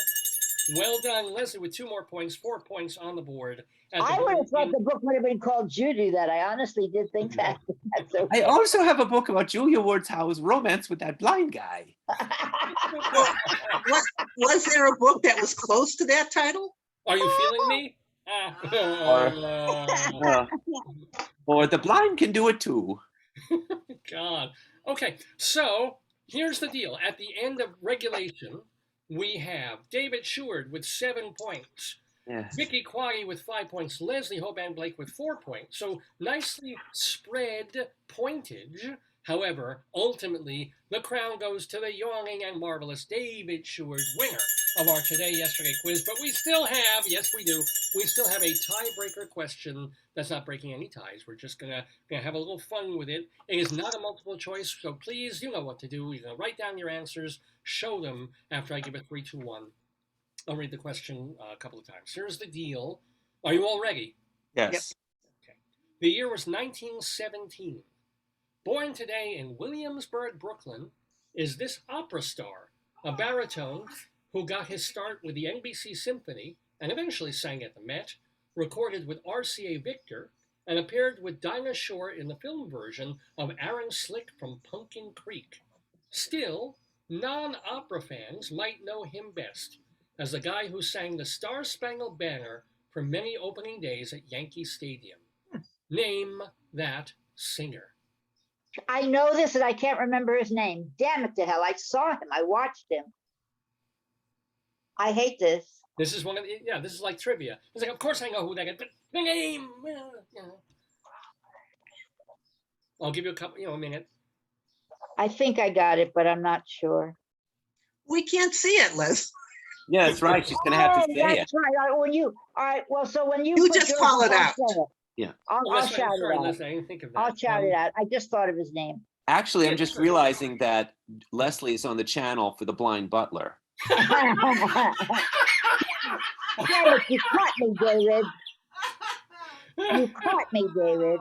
Well done, Leslie, with 2 more points, 4 points on the board. I would have thought the book would have been called Do That. I honestly did think that. That's okay. I also have a book about Julia Ward Howe's romance with that blind guy. Was there a book that was close to that title? Are you feeling me? Or the blind can do it too. God. Okay, so here's the deal. At the end of regulation, we have David Sheward with 7 points. Yes. Vicki Quade with 5 points. Leslie Hoban Blake with 4 points. So nicely spread pointage. However, ultimately, the crown goes to the yawning and marvelous David Sheward, winner of our Today Yesterday quiz. But we still have, yes we do, we still have a tiebreaker question that's not breaking any ties. We're just gonna have a little fun with it. It is not a multiple choice, so please, you know what to do. You're gonna write down your answers, show them after I give it 3, 2, 1. I'll read the question a couple of times. Here's the deal. Are you all ready? Yes. Okay. The year was 1917. Born today in Williamsburg, Brooklyn, is this opera star, a baritone who got his start with the NBC Symphony and eventually sang at the Met, recorded with RCA Victor, and appeared with Dinah Shore in the film version of Aaron Slick from Pumpkin Creek. Still, non-opera fans might know him best as the guy who sang the Star-Spangled Banner for many opening days at Yankee Stadium. Name that singer. I know this and I can't remember his name. Damn it to hell. I saw him. I watched him. I hate this. This is one of the, this is like trivia. It's like, of course I know who that is, but the name, I'll give you a minute. I think I got it, but I'm not sure. We can't see it, Liz. Yeah, that's right. She's going to have to say it. That's right. All right. Well, so when you just yours, call it out. Yeah. I'll shout it out. Listen, I didn't think of that. I'll shout it out. I just thought of his name. Actually, I'm just realizing that Leslie is on the channel for The Blind Butler. Damn it, you caught me, David. You caught me, David.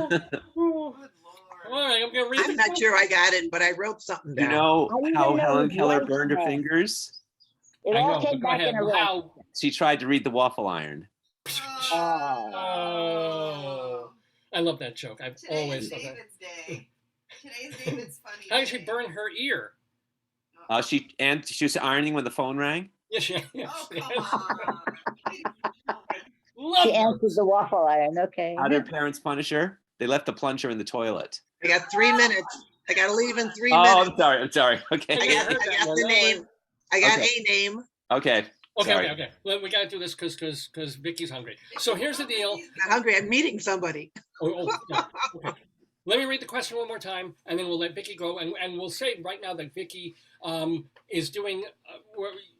Good Lord. All right, I'm going to read I'm not sure I got it, but I wrote something You down. know I didn't how know Helen his Keller voice burned her was. fingers? It I all know, came but go back ahead. in a row. How? She tried to read the waffle iron. Oh. I love that joke. I've Today always is loved that. David's day. Today's David's funny. How did she day. burn her ear? She was ironing when the phone rang. Yes, yes, Oh, yes. come on. Love She those. answered the waffle iron. Okay. How did parents punish her? They left the plunger in the toilet. I got 3 minutes. I got to leave in 3 Oh, minutes. I'm sorry. I'm sorry. I Okay. Yeah. got, heard I that got one. the No, name. I got Okay. a name. Okay. Okay, Sorry. okay. Well, we got to do this because Vicky's hungry. So here's the deal. I'm hungry. I'm meeting somebody. Yeah. Okay. Let me read the question one more time, and then we'll let Vicky go. And we'll say right now that Vicky is doing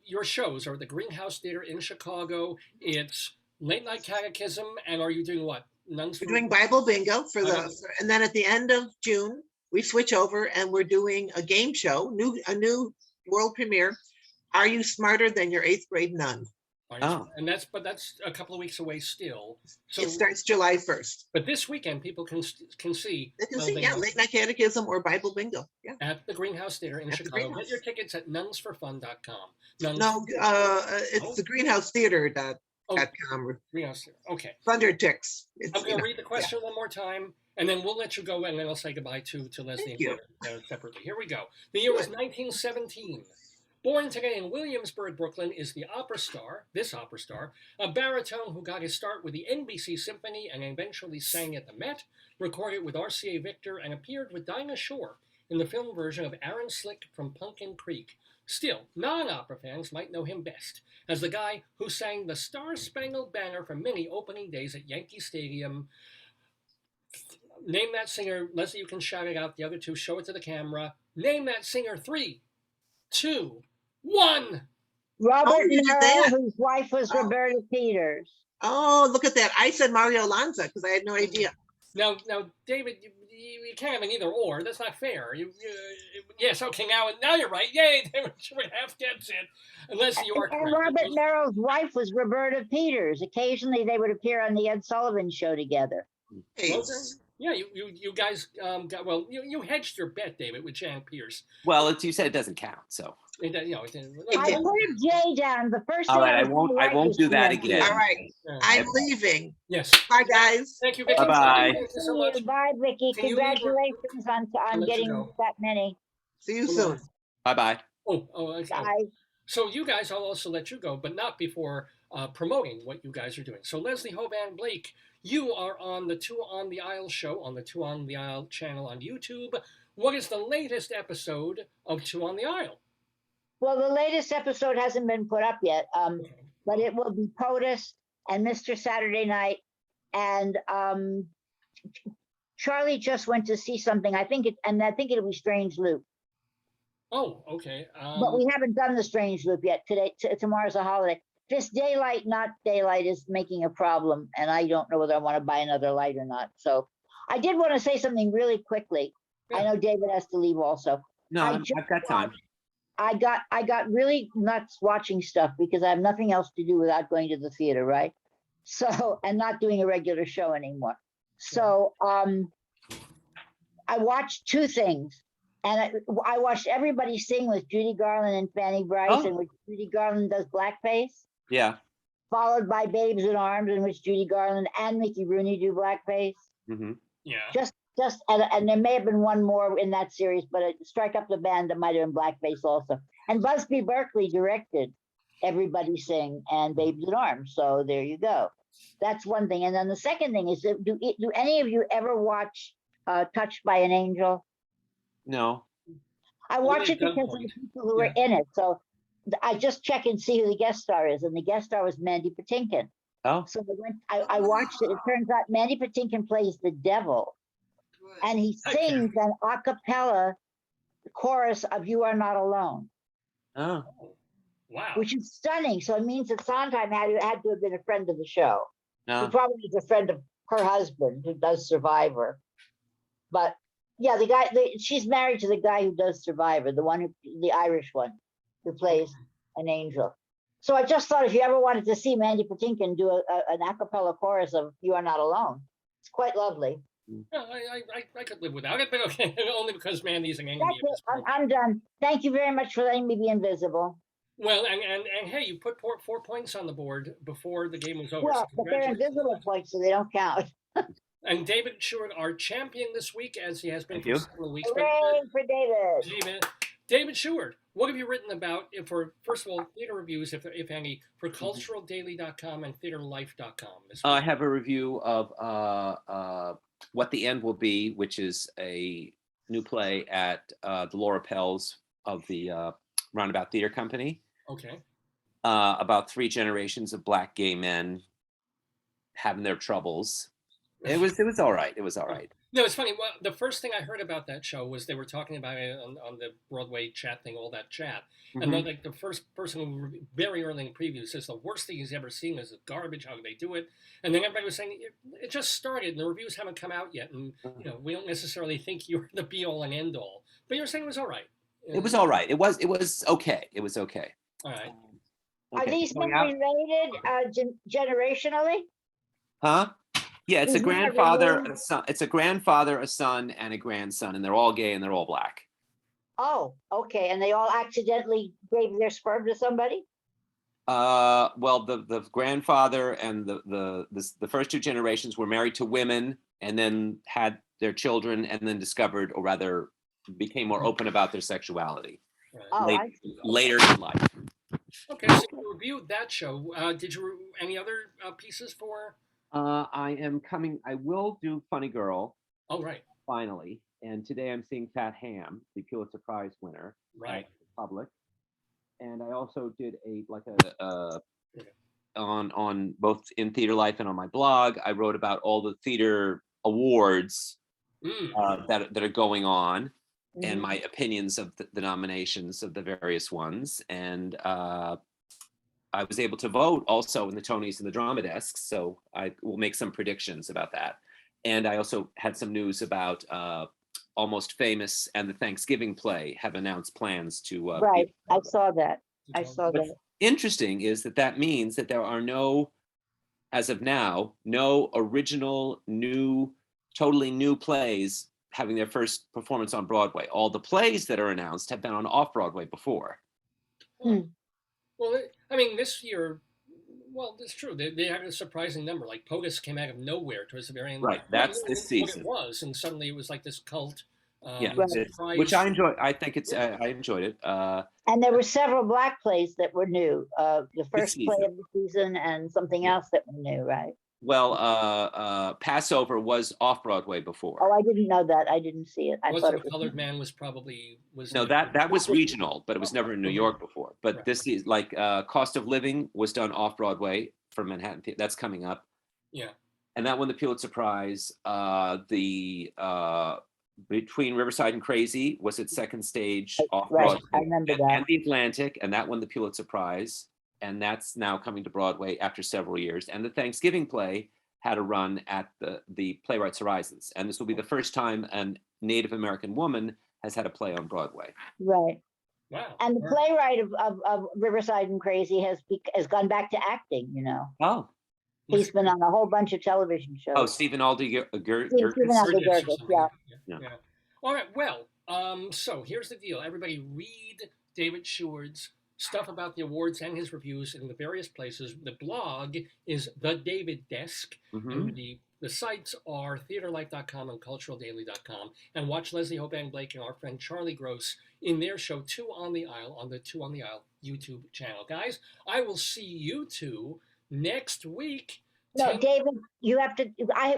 your shows are at the Greenhouse Theater in Chicago. It's Late Night Catechism, and are you doing what? Nuns We're for- doing Bible bingo Bible- and then at the end of June, we switch over and we're doing a game show, a new world premiere. Are you smarter than your 8th grade nun? Oh. And that's a couple of weeks away still. So, It starts July 1st. but this weekend people can see. They can well, see, they yeah, know, Late Night Catechism or Bible bingo. Yeah. at the Greenhouse Theater in At the Chicago. Get Greenhouse. your tickets at nunsforfun.com. Nuns, No, it's the greenhousetheater.com. Greenhouse Theater. Okay. Thunder Ticks. It's, I'm going to read the question one more time, and then we'll let you go, and then I'll say goodbye to Leslie Thank you. and David separately. Here we go. The year was 1917. Born today in Williamsburg, Brooklyn, is the opera star, a baritone who got his start with the NBC Symphony and eventually sang at the Met, recorded with RCA Victor, and appeared with Dinah Shore in the film version of Aaron Slick from Pumpkin Creek. Still, non-opera fans might know him best as the guy who sang the Star-Spangled Banner for many opening days at Yankee Stadium. Name that singer. Leslie, you can shout it out. The other two, show it to the camera. Name that singer. 3, 2, 1. Robert Oh, you did Merrill, that? whose wife was Oh. Roberta Peters. Oh, look at that. I said Mario Lanza because I had no idea. Now, David, you can't have an either or. That's not fair. Yes, okay. Now you're right. Yay, David Sheward half gets it. Unless you are And correct. Robert Merrill's wife was Roberta Peters. Occasionally, they would appear on the Ed Sullivan Show together. Hey, Yeah, you guys got well. You hedged your bet, David, with Jan Pierce. Well, you said it doesn't count, so. It I put a J down. The first All thing right, was I won't do that again. all right. I'm leaving. Yes. Bye, guys. Thank you, Vicky. Bye-bye. Thank you so much. Bye, Vicky. Can you leave or- Congratulations on I'll let you getting go. that many. See you soon. Bye-bye. Okay. Bye. So you guys, I'll also let you go, but not before promoting what you guys are doing. So Leslie Hoban Blake, you are on the Two on the Aisle show on the Two on the Aisle channel on YouTube. What is the latest episode of Two on the Aisle? Well, the latest episode hasn't been put up yet, but it will be POTUS and Mr. Saturday Night. And Charlie just went to see something. I think it'll be Strange Loop. Oh, okay. But we haven't done the Strange Loop yet. Tomorrow's a holiday. This daylight, not daylight, is making a problem, and I don't know whether I want to buy another light or not. So I did want to say something really quickly. Yeah. I know David has to leave also. No, I I've just got time. I got really nuts watching stuff because I have nothing else to do without going to the theater, right? So, and not doing a regular show anymore. So I watched 2 things. And I watched Everybody Sing with Judy Garland and Fanny Bryce, in which Judy Garland does blackface, Yeah. followed by Babes in Arms, in which Judy Garland and Mickey Rooney do blackface. Mm-hmm. Yeah. And there may have been one more in that series, but Strike Up the Band that might have been blackface also. And Busby Berkeley directed Everybody Sing and Babes in Arms. So there you go. That's one thing. And then the second thing is, do any of you ever watch Touched by an Angel? No. I watch Only it because of Gunpoint. the people who are in it. So I just check and see who the guest star is. And the guest star was Mandy Patinkin. Oh. So I watched it. It turns out Mandy Patinkin plays the devil. Good. And he Okay. sings an a cappella chorus of You Are Not Alone, Oh. Wow. which is stunning. So it means that Sondheim had to have been a friend of the show. He No. probably is a friend of her husband who does Survivor. But yeah, she's married to the guy who does Survivor, the Irish one, who plays an angel. So I just thought if you ever wanted to see Mandy Patinkin do an a cappella chorus of You Are Not Alone, it's quite lovely. Yeah, I could live without it, but okay, only because Mandy's an enemy That's of it. this program. I'm done. Thank you very much for letting me be invisible. Well, and hey, you put 4 points on the board before the game was over. Well, so but they're congratulations. invisible points, so they don't count. And David Sheward, our champion this week, as he has been Thank for you. several weeks. But, Hooray for David. David Sheward, what have you written about for, first of all, theater reviews, if any, for culturaldaily.com and theaterlife.com? I have a review of What the End Will Be, which is a new play at the Laura Pels of the Roundabout Theater Company. Okay. About 3 generations of Black gay men having their troubles. It was all right. It was all right. No, it's funny. Well, the first thing I heard about that show was they were talking about it on the Broadway chat thing, all that chat. And then, like, the first person who very early in preview says the worst thing he's ever seen is garbage. How do they do it? And then everybody was saying it just started, and the reviews haven't come out yet, and we don't necessarily think you're the be all and end all. But you're saying it was all right. It was all right. It was okay. It was okay. All right. Are these men related generationally? Huh? Yeah, it's a Is that grandfather, related? a son. It's a grandfather, a son, and a grandson, and they're all gay and they're all Black. Oh, okay. And they all accidentally gave their sperm to somebody? Well, the grandfather and the first 2 generations were married to women and then had their children and then discovered, or rather became more open about their sexuality Right. Oh, late- I see. later in life. Okay, so you reviewed that show. Did you any other pieces for? I will do Funny Girl Oh, right, finally, and today I'm seeing Fat Ham, the Pulitzer Prize winner, right. Public, and I also did on both in Theater Life and on my blog. I wrote about all the theater awards that are going on, and my opinions of the nominations of the various ones, and I was able to vote also in the Tonys and the Drama Desks, so I will make some predictions about that. And I also had some news about Almost Famous and the Thanksgiving play have announced plans to. Right, I saw that. I saw What's that. interesting is that means that there are no, as of now, no original, totally new plays having their first performance on Broadway. All the plays that are announced have been on off-Broadway before. Well, I mean, this year, well, it's true. They had a surprising number. Like POTUS came out of nowhere towards the very end. Right, that's this season. What it was, and suddenly it was like this cult. Right. Which I enjoy. I think it's. I enjoyed it. And there were several Black plays that were new. The first play season. of the season and something else that were new, right? Well, Passover was off Broadway before. Oh, I didn't know that. I didn't see it. I thought The it was. Colored Man was No, that was regional, but it was never in New York before. But Right. this is like Cost of Living was done off Broadway for Manhattan Theater. That's coming up. Yeah. And that won the Pulitzer Prize. Between Riverside and Crazy was its second stage off Right, Broadway. I remember that. And The Atlantic, and that won the Pulitzer Prize. And that's now coming to Broadway after several years. And the Thanksgiving play had a run at the Playwrights Horizons. And this will be the first time a Native American woman has had a play on Broadway. Right. Wow. And the playwright of Riverside and Crazy has gone back to acting, Oh. He's been on a whole bunch of television shows. Oh, Stephen Aldi Stephen Aldi Gerges, yeah. All right. Well, so here's the deal. Everybody read David Sheward's stuff about the awards and his reviews in the various places. The blog is The David Desk. And the sites are theaterlife.com and culturaldaily.com. And watch Leslie Hoban Blake and our friend Charlie Gross in their show Two on the Aisle on the Two on the Aisle YouTube channel. Guys, I will see you two next week. No, David,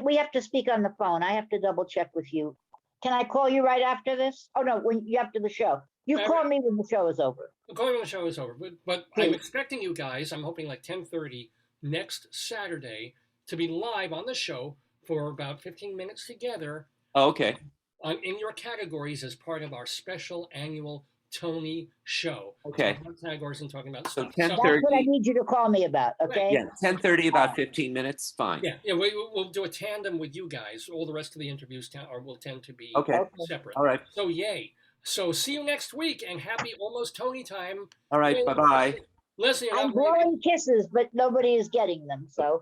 we have to speak on the phone. I have to double check with you. Can I call you right after this? Oh no, after the show. You call me when the show is over. I'll call you when the show is over. But I'm expecting you guys, I'm hoping like 10:30 next Saturday to be live on the show for about 15 minutes together. Oh, okay. In your categories as part of our special annual Tony show. Okay. Talking about categories and talking about So stuff. 10:30. That's what I need you to call me about, okay? Yeah, 10:30, about 15 minutes, fine. Yeah, we'll do a tandem with you guys. All the rest of the interviews will tend to be separate. All right. So yay. So see you next week and happy almost Tony time. All right, bye-bye. Leslie, I'm blowing kisses, but nobody is getting them, so.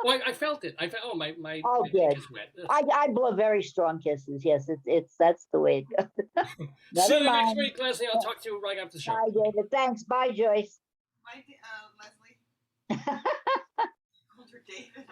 Well, I felt it. I felt my Oh, dick good. is wet. I blow very strong kisses. Yes, that's the way it goes. See Never you next mind. week, Leslie. I'll talk to you right after the show. Bye, David. Thanks. Bye, Joyce. Leslie. Called her David.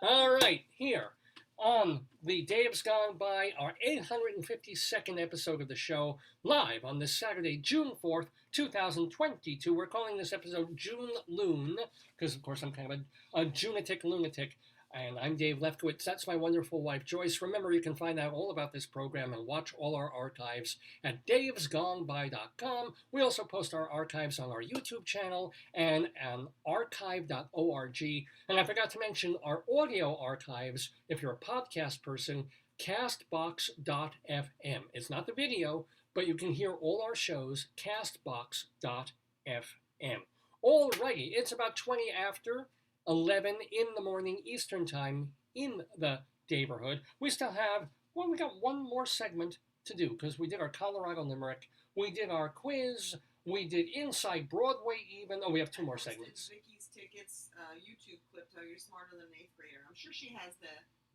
All right, here. on the Dave's Gone By, our 852nd episode of the show, live on this Saturday, June 4th, 2022. We're calling this episode June Loon, because of course I'm kind of a Junatic lunatic. And I'm Dave Lefkowitz. That's my wonderful wife, Joyce. Remember, you can find out all about this program and watch all our archives at davesgoneby.com. We also post our archives on our YouTube channel and on archive.org. And I forgot to mention our audio archives, if you're a podcast person, castbox.fm. It's not the video, but you can hear all our shows, castbox.fm. Alrighty, it's about 20 after 11 in the morning Eastern Time in the neighborhood. We still have, we got one more segment to do because we did our Colorado Limerick, we did our quiz, we did Inside Broadway even. Oh, we have two more segments. Vicki's tickets, YouTube clip, How You're Smarter Than an Eighth Grader. I'm sure she has the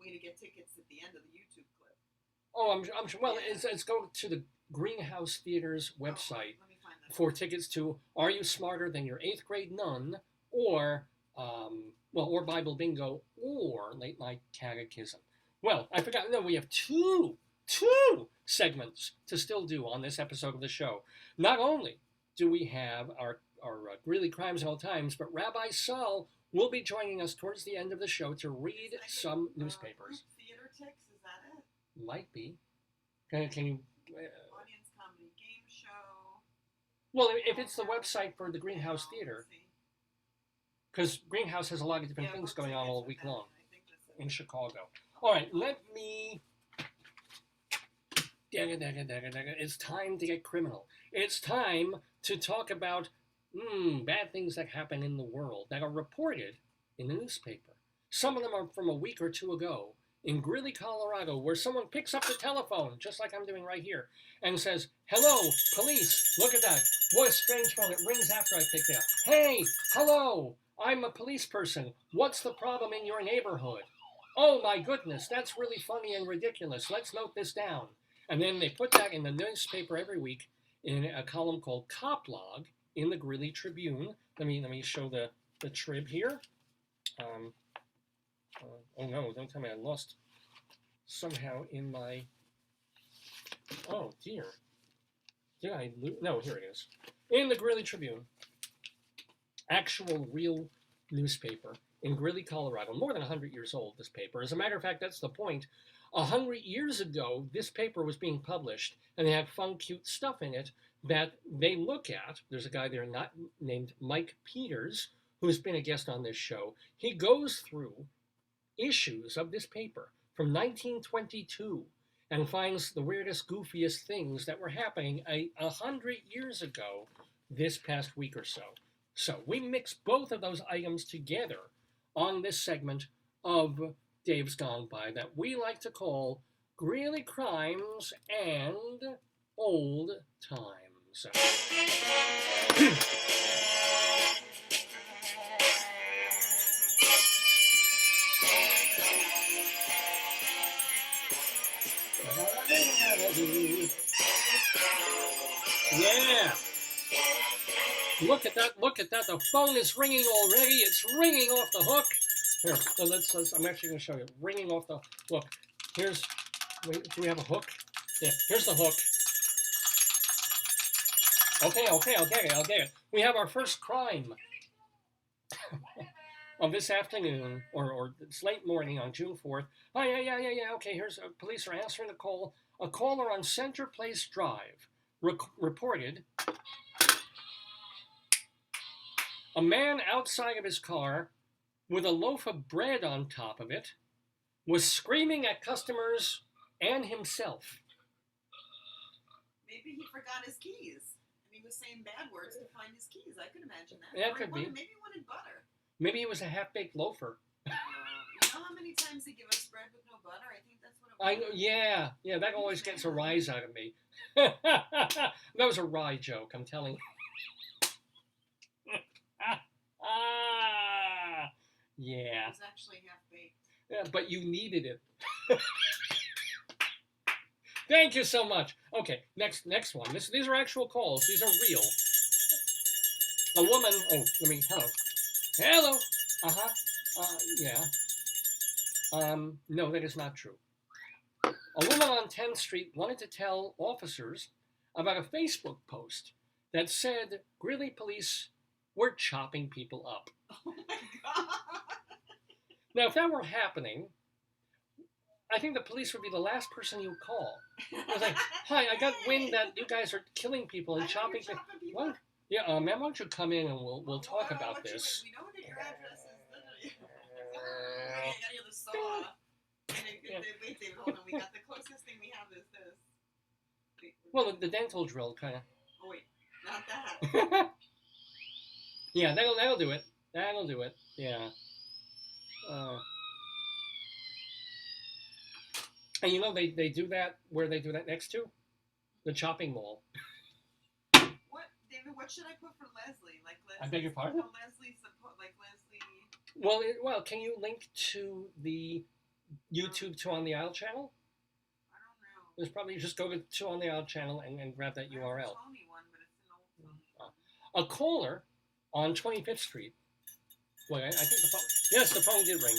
way to get tickets at the end of the YouTube clip. Oh, I'm sure. Well, it's go to the Greenhouse Theater's website Let me find that. for tickets to Are You Smarter Than Your Eighth Grade Nun, or or Bible Bingo, or Late Night Catechism. Well, I forgot. No, we have two segments to still do on this episode of the show. Not only do we have our Greeley Crimes at All Times, but Rabbi Saul will be joining us towards the end of the show to read some newspapers. Theater ticks, is that it? Might be. Can you? Audience comedy game show. Well, if it's the website for the Greenhouse Theater, because Greenhouse has a lot of different things going on all week long in Chicago. All right, let me... It's time to get criminal. It's time to talk about bad things that happen in the world that are reported in the newspaper. Some of them are from a week or two ago in Greeley, Colorado, where someone picks up the telephone, just like I'm doing right here, and says, "Hello, police, look at that. What a strange phone. It rings after I picked it up. Hey, hello. I'm a police person. What's the problem in your neighborhood? Oh my goodness, that's really funny and ridiculous. Let's note this down." And then they put that in the newspaper every week in a column called Cop Log in the Greeley Tribune. Let me show the trib here. Oh no, don't tell me I lost somehow in my... Oh dear. Did I lose? No, here it is. In the Greeley Tribune. Actual real newspaper in Greeley, Colorado. More than 100 years old, this paper. As a matter of fact, that's the point. 100 years ago, this paper was being published, and they had fun, cute stuff in it that they look at. There's a guy there named Mike Peters, who's been a guest on this show. He goes through issues of this paper from 1922 and finds the weirdest, goofiest things that were happening 100 years ago this past week or so. So we mix both of those items together on this segment of Dave's Gone By that we like to call Greeley Crimes and Old Times. Yeah. Look at that, look at that. The phone is ringing already. It's ringing off the hook. Here, so let's I'm actually going to show you. Ringing off the, look, here's, wait, do we have a hook? Yeah, here's the hook. Okay, I'll get it. We have our first crime of this afternoon, or it's late morning on June 4th. Oh, yeah. Okay, here's, police are answering the call. A caller on Center Place Drive reported a man outside of his car with a loaf of bread on top of it was screaming at customers and himself. Maybe he forgot his keys. And he was saying bad words to find his keys. I could imagine that. Yeah, Or could be. Maybe he wanted butter. Maybe he was a half-baked loafer. You know how many times they give us bread with no butter? I think that's what it was. I know, yeah, that always gets a rise out of me. That was a wry joke, I'm telling you. Yeah. It was actually half-baked. Yeah, but you needed it. Thank you so much. Okay, next one. These are actual calls. These are real. A woman. Oh, hello. Hello. Yeah. No, that is not true. A woman on 10th Street wanted to tell officers about a Facebook post that said Greeley police were chopping people up. Oh my God. Now, if that were happening, I think the police would be the last person you would call. I was like, hi, I got wind that you guys are killing people and chopping people. people. What? Yeah, ma'am, why don't you come in and we'll talk about this. We know that your address is I gotta hear the saw. Wait, David, hold on. We got the closest thing we have is this. Wait, Well, the dental drill kind of. oh wait, not that. Yeah, that'll do it. That'll do it. Yeah. And you know they do that where they do that next to the chopping mall. What, David? What should I put for Leslie? Like Leslie? I beg your pardon? No, Leslie's like Leslie. Well, can you link to the YouTube Two on the Aisle channel? I don't know. There's probably just go to Two on the Aisle channel and grab that I have URL. a Tony one, but it's an old Tony. A caller on 25th Street. Wait, I think the phone. Yes, the phone did ring.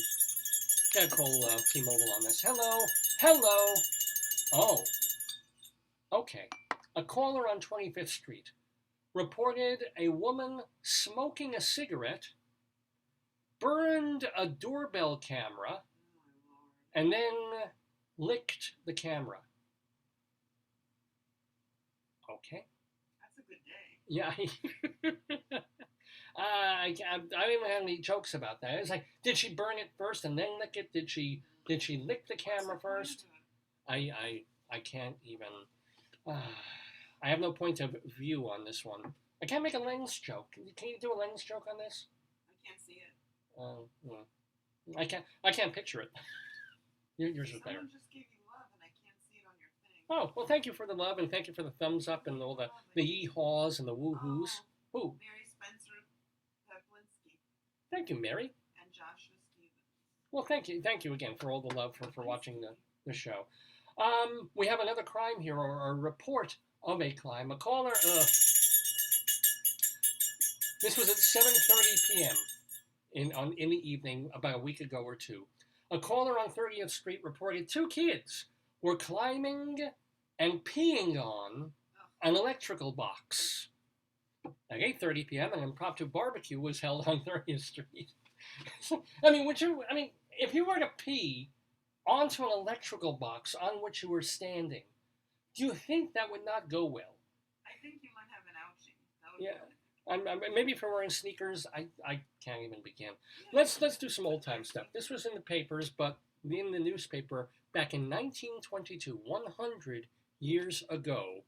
Gotta call T-Mobile on this. Hello. Oh. Okay. A caller on 25th Street reported a woman smoking a cigarette, burned a doorbell camera, Oh my lord. and then licked the camera. Okay. That's a good day. Yeah. I don't even have any jokes about that. It's like, did she burn it first and then lick it? Did she lick the camera first? I can't even. I have no point of view on this one. I can't make a lens joke. Can you do a lens joke on this? I can't see it. No. I can't picture it. Yours is better. Someone just gave you love, and I can't see it on your thing. Oh, well, thank you for the love and thank you for the thumbs up and all the yee-haws and the woo-hoos. Oh, Who? Mary Spencer Peplinsky Thank you, Mary. and Joshua Stevens. Well, thank you again for all the love for watching the show. We have another crime here, or a report of a crime. A caller. This was at 7:30 p.m. in the evening, about a week ago or two. A caller on 30th Street reported two kids were climbing and peeing on an electrical box. At 8:30 p.m., an impromptu barbecue was held on 30th Street. If you were to pee onto an electrical box on which you were standing, do you think that would not go well? I think you might have an ouchie. That would Yeah. be good. Maybe if you're wearing sneakers, I can't even begin. Let's do some old time stuff. This was in the papers, but in the newspaper back in 1922, 100 years ago.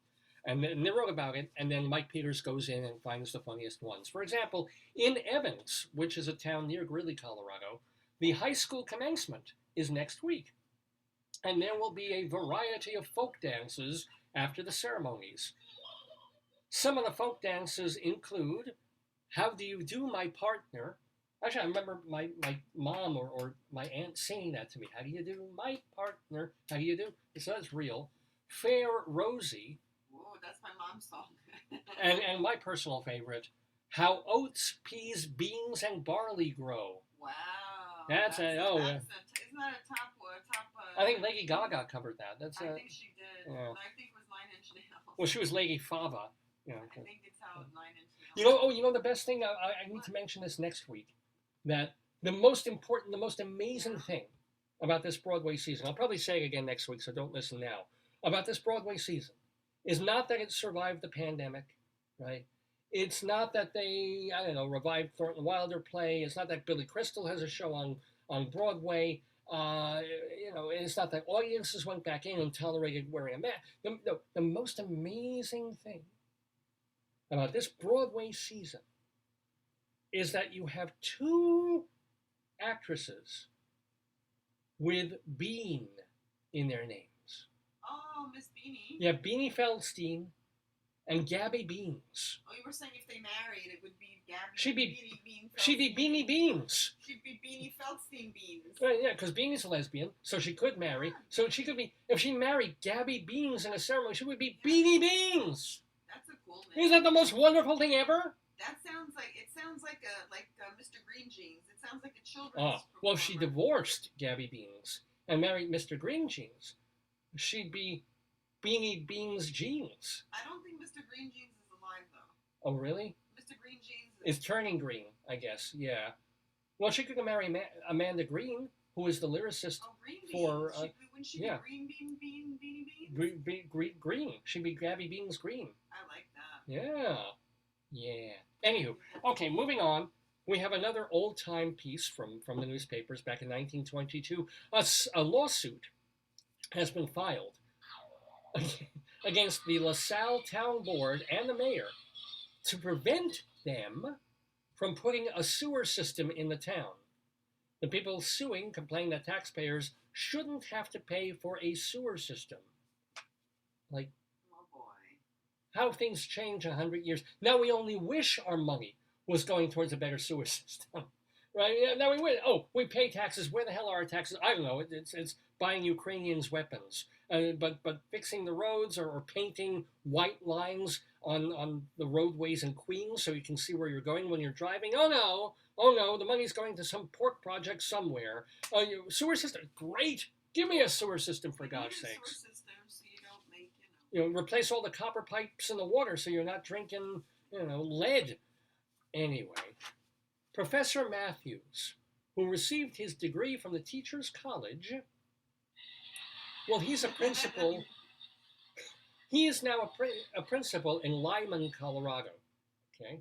And they wrote about it, and then Mike Peters goes in and finds the funniest ones. For example, in Evans, which is a town near Greeley, Colorado, the high school commencement is next week. And there will be a variety of folk dances after the ceremonies. Some of the folk dances include How Do You Do, My Partner? Actually, I remember my mom or my aunt singing that to me. How do you do, my partner? How do you do? So that's real. Fair Rosie. Whoa, that's my mom's song. And my personal favorite, How Oats, Peas, Beans, and Barley Grow. Wow. Isn't that a top? I think Lady Gaga covered that. I think she did. yeah. I think it was 9 Inch Nails. Well, she was Lady Fava. You know, I think it's how 9 Inch Nails. you know the best thing, I need to mention this next week, that the most important, the most amazing thing about this Broadway season, I'll probably say it again next week, so don't listen now, about this Broadway season, is not that it survived the pandemic, right? It's not that they, revived Thornton Wilder play. It's not that Billy Crystal has a show on Broadway. It's not that audiences went back in and tolerated wearing a mask. The most amazing thing about this Broadway season is that you have two actresses with Bean in their names. Oh, Miss Beanie. You have Beanie Feldstein and Gabby Beans. Oh, you were saying if they married, it would be Gabby. She'd be Beanie Beanie Beans. She'd be Beanie Feldstein Beans. Right, yeah, because Beanie's a lesbian, so she could marry. So she could be, if she married Gabby Beans in a ceremony, she would be Beanie Beans. That's a cool name. Isn't that the most wonderful thing ever? That sounds like Mr. Green Jeans. It sounds like a children's. Oh, well, if she performer. divorced Gabby Beans and married Mr. Green Jeans, she'd be Beanie Beans Jeans. I don't think Mr. Green Jeans is alive though. Oh, really? Mr. Green Jeans Is turning green, I guess. Yeah. Well, she could marry Amanda Green, who is the lyricist Green for. Beans. Wouldn't she yeah. be Beanie Beans? Green. She'd be Gabby Beans Green. I like that. Yeah. Yeah. Anywho, okay, moving on. We have another old-time piece from the newspapers back in 1922. A lawsuit has been filed against the LaSalle Town Board and the mayor to prevent them from putting a sewer system in the town. The people suing complain that taxpayers shouldn't have to pay for a sewer system. Like, Oh boy. how things change 100 years. Now we only wish our money was going towards a better sewer system. Right? Yeah, now we pay taxes. Where the hell are our taxes? I don't know. It's buying Ukrainians weapons. But fixing the roads or painting white lines on the roadways in Queens so you can see where you're going when you're driving. Oh no, the money's going to some port project somewhere. Sewer system, great. Give me a sewer system for God's sakes. Sewer system so you don't make, Replace all the copper pipes in the water so you're not drinking, lead. Anyway, Professor Matthews, who received his degree from the Teachers College, well, he's a principal. He is now a principal in Lyman, Colorado. Okay.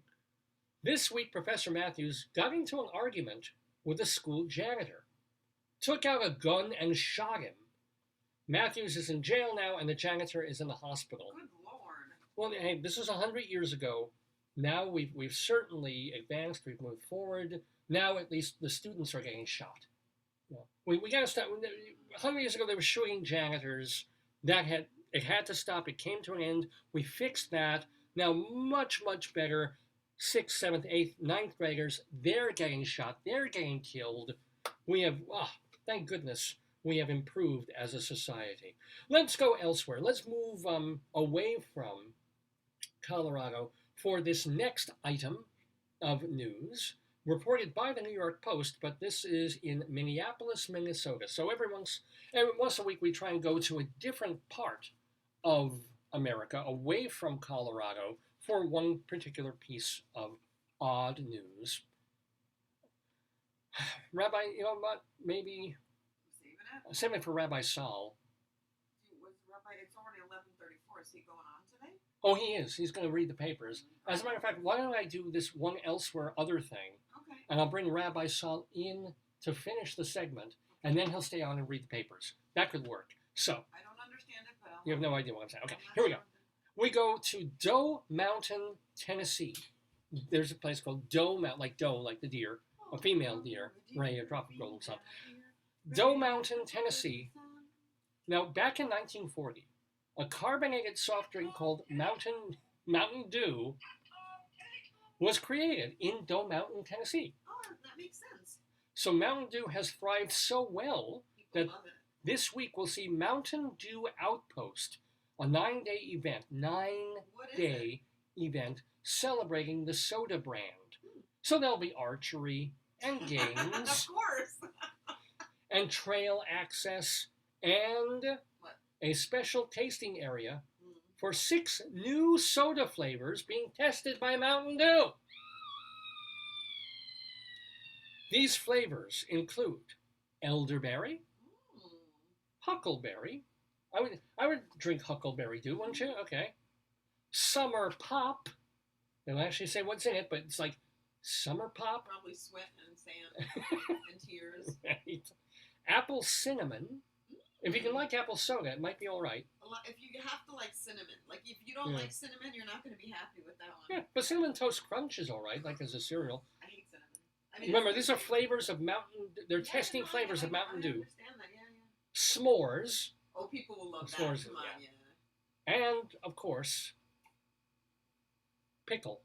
This week, Professor Matthews got into an argument with a school janitor, took out a gun and shot him. Matthews is in jail now, and the janitor is in the hospital. Good Lord. Well, hey, this was 100 years ago. Now we've certainly advanced. We've moved forward. Now at least the students are getting shot. We got to stop. 100 years ago, they were shooting janitors. It had to stop. It came to an end. We fixed that. Now, much, much better. 6th, 7th, 8th, 9th graders, they're getting shot. They're getting killed. We have, thank goodness, we have improved as a society. Let's go elsewhere. Let's move away from Colorado for this next item of news, reported by the New York Post, but this is in Minneapolis, Minnesota. So every once a week we try and go to a different part of America, away from Colorado, for one particular piece of odd news. Rabbi, you know what? Maybe save it for Rabbi Saul. Rabbi, it's already 11:34. Is he going on today? Oh, he is. He's going to read the papers. As a matter of fact, why don't I do this one elsewhere other thing? Okay. And I'll bring Rabbi Saul in to finish the segment, and then he'll stay on and read the papers. That could work. So, I don't understand it, but you have no idea what I'm saying. Okay, here we go. We go to Doe Mountain, Tennessee. There's a place called Doe Mountain, like doe, like the deer, a female deer, ready to drop a golden sun. Doe Mountain, Tennessee. Now, back in 1940, a carbonated soft drink called Mountain Dew was created in Doe Mountain, Tennessee. Oh, that makes sense. So Mountain Dew has thrived so well People that love it. this week we'll see Mountain Dew Outpost, a 9-day event, What is it? 9-day event celebrating the soda brand. So there'll be archery and games Of course. and trail access and What? a special tasting area for 6 new soda flavors being tested by Mountain Dew. These flavors include elderberry, huckleberry. I would drink huckleberry Dew, wouldn't you? Okay. Summer pop. They'll actually say what's in it, but it's like summer pop. Probably sweat and sand and tears. Right. Apple cinnamon. If you can like apple soda, it might be all right. If you have to like cinnamon, like if you don't Yeah. like cinnamon, you're not going to be happy with that one. Yeah, but cinnamon toast crunch is all right, like as a cereal. I hate cinnamon. I mean, Remember, it's- these are flavors of Mountain. They're Yeah, testing no, flavors of Mountain I Dew. understand that. Yeah. S'mores, Oh, people will love that. S'mores, Come on, yeah. yeah. and of course, pickle.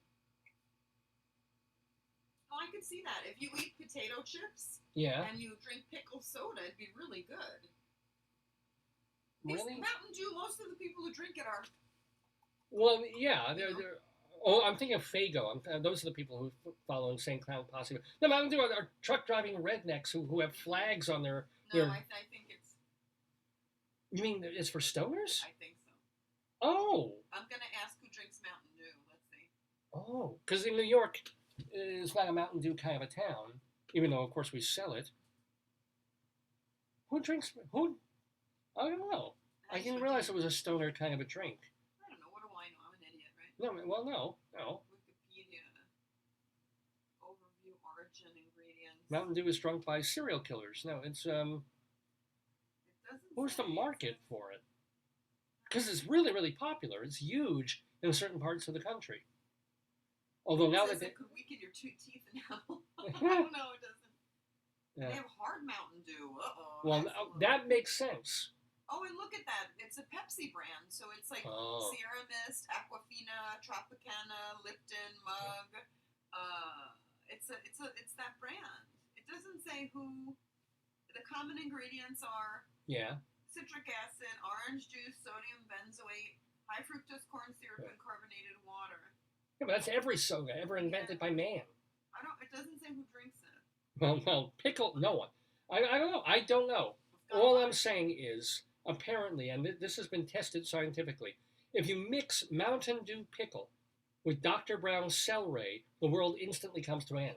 Oh, I could see that. If you eat potato chips Yeah, and you drink pickle soda, it'd be really good. These really. Mountain Dew, most of the people who drink it are. Well, yeah, they're Oh, I'm thinking of Fago. Those are the people who follow Insane Clown Posse. No, Mountain Dew are truck driving rednecks who have flags on their. No, I think it's. You mean it's for stoners? I think so. Oh. I'm gonna ask who drinks Mountain Dew. Let's see. Oh, because in New York, it's not a Mountain Dew kind of a town, even though of course we sell it. Who drinks? Who? I don't know. I didn't realize it was a stoner kind of a drink. I don't know. What do I know? I'm an idiot, right? No, well, no. Wikipedia. Overview, origin, ingredients. Mountain Dew is drunk by serial killers. No, it's It doesn't who's the say. market for it? Because it's really, really popular. It's huge in certain parts of the country. Although now that it could weaken your teeth enamel. I don't know. It doesn't. Yeah. They have hard Mountain Dew. Uh-oh. Well, that makes sense. Oh, and look at that. It's a Pepsi brand. So it's like Sierra Mist, Aquafina, Tropicana, Lipton, Mug. It's that brand. It doesn't say who. The common ingredients are citric acid, orange juice, sodium benzoate, high fructose corn syrup, and carbonated water. Yeah, but that's every soda ever invented by man. It doesn't say who drinks it. Well, pickle, no one. I don't know. I don't know. All I'm saying is, apparently, and this has been tested scientifically, if you mix Mountain Dew pickle with Dr. Brown's celery, the world instantly comes to an end.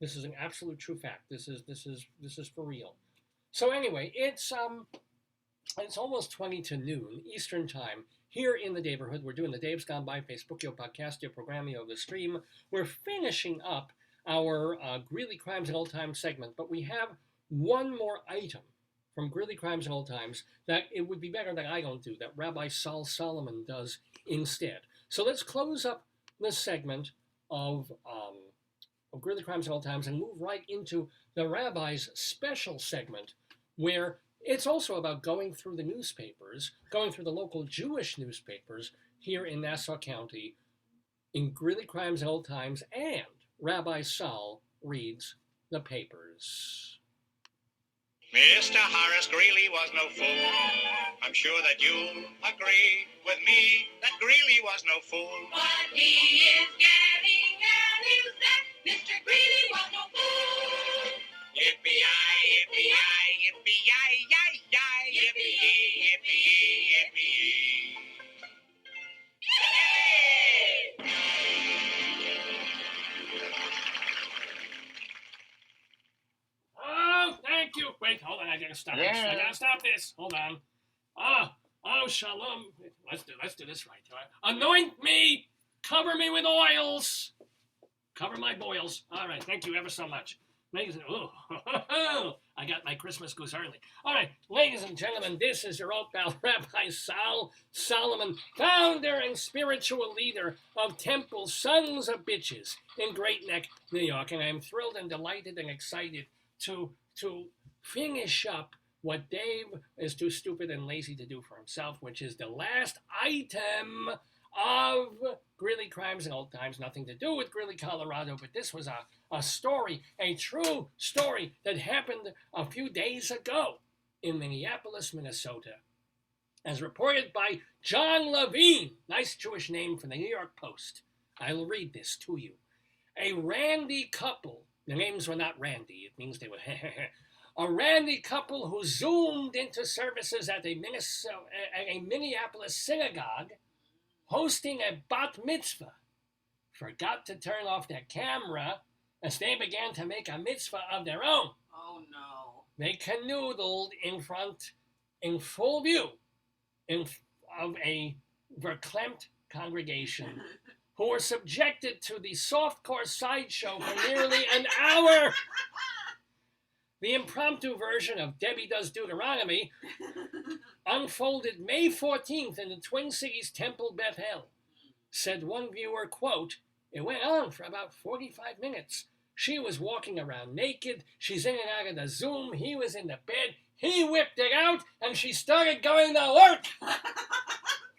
This is an absolute true fact. This is for real. So anyway, it's almost 20 to noon Eastern time here in the neighborhood. We're doing the Dave's Gone By Facebook, your podcast, your program, the stream. We're finishing up our Greeley Crimes and Old Times segment, but we have one more item from Greeley Crimes and Old Times that it would be better that I don't do, that Rabbi Saul Solomon does instead. So let's close up this segment of Greeley Crimes and Old Times and move right into the Rabbi's special segment, where it's also about going through the newspapers, going through the local Jewish newspapers here in Nassau County in Greeley Crimes and Old Times, and Rabbi Saul reads the papers. Mr. Horace Greeley was no fool. I'm sure that you agree with me that Greeley was no fool. What he is getting at is that Mr. Greeley was no fool. Yippee-yi, yippee-yi, yippee-yi, yi-yi, yippee-yi, yippee-yi, yippee-yi. Yay! Oh, thank you. Wait, hold on. I gotta stop this. I gotta stop this. Hold on. Oh, shalom. Let's do this right. Anoint me. Cover me with oils. Cover my boils. All right. Thank you ever so much. Ladies and I got my Christmas goose early. All right, ladies and gentlemen, this is your old pal Rabbi Saul Solomon, founder and spiritual leader of Temple Sons of Bitches in Great Neck, New York, and I'm thrilled and delighted and excited to finish up what Dave is too stupid and lazy to do for himself, which is the last item of Greeley Crimes and Old Times. Nothing to do with Greeley, Colorado, but this was a story, a true story that happened a few days ago in Minneapolis, Minnesota. As reported by John Levine, nice Jewish name for the New York Post. I'll read this to you. A randy couple, the names were not randy, it means they were a randy couple who zoomed into services at a Minneapolis synagogue hosting a bat mitzvah, forgot to turn off their camera as they began to make a mitzvah of their own. Oh, no. They canoodled in full view, of a verklempt congregation who were subjected to the softcore sideshow for nearly an hour. The impromptu version of Debbie Does Deuteronomy unfolded May 14th in the Twin Cities Temple Bethel. Said one viewer, quote, "It went on for about 45 minutes. She was walking around naked. She's in and out of the Zoom. He was in the bed. He whipped it out, and she started going to work."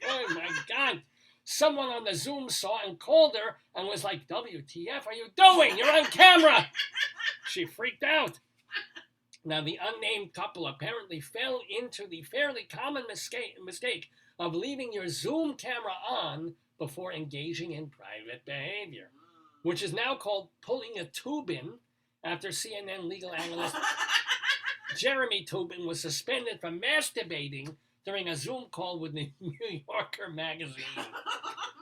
Oh, my God. Someone on the Zoom saw and called her and was like, "WTF are you doing? You're on camera." She freaked out. Now, the unnamed couple apparently fell into the fairly common mistake of leaving your Zoom camera on before engaging in private behavior, which is now called pulling a Toobin after CNN legal analyst Jeremy Toobin was suspended for masturbating during a Zoom call with the New Yorker magazine.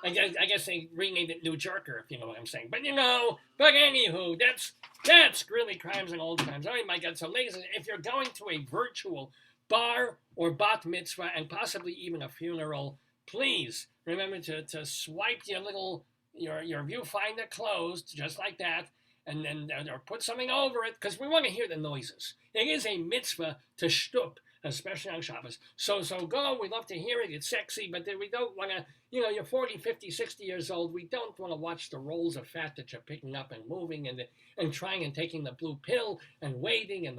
I guess they renamed it New Jerker, if you know what I'm saying. But anywho, that's Greeley Crimes and Old Times. Oh my God, so ladies, if you're going to a virtual bar or bat mitzvah and possibly even a funeral, please remember to swipe your viewfinder closed, just like that, and then or put something over it, because we want to hear the noises. It is a mitzvah to shtup, especially on Shabbos. So go, we love to hear it, it's sexy, but then we don't want to, you're 40, 50, 60 years old, we don't want to watch the rolls of fat that you're picking up and moving and trying and taking the blue pill and waiting and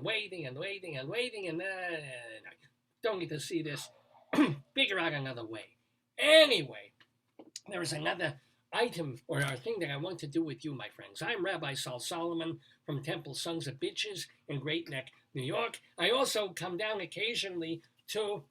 don't get to see this. Figure out another way. Anyway, there is another item or thing that I want to do with you, my friends. I'm Rabbi Saul Solomon from Temple Sons of Bitches in Great Neck, New York. I also come down occasionally to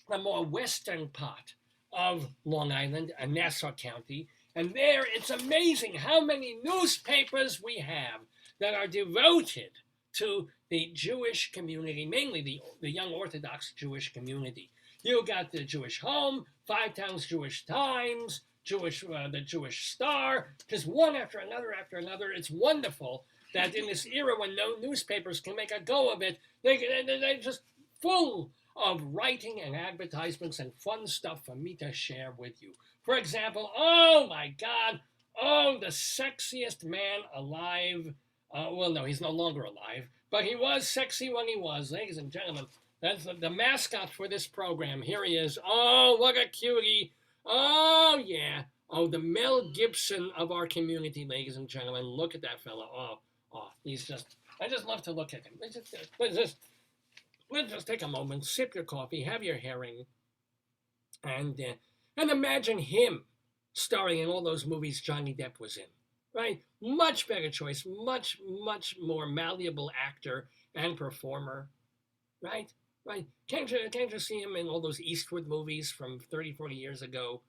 the more western part of Long Island and Nassau County, and there it's amazing how many newspapers we have that are devoted to the Jewish community, mainly the young Orthodox Jewish community. You got the Jewish Home, 5 Towns Jewish Times, the Jewish Star, just one after another. It's wonderful that in this era when no newspapers can make a go of it, they're just full of writing and advertisements and fun stuff for me to share with you. For example, oh my God, the sexiest man alive. Well, no, he's no longer alive, but he was sexy when he was, ladies and gentlemen. That's the mascot for this program. Here he is. Oh, what a cutie. Oh, yeah. Oh, the Mel Gibson of our community, ladies and gentlemen. Look at that fella. Oh, he's just, I just love to look at him. Let's just take a moment, sip your coffee, have your herring, and imagine him starring in all those movies Johnny Depp was in, right? Much better choice, much more malleable actor and performer, right? Right? Can't you see him in all those Eastwood movies from 30, 40 years ago?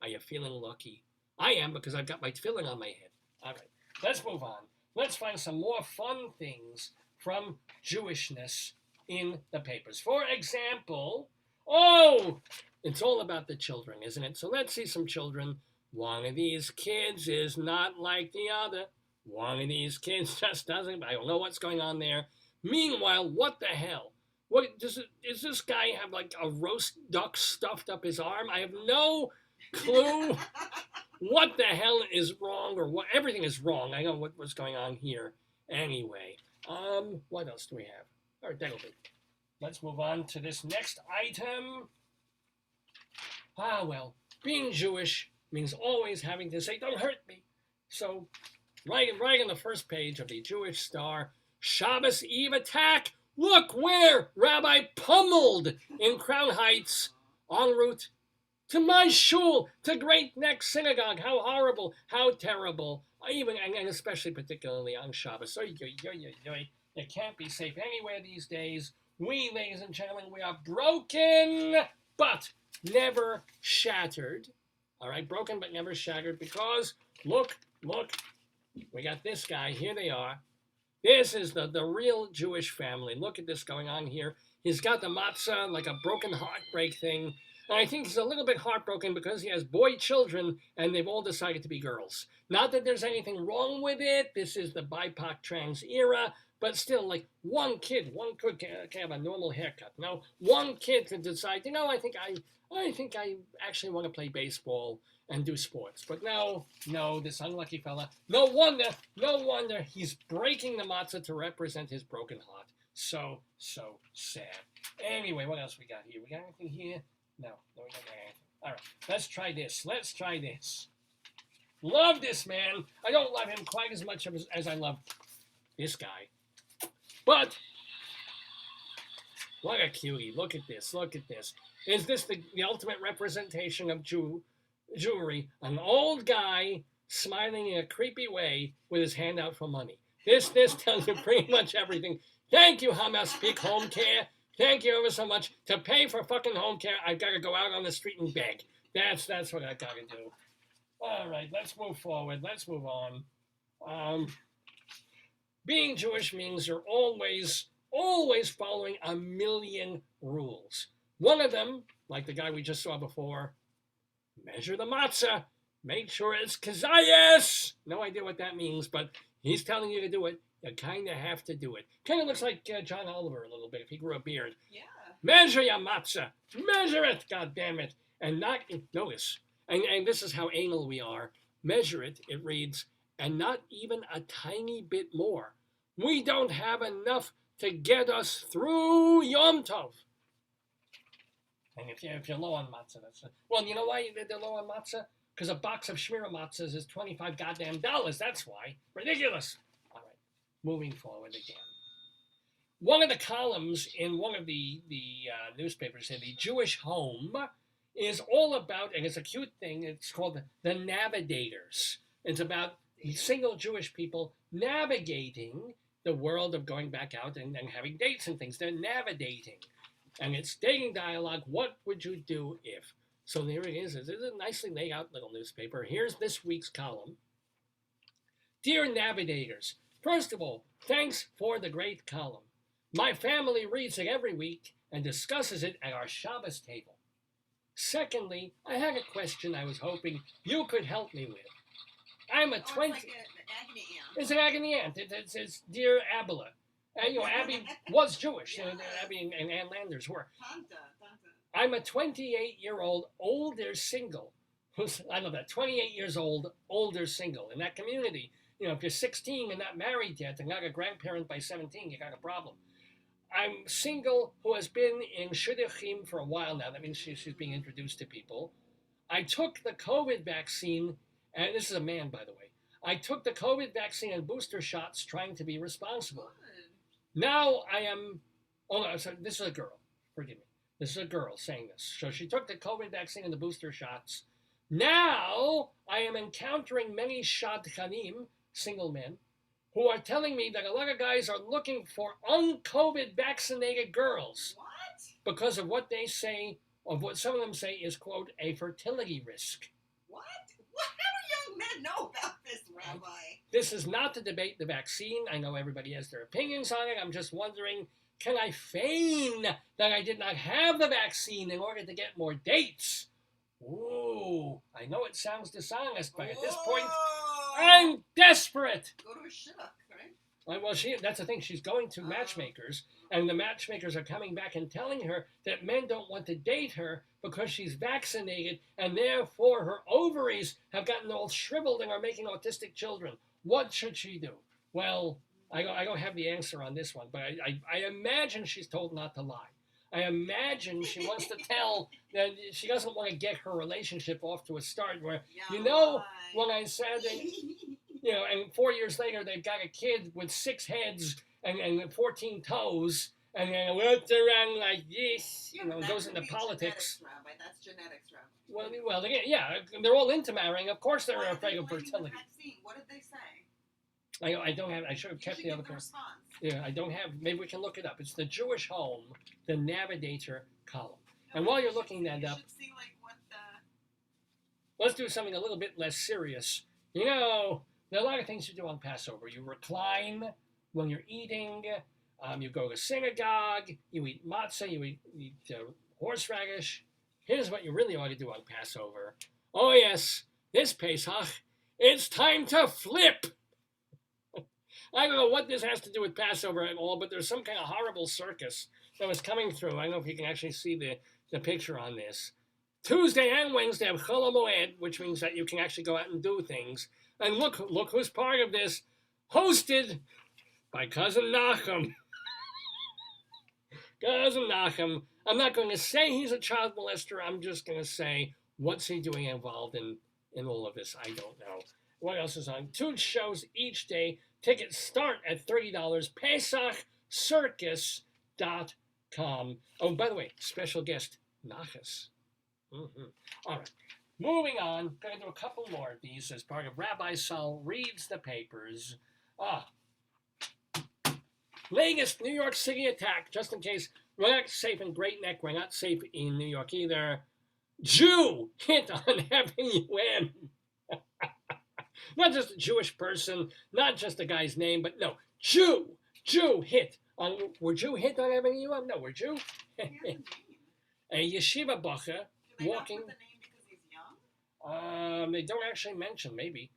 Are you feeling lucky? I am, because I've got my tefillin on my head. All right, let's move on. Let's find some more fun things from Jewishness in the papers. For example, it's all about the children, isn't it? So let's see some children. One of these kids is not like the other. One of these kids just doesn't. I don't know what's going on there. Meanwhile, what the hell? Does this guy have like a roast duck stuffed up his arm? I have no clue what the hell is wrong, or what. Everything is wrong. I know what's going on here. Anyway, what else do we have? All right, that'll be. Let's move on to this next item. Well, being Jewish means always having to say, "Don't hurt me." So, right on the first page of the Jewish Star, Shabbos Eve attack. Look where Rabbi pummeled in Crown Heights en route to my shul, to Great Neck Synagogue. How horrible, how terrible, even and especially particularly on Shabbos. So you can't be safe anywhere these days. We, ladies and gentlemen, we are broken, but never shattered. All right, broken but never shattered, because look, we got this guy. Here they are. This is the real Jewish family. Look at this going on here. He's got the matzah, like a broken heartbreak thing. And I think he's a little bit heartbroken because he has boy children and they've all decided to be girls. Not that there's anything wrong with it. This is the BIPOC trans era. But still, like one kid can have a normal haircut. Now, one kid can decide, I think I actually want to play baseball and do sports. But no, this unlucky fella, no wonder he's breaking the matzah to represent his broken heart. So sad. Anyway, what else we got here? We got anything here? No, we don't got anything. All right, let's try this. Love this man. I don't love him quite as much as I love this guy. But what a cutie. Look at this. Is this the ultimate representation of Jewry? An old guy smiling in a creepy way with his hand out for money. This tells you pretty much everything. Thank you, Hamas Peak Home Care. Thank you ever so much. To pay for fucking home care, I've got to go out on the street and beg. That's what I've got to do. All right, let's move forward. Let's move on. Being Jewish means you're always following a million rules. One of them, like the guy we just saw before, measure the matzah. Make sure it's kazayas. No idea what that means, but he's telling you to do it. You kind of have to do it. Kind of looks like John Oliver a little bit if he grew a beard. Yeah. Measure your matzah. Measure it, God damn it. And not, notice, and this is how anal we are. Measure it, it reads, and not even a tiny bit more. We don't have enough to get us through Yom Tov. And if you're low on matzah, that's well, you know why they're low on matzah? Because a box of Shmira matzahs is $25 goddamn dollars. That's why. Ridiculous. All right, moving forward again. One of the columns in one of the newspapers in the Jewish Home is all about, and it's a cute thing, it's called The Navigators. It's about single Jewish people navigating the world of going back out and having dates and things. They're navigating. And it's dating dialogue. What would you do if? So there it is. It's a nicely laid out little newspaper. Here's this week's column. Dear Navigators, first of all, thanks for the great column. My family reads it every week and discusses it at our Shabbos table. Secondly, I had a question I was hoping you could help me with. I'm a 20... It's like an agony aunt. It's an agony aunt. It's Dear Abila. Abby was Jewish. Yeah. Abby and Ann Landers were. Tanta. I'm a 28-year-old older single. I love that. 28 years old, older single. In that community, if you're 16 and not married yet and not a grandparent by 17, you got a problem. I'm single who has been in shidduchim for a while now. That means she's being introduced to people. I took the COVID vaccine, and this is a man, by the way. I took the COVID vaccine and booster shots trying to be responsible. Good. Now I am, sorry, this is a girl. Forgive me. This is a girl saying this. So she took the COVID vaccine and the booster shots. Now I am encountering many shadchanim, single men, who are telling me that a lot of guys are looking for un-COVID vaccinated girls. What? Because of what they say, of what some of them say is, quote, a fertility risk. What? How do young men know about this, Rabbi? This is not to debate the vaccine. I know everybody has their opinions on it. I'm just wondering, can I feign that I did not have the vaccine in order to get more dates? Ooh, I know it sounds dishonest, but at this point, I'm desperate. Go to a shidduch, right? Well, that's the thing. She's going to matchmakers, and the matchmakers are coming back and telling her that men don't want to date her because she's vaccinated, and therefore her ovaries have gotten all shriveled and are making autistic children. What should she do? Well, I don't have the answer on this one, but I imagine she's told not to lie. I imagine she wants to tell that she doesn't want to get her relationship off to a start where, when I said that, and 4 years later they've got a kid with 6 heads and 14 toes, and then went around like this, goes into politics. Genetics, Rabbi. That's genetics, Rabbi. Well, yeah, they're all into marrying. Of course they're afraid of fertility. What did they say? I don't have. I should have kept the other part. Yeah, I don't have. Maybe we can look it up. It's the Jewish Home, the Navigator column. And while you're looking that up, see, like, what let's do something a little bit less serious. There are a lot of things you do on Passover. You recline when you're eating. You go to synagogue. You eat matzah. You eat horseradish. Here's what you really ought to do on Passover. Oh yes, this Pesach, it's time to flip. I don't know what this has to do with Passover at all, but there's some kind of horrible circus that was coming through. I don't know if you can actually see the picture on this. Tuesday and Wednesday have Chol HaMoed, which means that you can actually go out and do things. And look who's part of this. Hosted by Cousin Nachum. Cousin Nachum. I'm not going to say he's a child molester. I'm just going to say, what's he doing involved in all of this? I don't know. What else is on? 2 shows each day. Tickets start at $30. PesachCircus.com. Oh, by the way, special guest, Nachas. All right. Moving on. Going to do a couple more of these as part of Rabbi Saul Reads the Papers. Latest New York City attack, just in case We're not safe in Great Neck. We're not safe in New York either. Jew hit on having you in. Not just a Jewish person, not just a guy's name, but no, Jew hit on. Were Jew hit on having you in? No, we're Jew. He has a name. A yeshiva bacher Do they walking. not put the name because he's young? They don't actually mention, maybe.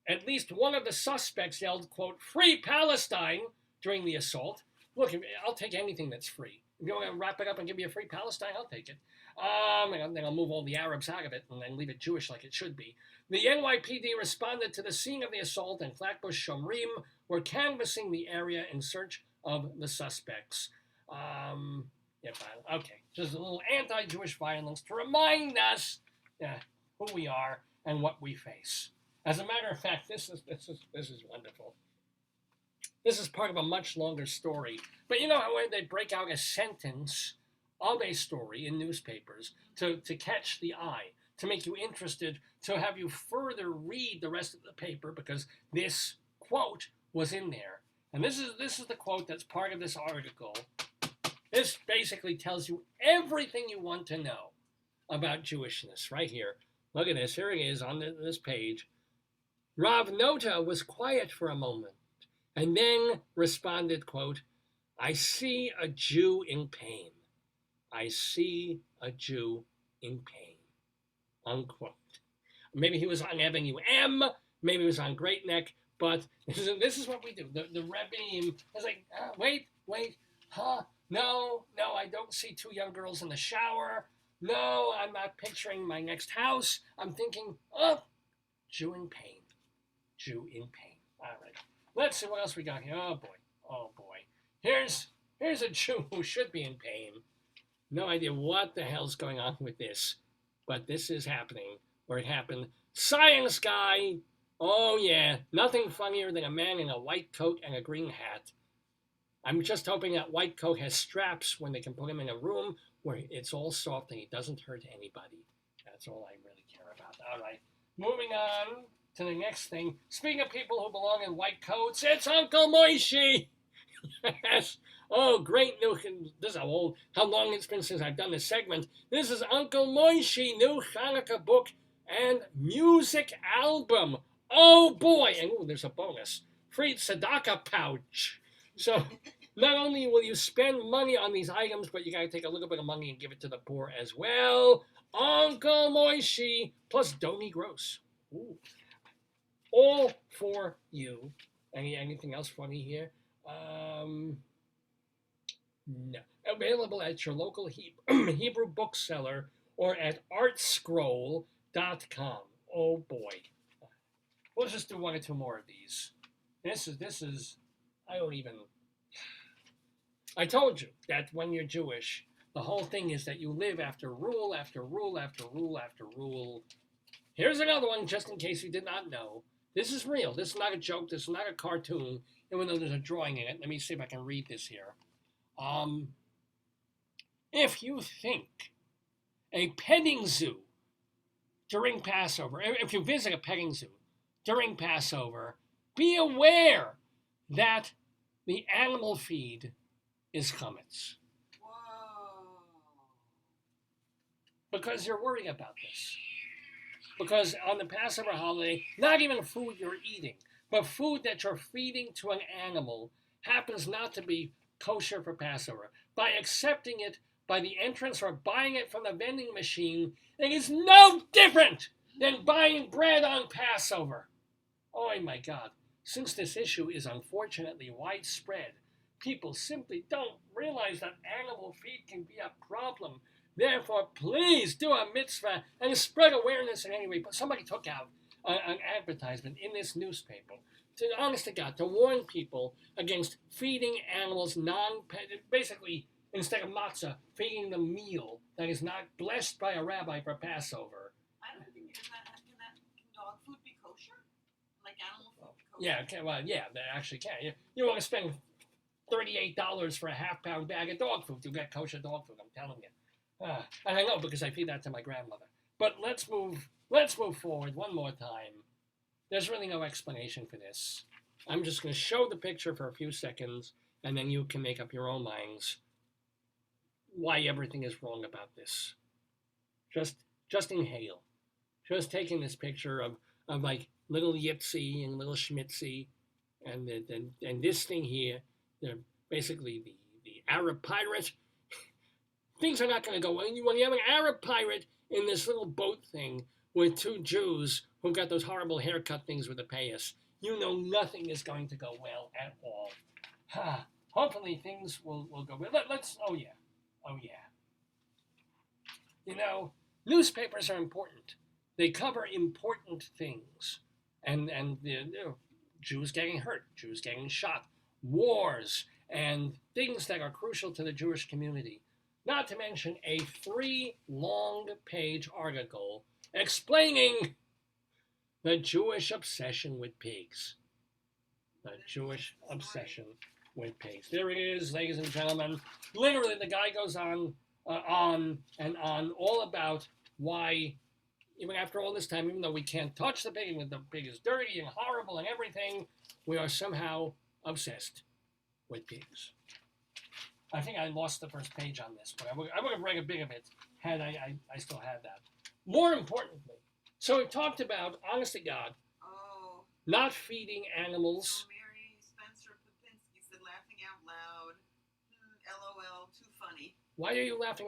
At least one of the suspects yelled, quote, "Free Palestine," during the assault. Look, I'll take anything that's free. If you want to wrap it up and give me a free Palestine, I'll take it. And then I'll move all the Arabs out of it and then leave it Jewish like it should be. The NYPD responded to the scene of the assault, and Flatbush Shomrim were canvassing the area in search of the suspects. Okay, just a little anti-Jewish violence to remind us who we are and what we face. As a matter of fact, this is wonderful. This is part of a much longer story. But you know how they break out a sentence of a story in newspapers to catch the eye, to make you interested, to have you further read the rest of the paper because this quote was in there. And this is the quote that's part of this article. This basically tells you everything you want to know about Jewishness right here. Look at this. Here it is on this page. Rav Nota was quiet for a moment and then responded, quote, "I see a Jew in pain. I see a Jew in pain," unquote. Maybe he was on Avenue M, maybe he was on Great Neck, but this is what we do. The Rabbi was like, wait, no, I don't see two young girls in the shower. No, I'm not picturing my next house. I'm thinking, Jew in pain. Jew in pain. All right. Let's see what else we got here. Oh boy. Here's a Jew who should be in pain. No idea what the hell's going on with this, but this is happening, or it happened. Science guy. Oh yeah, nothing funnier than a man in a white coat and a green hat. I'm just hoping that white coat has straps when they can put him in a room where it's all soft and he doesn't hurt anybody. That's all I really care about. All right, moving on to the next thing. Speaking of people who belong in white coats, it's Uncle Moishy. Yes. Oh, great new. This is how long it's been since I've done this segment. This is Uncle Moishy, new Hanukkah book and music album. Oh boy! And there's a bonus. Free tzedakah pouch. So not only will you spend money on these items, but you gotta take a little bit of money and give it to the poor as well. Uncle Moishy plus Domi Gross. Ooh. All for you. Anything else funny here? No. Available at your local Hebrew bookseller or at artscroll.com. Oh boy. We'll just do one or two more of these. This is, I told you that when you're Jewish, the whole thing is that you live after rule after rule after rule after rule. Here's another one, just in case you did not know. This is real. This is not a joke. This is not a cartoon, even though there's a drawing in it. Let me see if I can read this here. If you think a petting zoo during Passover, if you visit a petting zoo during Passover, be aware that the animal feed is chametz. Whoa. Because you're worried about this. Because on the Passover holiday, not even food you're eating, but food that you're feeding to an animal happens not to be kosher for Passover. By accepting it by the entrance or buying it from the vending machine, it is no different than buying bread on Passover. Oh my God. Since this issue is unfortunately widespread, people simply don't realize that animal feed can be a problem. Therefore, please do a mitzvah and spread awareness in any way. But somebody took out an advertisement in this newspaper, honest to God, to warn people against feeding animals basically, instead of matzah, feeding them meal that is not blessed by a rabbi for Passover. I don't think, can dog food be kosher? Like animal food be kosher? Yeah, okay, well, yeah, they actually can. You want to spend $38 for a half-pound bag of dog food. You get kosher dog food, I'm telling you. And I know because I feed that to my grandmother. But let's move forward one more time. There's really no explanation for this. I'm just going to show the picture for a few seconds, and then you can make up your own minds. why everything is wrong about this. Just inhale. Just taking this picture of like little Yipsy and little Schmitzy and this thing here, they're basically the Arab pirate. Things are not going to go well. When you have an Arab pirate in this little boat thing with two Jews who got those horrible haircut things with the payas, you know nothing is going to go well at all. Hopefully things will go well. Oh yeah. You know, newspapers are important. They cover important things. And Jews getting hurt, Jews getting shot, wars, and things that are crucial to the Jewish community. Not to mention a 3-long-page article explaining the Jewish obsession with pigs. The Jewish obsession with pigs. There it is, ladies and gentlemen. Literally, the guy goes on and on all about why, even after all this time, even though we can't touch the pig, and the pig is dirty and horrible and everything, we are somehow obsessed with pigs. I think I lost the first page on this, but I would have read a bit of it had I still had that. More importantly, so we talked about, honest to God, not feeding animals. So Mary Spencer Popinski said, laughing out loud. LOL, too funny. Why are you laughing?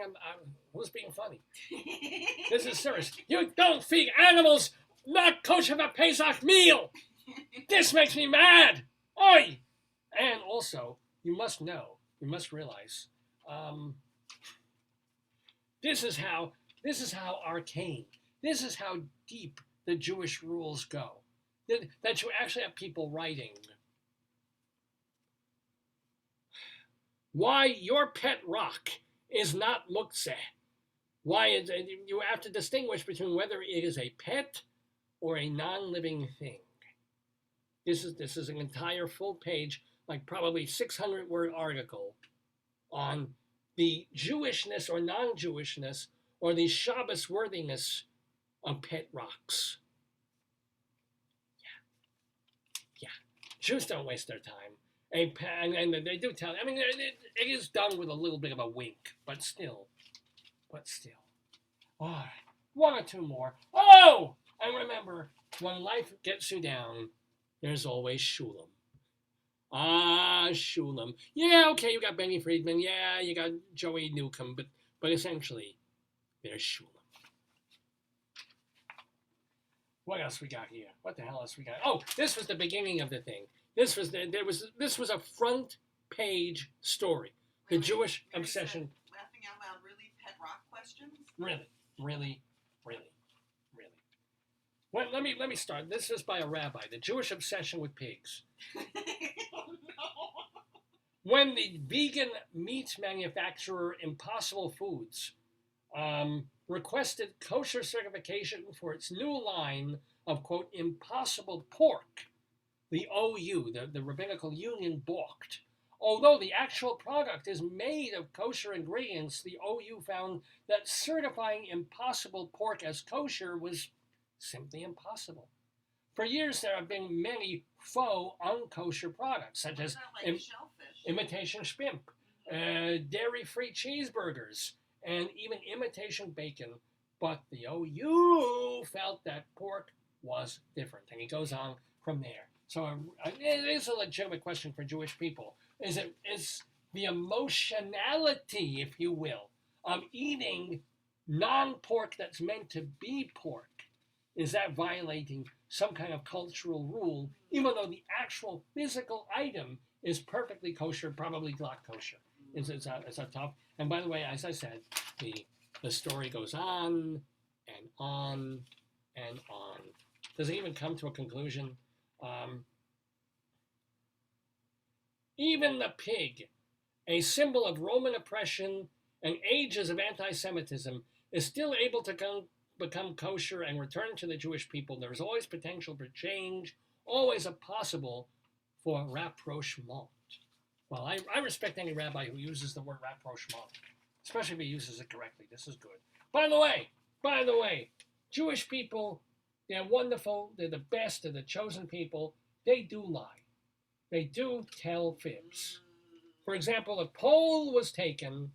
Who's being funny? This is serious. You don't feed animals not kosher for Pesach meal. This makes me mad. Oi! And also, you must realize, this is how arcane, this is how deep the Jewish rules go. That you actually have people writing why your pet rock is not muktzeh. Why you have to distinguish between whether it is a pet or a non-living thing. This is an entire full page, like probably 600-word article on the Jewishness or non-Jewishness or the Shabbos worthiness of pet rocks. Yeah. Jews don't waste their time. And they do tell. I mean, it is done with a little bit of a wink, but still. All right, one or two more. Oh, and remember, when life gets you down, there's always Shulam. Shulam. Yeah, okay, you got Benny Friedman. Yeah, you got Joey Newcomb, but essentially, there's Shulam. What else we got here? What the hell else we got? Oh, this was the beginning of the thing. This was a front page story. The Really? Jewish Mary obsession. said, laughing out loud, really pet rock questions? Really. Well, let me start. This is by a rabbi. The Jewish obsession with pigs. Oh no. When the vegan meat manufacturer Impossible Foods requested kosher certification for its new line of, quote, impossible pork, the OU, the Rabbinical Union, balked. Although the actual product is made of kosher ingredients, the OU found that certifying impossible pork as kosher was simply impossible. For years, there have been many faux unkosher products, such as Like shellfish. imitation shrimp, dairy-free cheeseburgers, and even imitation bacon. But the OU felt that pork was different, and he goes on from there. So it is a legitimate question for Jewish people. Is the emotionality, if you will, of eating non-pork that's meant to be pork, is that violating some kind of cultural rule, even though the actual physical item is perfectly kosher, probably not kosher? It's a tough. And by the way, as I said, the story goes on and on and on. Does it even come to a conclusion? Even the pig, a symbol of Roman oppression and ages of anti-Semitism, is still able to become kosher and return to the Jewish people. There is always potential for change, always a possible for rapprochement. Well, I respect any rabbi who uses the word rapprochement, especially if he uses it correctly. This is good. By the way, Jewish people, they're wonderful. They're the best. They're the chosen people. They do lie. They do tell fibs. For example, a poll was taken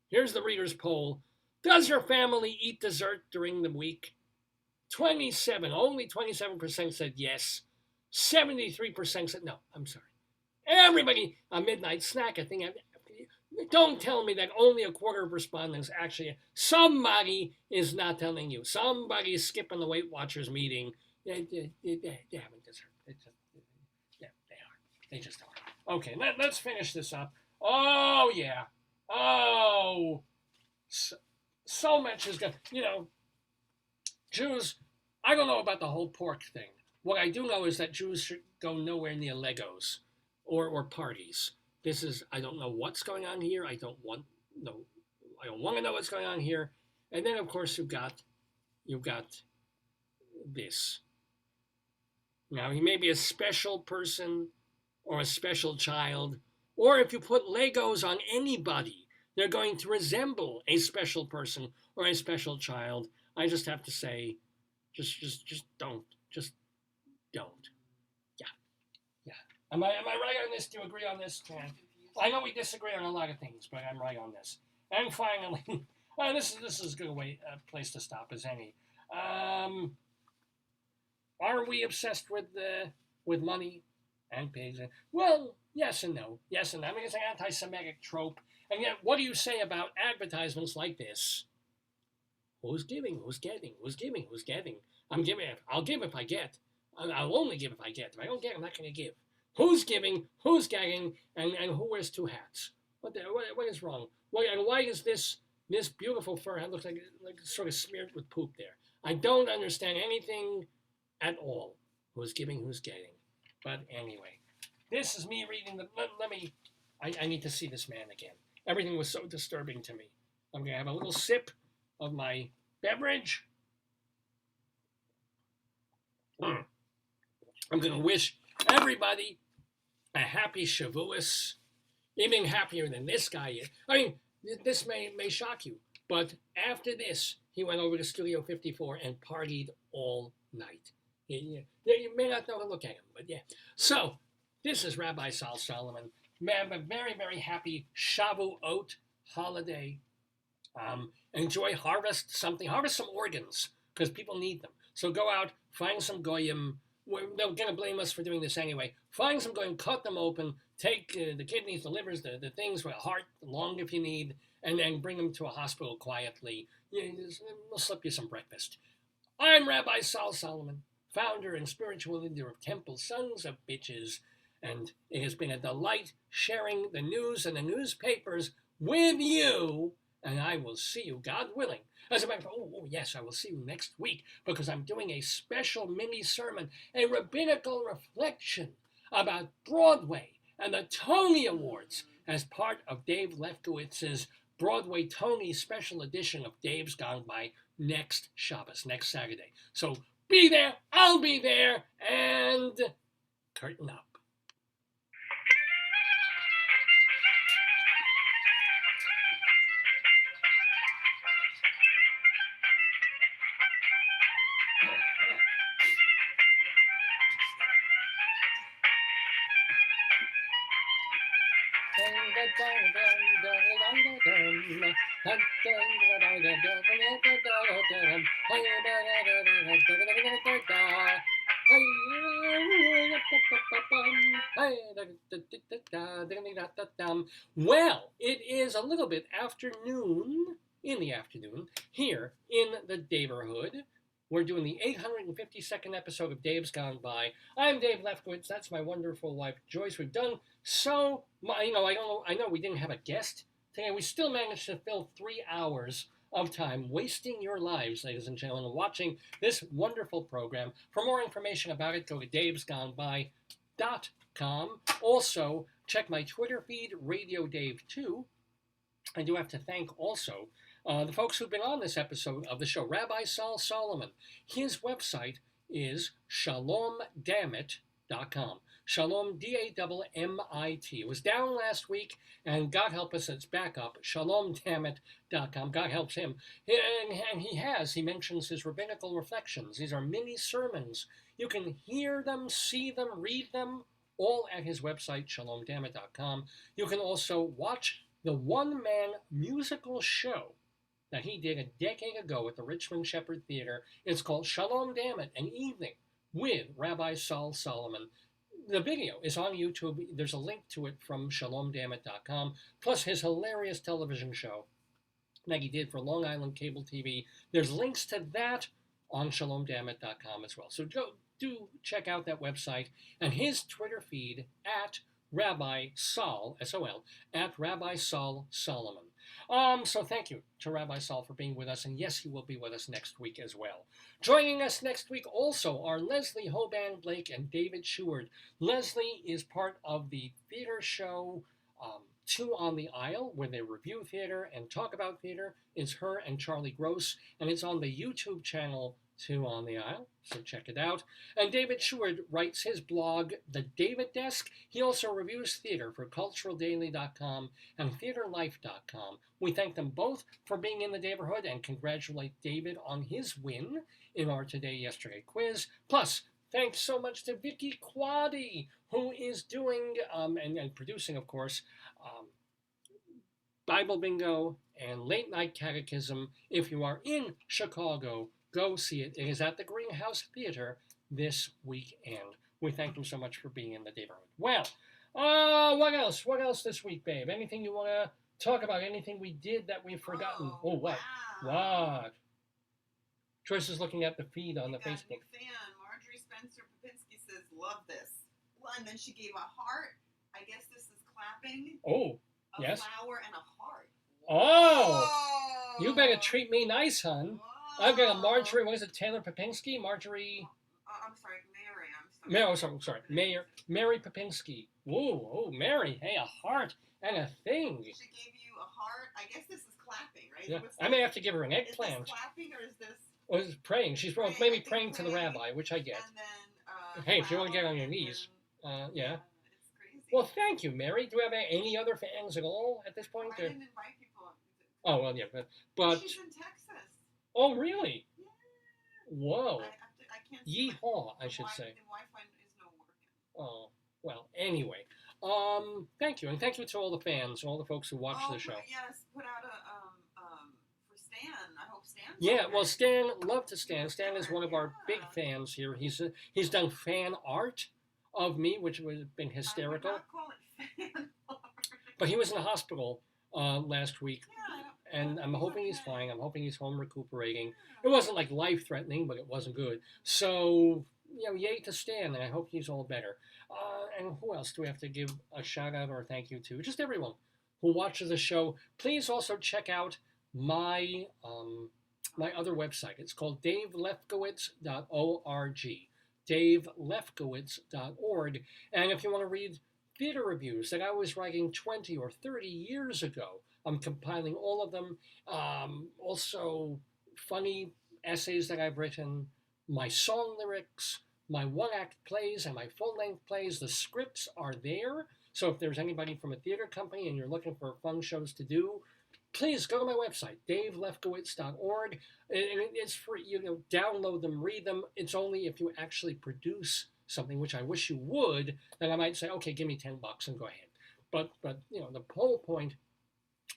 Here's the reader's poll. Does your family eat dessert during the week? Only 27% said yes. 73% said no. I'm sorry. Everybody, a midnight snack, I think. Don't tell me that only a quarter of respondents actually. Somebody is not telling you. Somebody is skipping the Weight Watchers meeting. They haven't dessert. Yeah, they are. They just are. Okay, let's finish this up. Oh, yeah. Oh, so much is good. Jews, I don't know about the whole pork thing. What I do know is that Jews should go nowhere near Legos or parties. I don't know what's going on here. I don't want to know what's going on here. And then, of course, you've got this. Now, he may be a special person or a special child, or if you put Legos on anybody, they're going to resemble a special person or a special child. I just have to say, just don't. Just don't. Yeah. Am I right on this? Do you agree on this? I know we disagree on a lot of things, but I'm right on this. And finally, this is as good a place to stop as any. Are we obsessed with money and pigs? Well, yes and no. Yes and no. I mean, it's an anti-Semitic trope. And yet, what do you say about advertisements like this? Who's giving? Who's getting? Who's giving? Who's getting? I'm giving. I'll give if I get. I'll only give if I get. If I don't get, I'm not going to give. Who's giving? Who's getting? And who wears two hats? What is wrong? And why is this beautiful fur hat looks like sort of smeared with poop there? I don't understand anything at all. Who's giving? Who's getting? But anyway, this is me reading I need to see this man again. Everything was so disturbing to me. I'm going to have a little sip of my beverage. I'm going to wish everybody a happy Shavuos, even happier than this guy is. I mean, this may shock you, but after this, he went over to Studio 54 and partied all night. You may not know to look at him, but yeah. So, this is Rabbi Sal Solomon. Have a very, very happy Shavuot holiday. Enjoy, harvest some organs, because people need them. So go out, find some goyim. They're going to blame us for doing this anyway. Find some goyim, cut them open, take the kidneys, the livers, the things, the heart, the lung if you need, and then bring them to a hospital quietly. We'll slip you some breakfast. I'm Rabbi Sal Solomon, founder and spiritual leader of Temple Sons of Bitches, and it has been a delight sharing the news and the newspapers with you, and I will see you, God willing. As a matter of fact, yes, I will see you next week, because I'm doing a special mini-sermon, a rabbinical reflection about Broadway and the Tony Awards as part of Dave Lefkowitz's Broadway Tony special edition of Dave's Gone By next Shabbos, next Saturday. So be there, I'll be there, and curtain up. Well, it is a little bit in the afternoon, here in the Daverhood. We're doing the 852nd episode of Dave's Gone By. I'm Dave Lefkowitz. That's my wonderful wife, Joyce. We've done so much. I know we didn't have a guest today. We still managed to fill 3 hours of time wasting your lives, ladies and gentlemen, watching this wonderful program. For more information about it, go to davesgoneby.com. Also, check my Twitter feed, Radio Dave 2. I do have to thank also the folks who've been on this episode of the show. Rabbi Sal Solomon. His website is shalomdammit.com. Shalom, D-A-M-M-I-T. It was down last week, and God help us, it's back up. Shalomdammit.com. God helps him. And he mentions his rabbinical reflections. These are mini sermons. You can hear them, see them, read them, all at his website, shalomdammit.com. You can also watch the one-man musical show that he did a decade ago at the Richmond Shepherd Theater. It's called Shalom Dammit, An Evening with Rabbi Saul Solomon. The video is on YouTube. There's a link to it from shalomdammit.com, plus his hilarious television show that he did for Long Island Cable TV. There's links to that on shalomdammit.com as well. So do check out that website and his Twitter feed at Rabbi Saul, S-O-L, at Rabbi Saul Solomon. So thank you to Rabbi Saul for being with us, and yes, he will be with us next week as well. Joining us next week also are Leslie Hoban Blake and David Sheward. Leslie is part of the theater show Two on the Aisle, where they review theater and talk about theater. It's her and Charlie Gross, and it's on the YouTube channel Two on the Aisle, so check it out. And David Sheward writes his blog, The David Desk. He also reviews theater for culturaldaily.com and theaterlife.com. We thank them both for being in the neighborhood and congratulate David on his win in our Today Yesterday quiz. Plus, thanks so much to Vicki Quade, who is doing and producing, of course, Bible Bingo and Late Night Catechism. If you are in Chicago, go see it. It is at the Greenhouse Theater this weekend. We thank them so much for being in the neighborhood. Well, what else? What else this week, babe? Anything you want to talk about? Anything we did that we've forgotten? Oh, what? Wow. What? Joyce is looking at the feed on the We got a Facebook. new fan. Marjorie Spencer Popinski says, love this. Well, and then she gave a heart. I guess this is clapping. Oh, A yes. flower and a heart. Oh, Whoa. you better treat me nice, hun. Whoa. I've got a Marjorie, what is it, Taylor Popinski? Marjorie, I'm sorry, Mary. I'm sorry. I'm sorry, Mary Popinski. Whoa, oh, Mary, hey, a heart and a thing. She gave you a heart. I guess this is clapping, right? Yeah, What's I may this? have to give her an Is this eggplant. clapping or is this? Or is it praying? She's Praying, I maybe think praying to the praying. rabbi, which I get. And then, Hey, if you want to get flower on your and knees, then- yeah. It's crazy. Well, thank you, Mary. Do we have any other fans at all at this point? I didn't invite people. Oh, well, yeah, but She's in Texas. oh, really? Yeah. Whoa. I can't see my- Yeehaw, I the should say. The Wi-Fi is no working. Oh, well, anyway. Thank you, and thank you to all the fans, all the folks who watch the show. Yes, put out a for Stan. I hope Stan. Yeah, well, Stan, love to Stan. Stan is one of our big fans here. He's done fan art of me, which has been hysterical. I would not call it fan art. But he was in the hospital last week, Yeah, and I'm he's hoping he's okay. fine. I'm hoping he's home recuperating. Yeah. It wasn't like life-threatening, but it wasn't good. So, yay to Stan, and I hope he's all better. And who else do we have to give a shout-out or a thank you to? Just everyone who watches the show. Please also check out my my other website. It's called davelefkowitz.org. davelefkowitz.org. And if you want to read theater reviews that I was writing 20 or 30 years ago, I'm compiling all of them. Also, funny essays that I've written, my song lyrics, my one-act plays, and my full-length plays. The scripts are there. So if there's anybody from a theater company and you're looking for fun shows to do, please go to my website, davelefkowitz.org. It's free. Download them, read them. It's only if you actually produce something, which I wish you would, then I might say, okay, give me $10 and go ahead. But the whole point,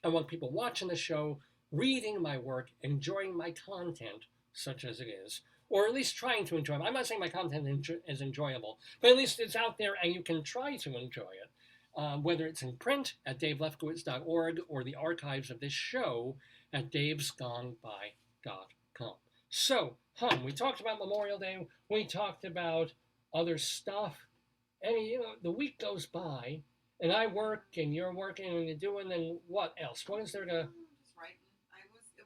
I want people watching the show, reading my work, enjoying my content, such as it is, or at least trying to enjoy it. I'm not saying my content is enjoyable, but at least it's out there and you can try to enjoy it. Whether it's in print at davelefkowitz.org or the archives of this show at davesgoneby.com. So, we talked about Memorial Day. We talked about other stuff. And, the week goes by, and I work, and you're working, and you're doing, and what else? What is there to... Just writing. It was a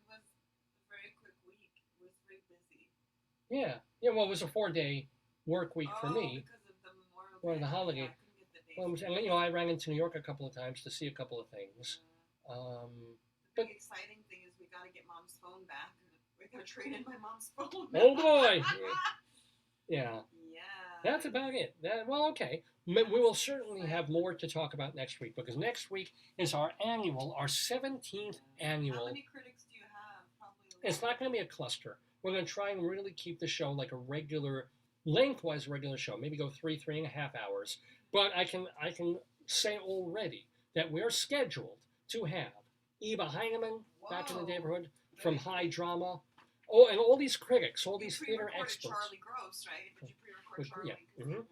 very quick week. It was very busy. Yeah, well, it was a 4-day work week for me. Because of the Memorial Or Day. the holiday. Yeah, I couldn't get the days. Well, and, I ran into New York a couple of times to see a couple of things. The but- big exciting thing is we got to get Mom's phone back. We're going to trade in my mom's phone. Oh, boy. Yeah. Yeah. That's about it. Okay. We will certainly have more to talk about next week, because next week is our 17th annual. How many critics do you have? Probably a It's lot. not going to be a cluster. We're going to try and really keep the show like a regular, lengthwise regular show. Maybe go 3.5 hours. But I can say already that we're scheduled to have Eva Heinemann back in the Whoa. neighborhood from High Drama. Oh, and all these critics, all You these theater pre-recorded experts. Charlie Gross, right? Did you pre-record Charlie? Yeah. 'Cause Mhm. you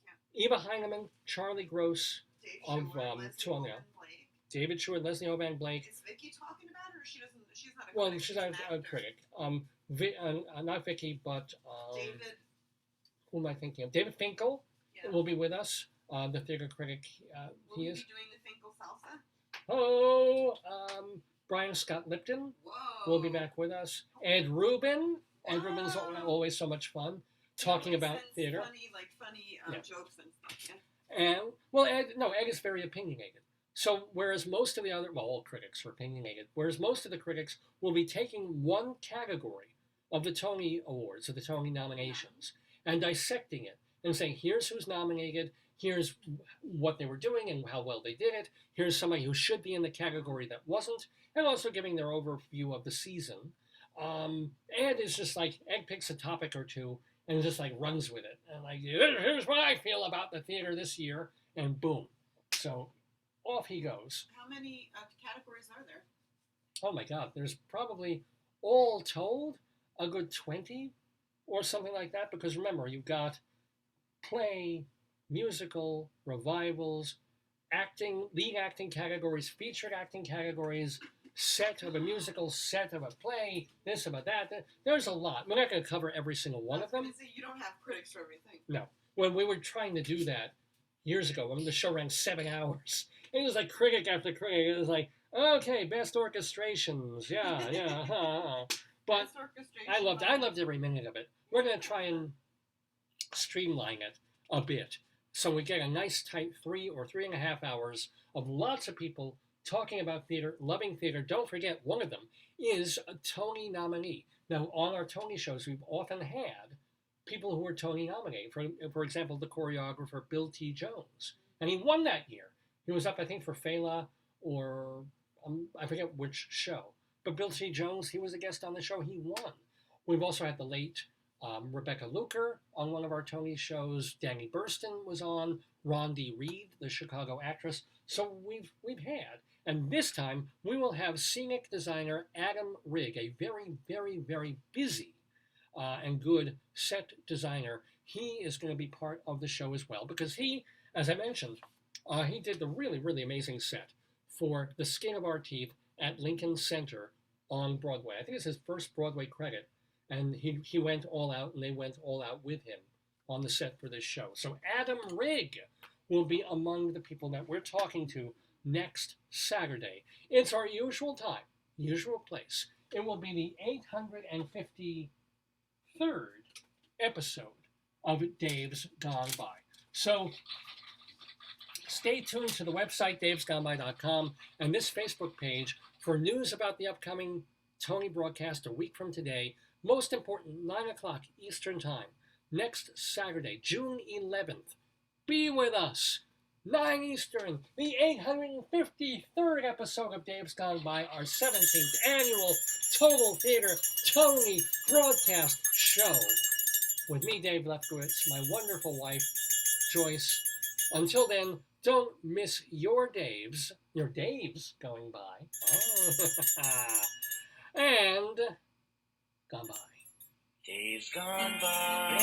can't- Eva Heinemann, Charlie Gross, Dave of, Sheward, Leslie two on there. Hoban Blake. David Sheward, Leslie Hoban Blake. Is Vicki talking about it, or she doesn't? She's not a Well, critic. she's an a actor. critic. Not Vicki, but David. who am I thinking of? David Finkel Yeah. will be with us. The theater critic. Will He he is. be doing the Finkel salsa? Oh, Brian Scott Lipton Whoa. will be back with us. Ed Rubin. Ed Rubin's Wow. always so much fun He talking always about sends theater. Funny Yeah. jokes and stuff. Yeah. And Ed is very opinionated. So whereas most of the other, all critics are opinionated, whereas most of the critics will be taking one category of the Tony Awards, or the Tony nominations, and dissecting it and saying, here's who's nominated, here's what they were doing and how well they did it, here's somebody who should be in the category that wasn't, and also giving their overview of the season. Ed is just like, Ed picks a topic or two and just like runs with it. And like, here's what I feel about the theater this year, and boom. So off he goes. How many categories are there? Oh my God, there's probably, all told, a good 20 or something like that. Because remember, you've got play, musical, revivals, acting, lead acting categories, featured acting categories, set of a musical, set of a play, this about that. There's a lot. We're not going to cover every single one of I was them. gonna say, you don't have critics for everything. No. When we were trying to do that years ago, when the show ran 7 hours, it was like critic after critic. It was like, okay, best orchestrations, yeah. But Best orchestration. I loved every minute of it. We're going to try and streamline it a bit, so we get a nice tight 3 or 3.5 hours of lots of people talking about theater, loving theater. Don't forget, one of them is a Tony nominee. Now, on our Tony shows, we've often had people who were Tony nominated. For example, the choreographer Bill T. Jones, and he won that year. He was up, I think, for Fela, or I forget which show. But Bill T. Jones, he was a guest on the show. He won. We've also had the late Rebecca Luker on one of our Tony shows. Danny Burston was on. Rondi Reed, the Chicago actress. So we've had. And this time, we will have scenic designer Adam Rigg, a very, very, very busy and good set designer. He is going to be part of the show as well, because he, as I mentioned, he did the really, really amazing set for The Skin of Our Teeth at Lincoln Center on Broadway. I think it's his first Broadway credit, and he went all out, and they went all out with him on the set for this show. So Adam Rigg will be among the people that we're talking to next Saturday. It's our usual time, usual place. It will be the 853rd episode of Dave's Gone By. So stay tuned to the website, davesgoneby.com, and this Facebook page for news about the upcoming Tony broadcast a week from today. Most important, 9 o'clock Eastern Time, next Saturday, June 11th. Be with us. 9 Eastern, the 853rd episode of Dave's Gone By, our 17th annual Total Theater Tony broadcast show. With me, Dave Lefkowitz, my wonderful wife, Joyce. Until then, don't miss your Daves going by. Oh. And gone by. Days gone by,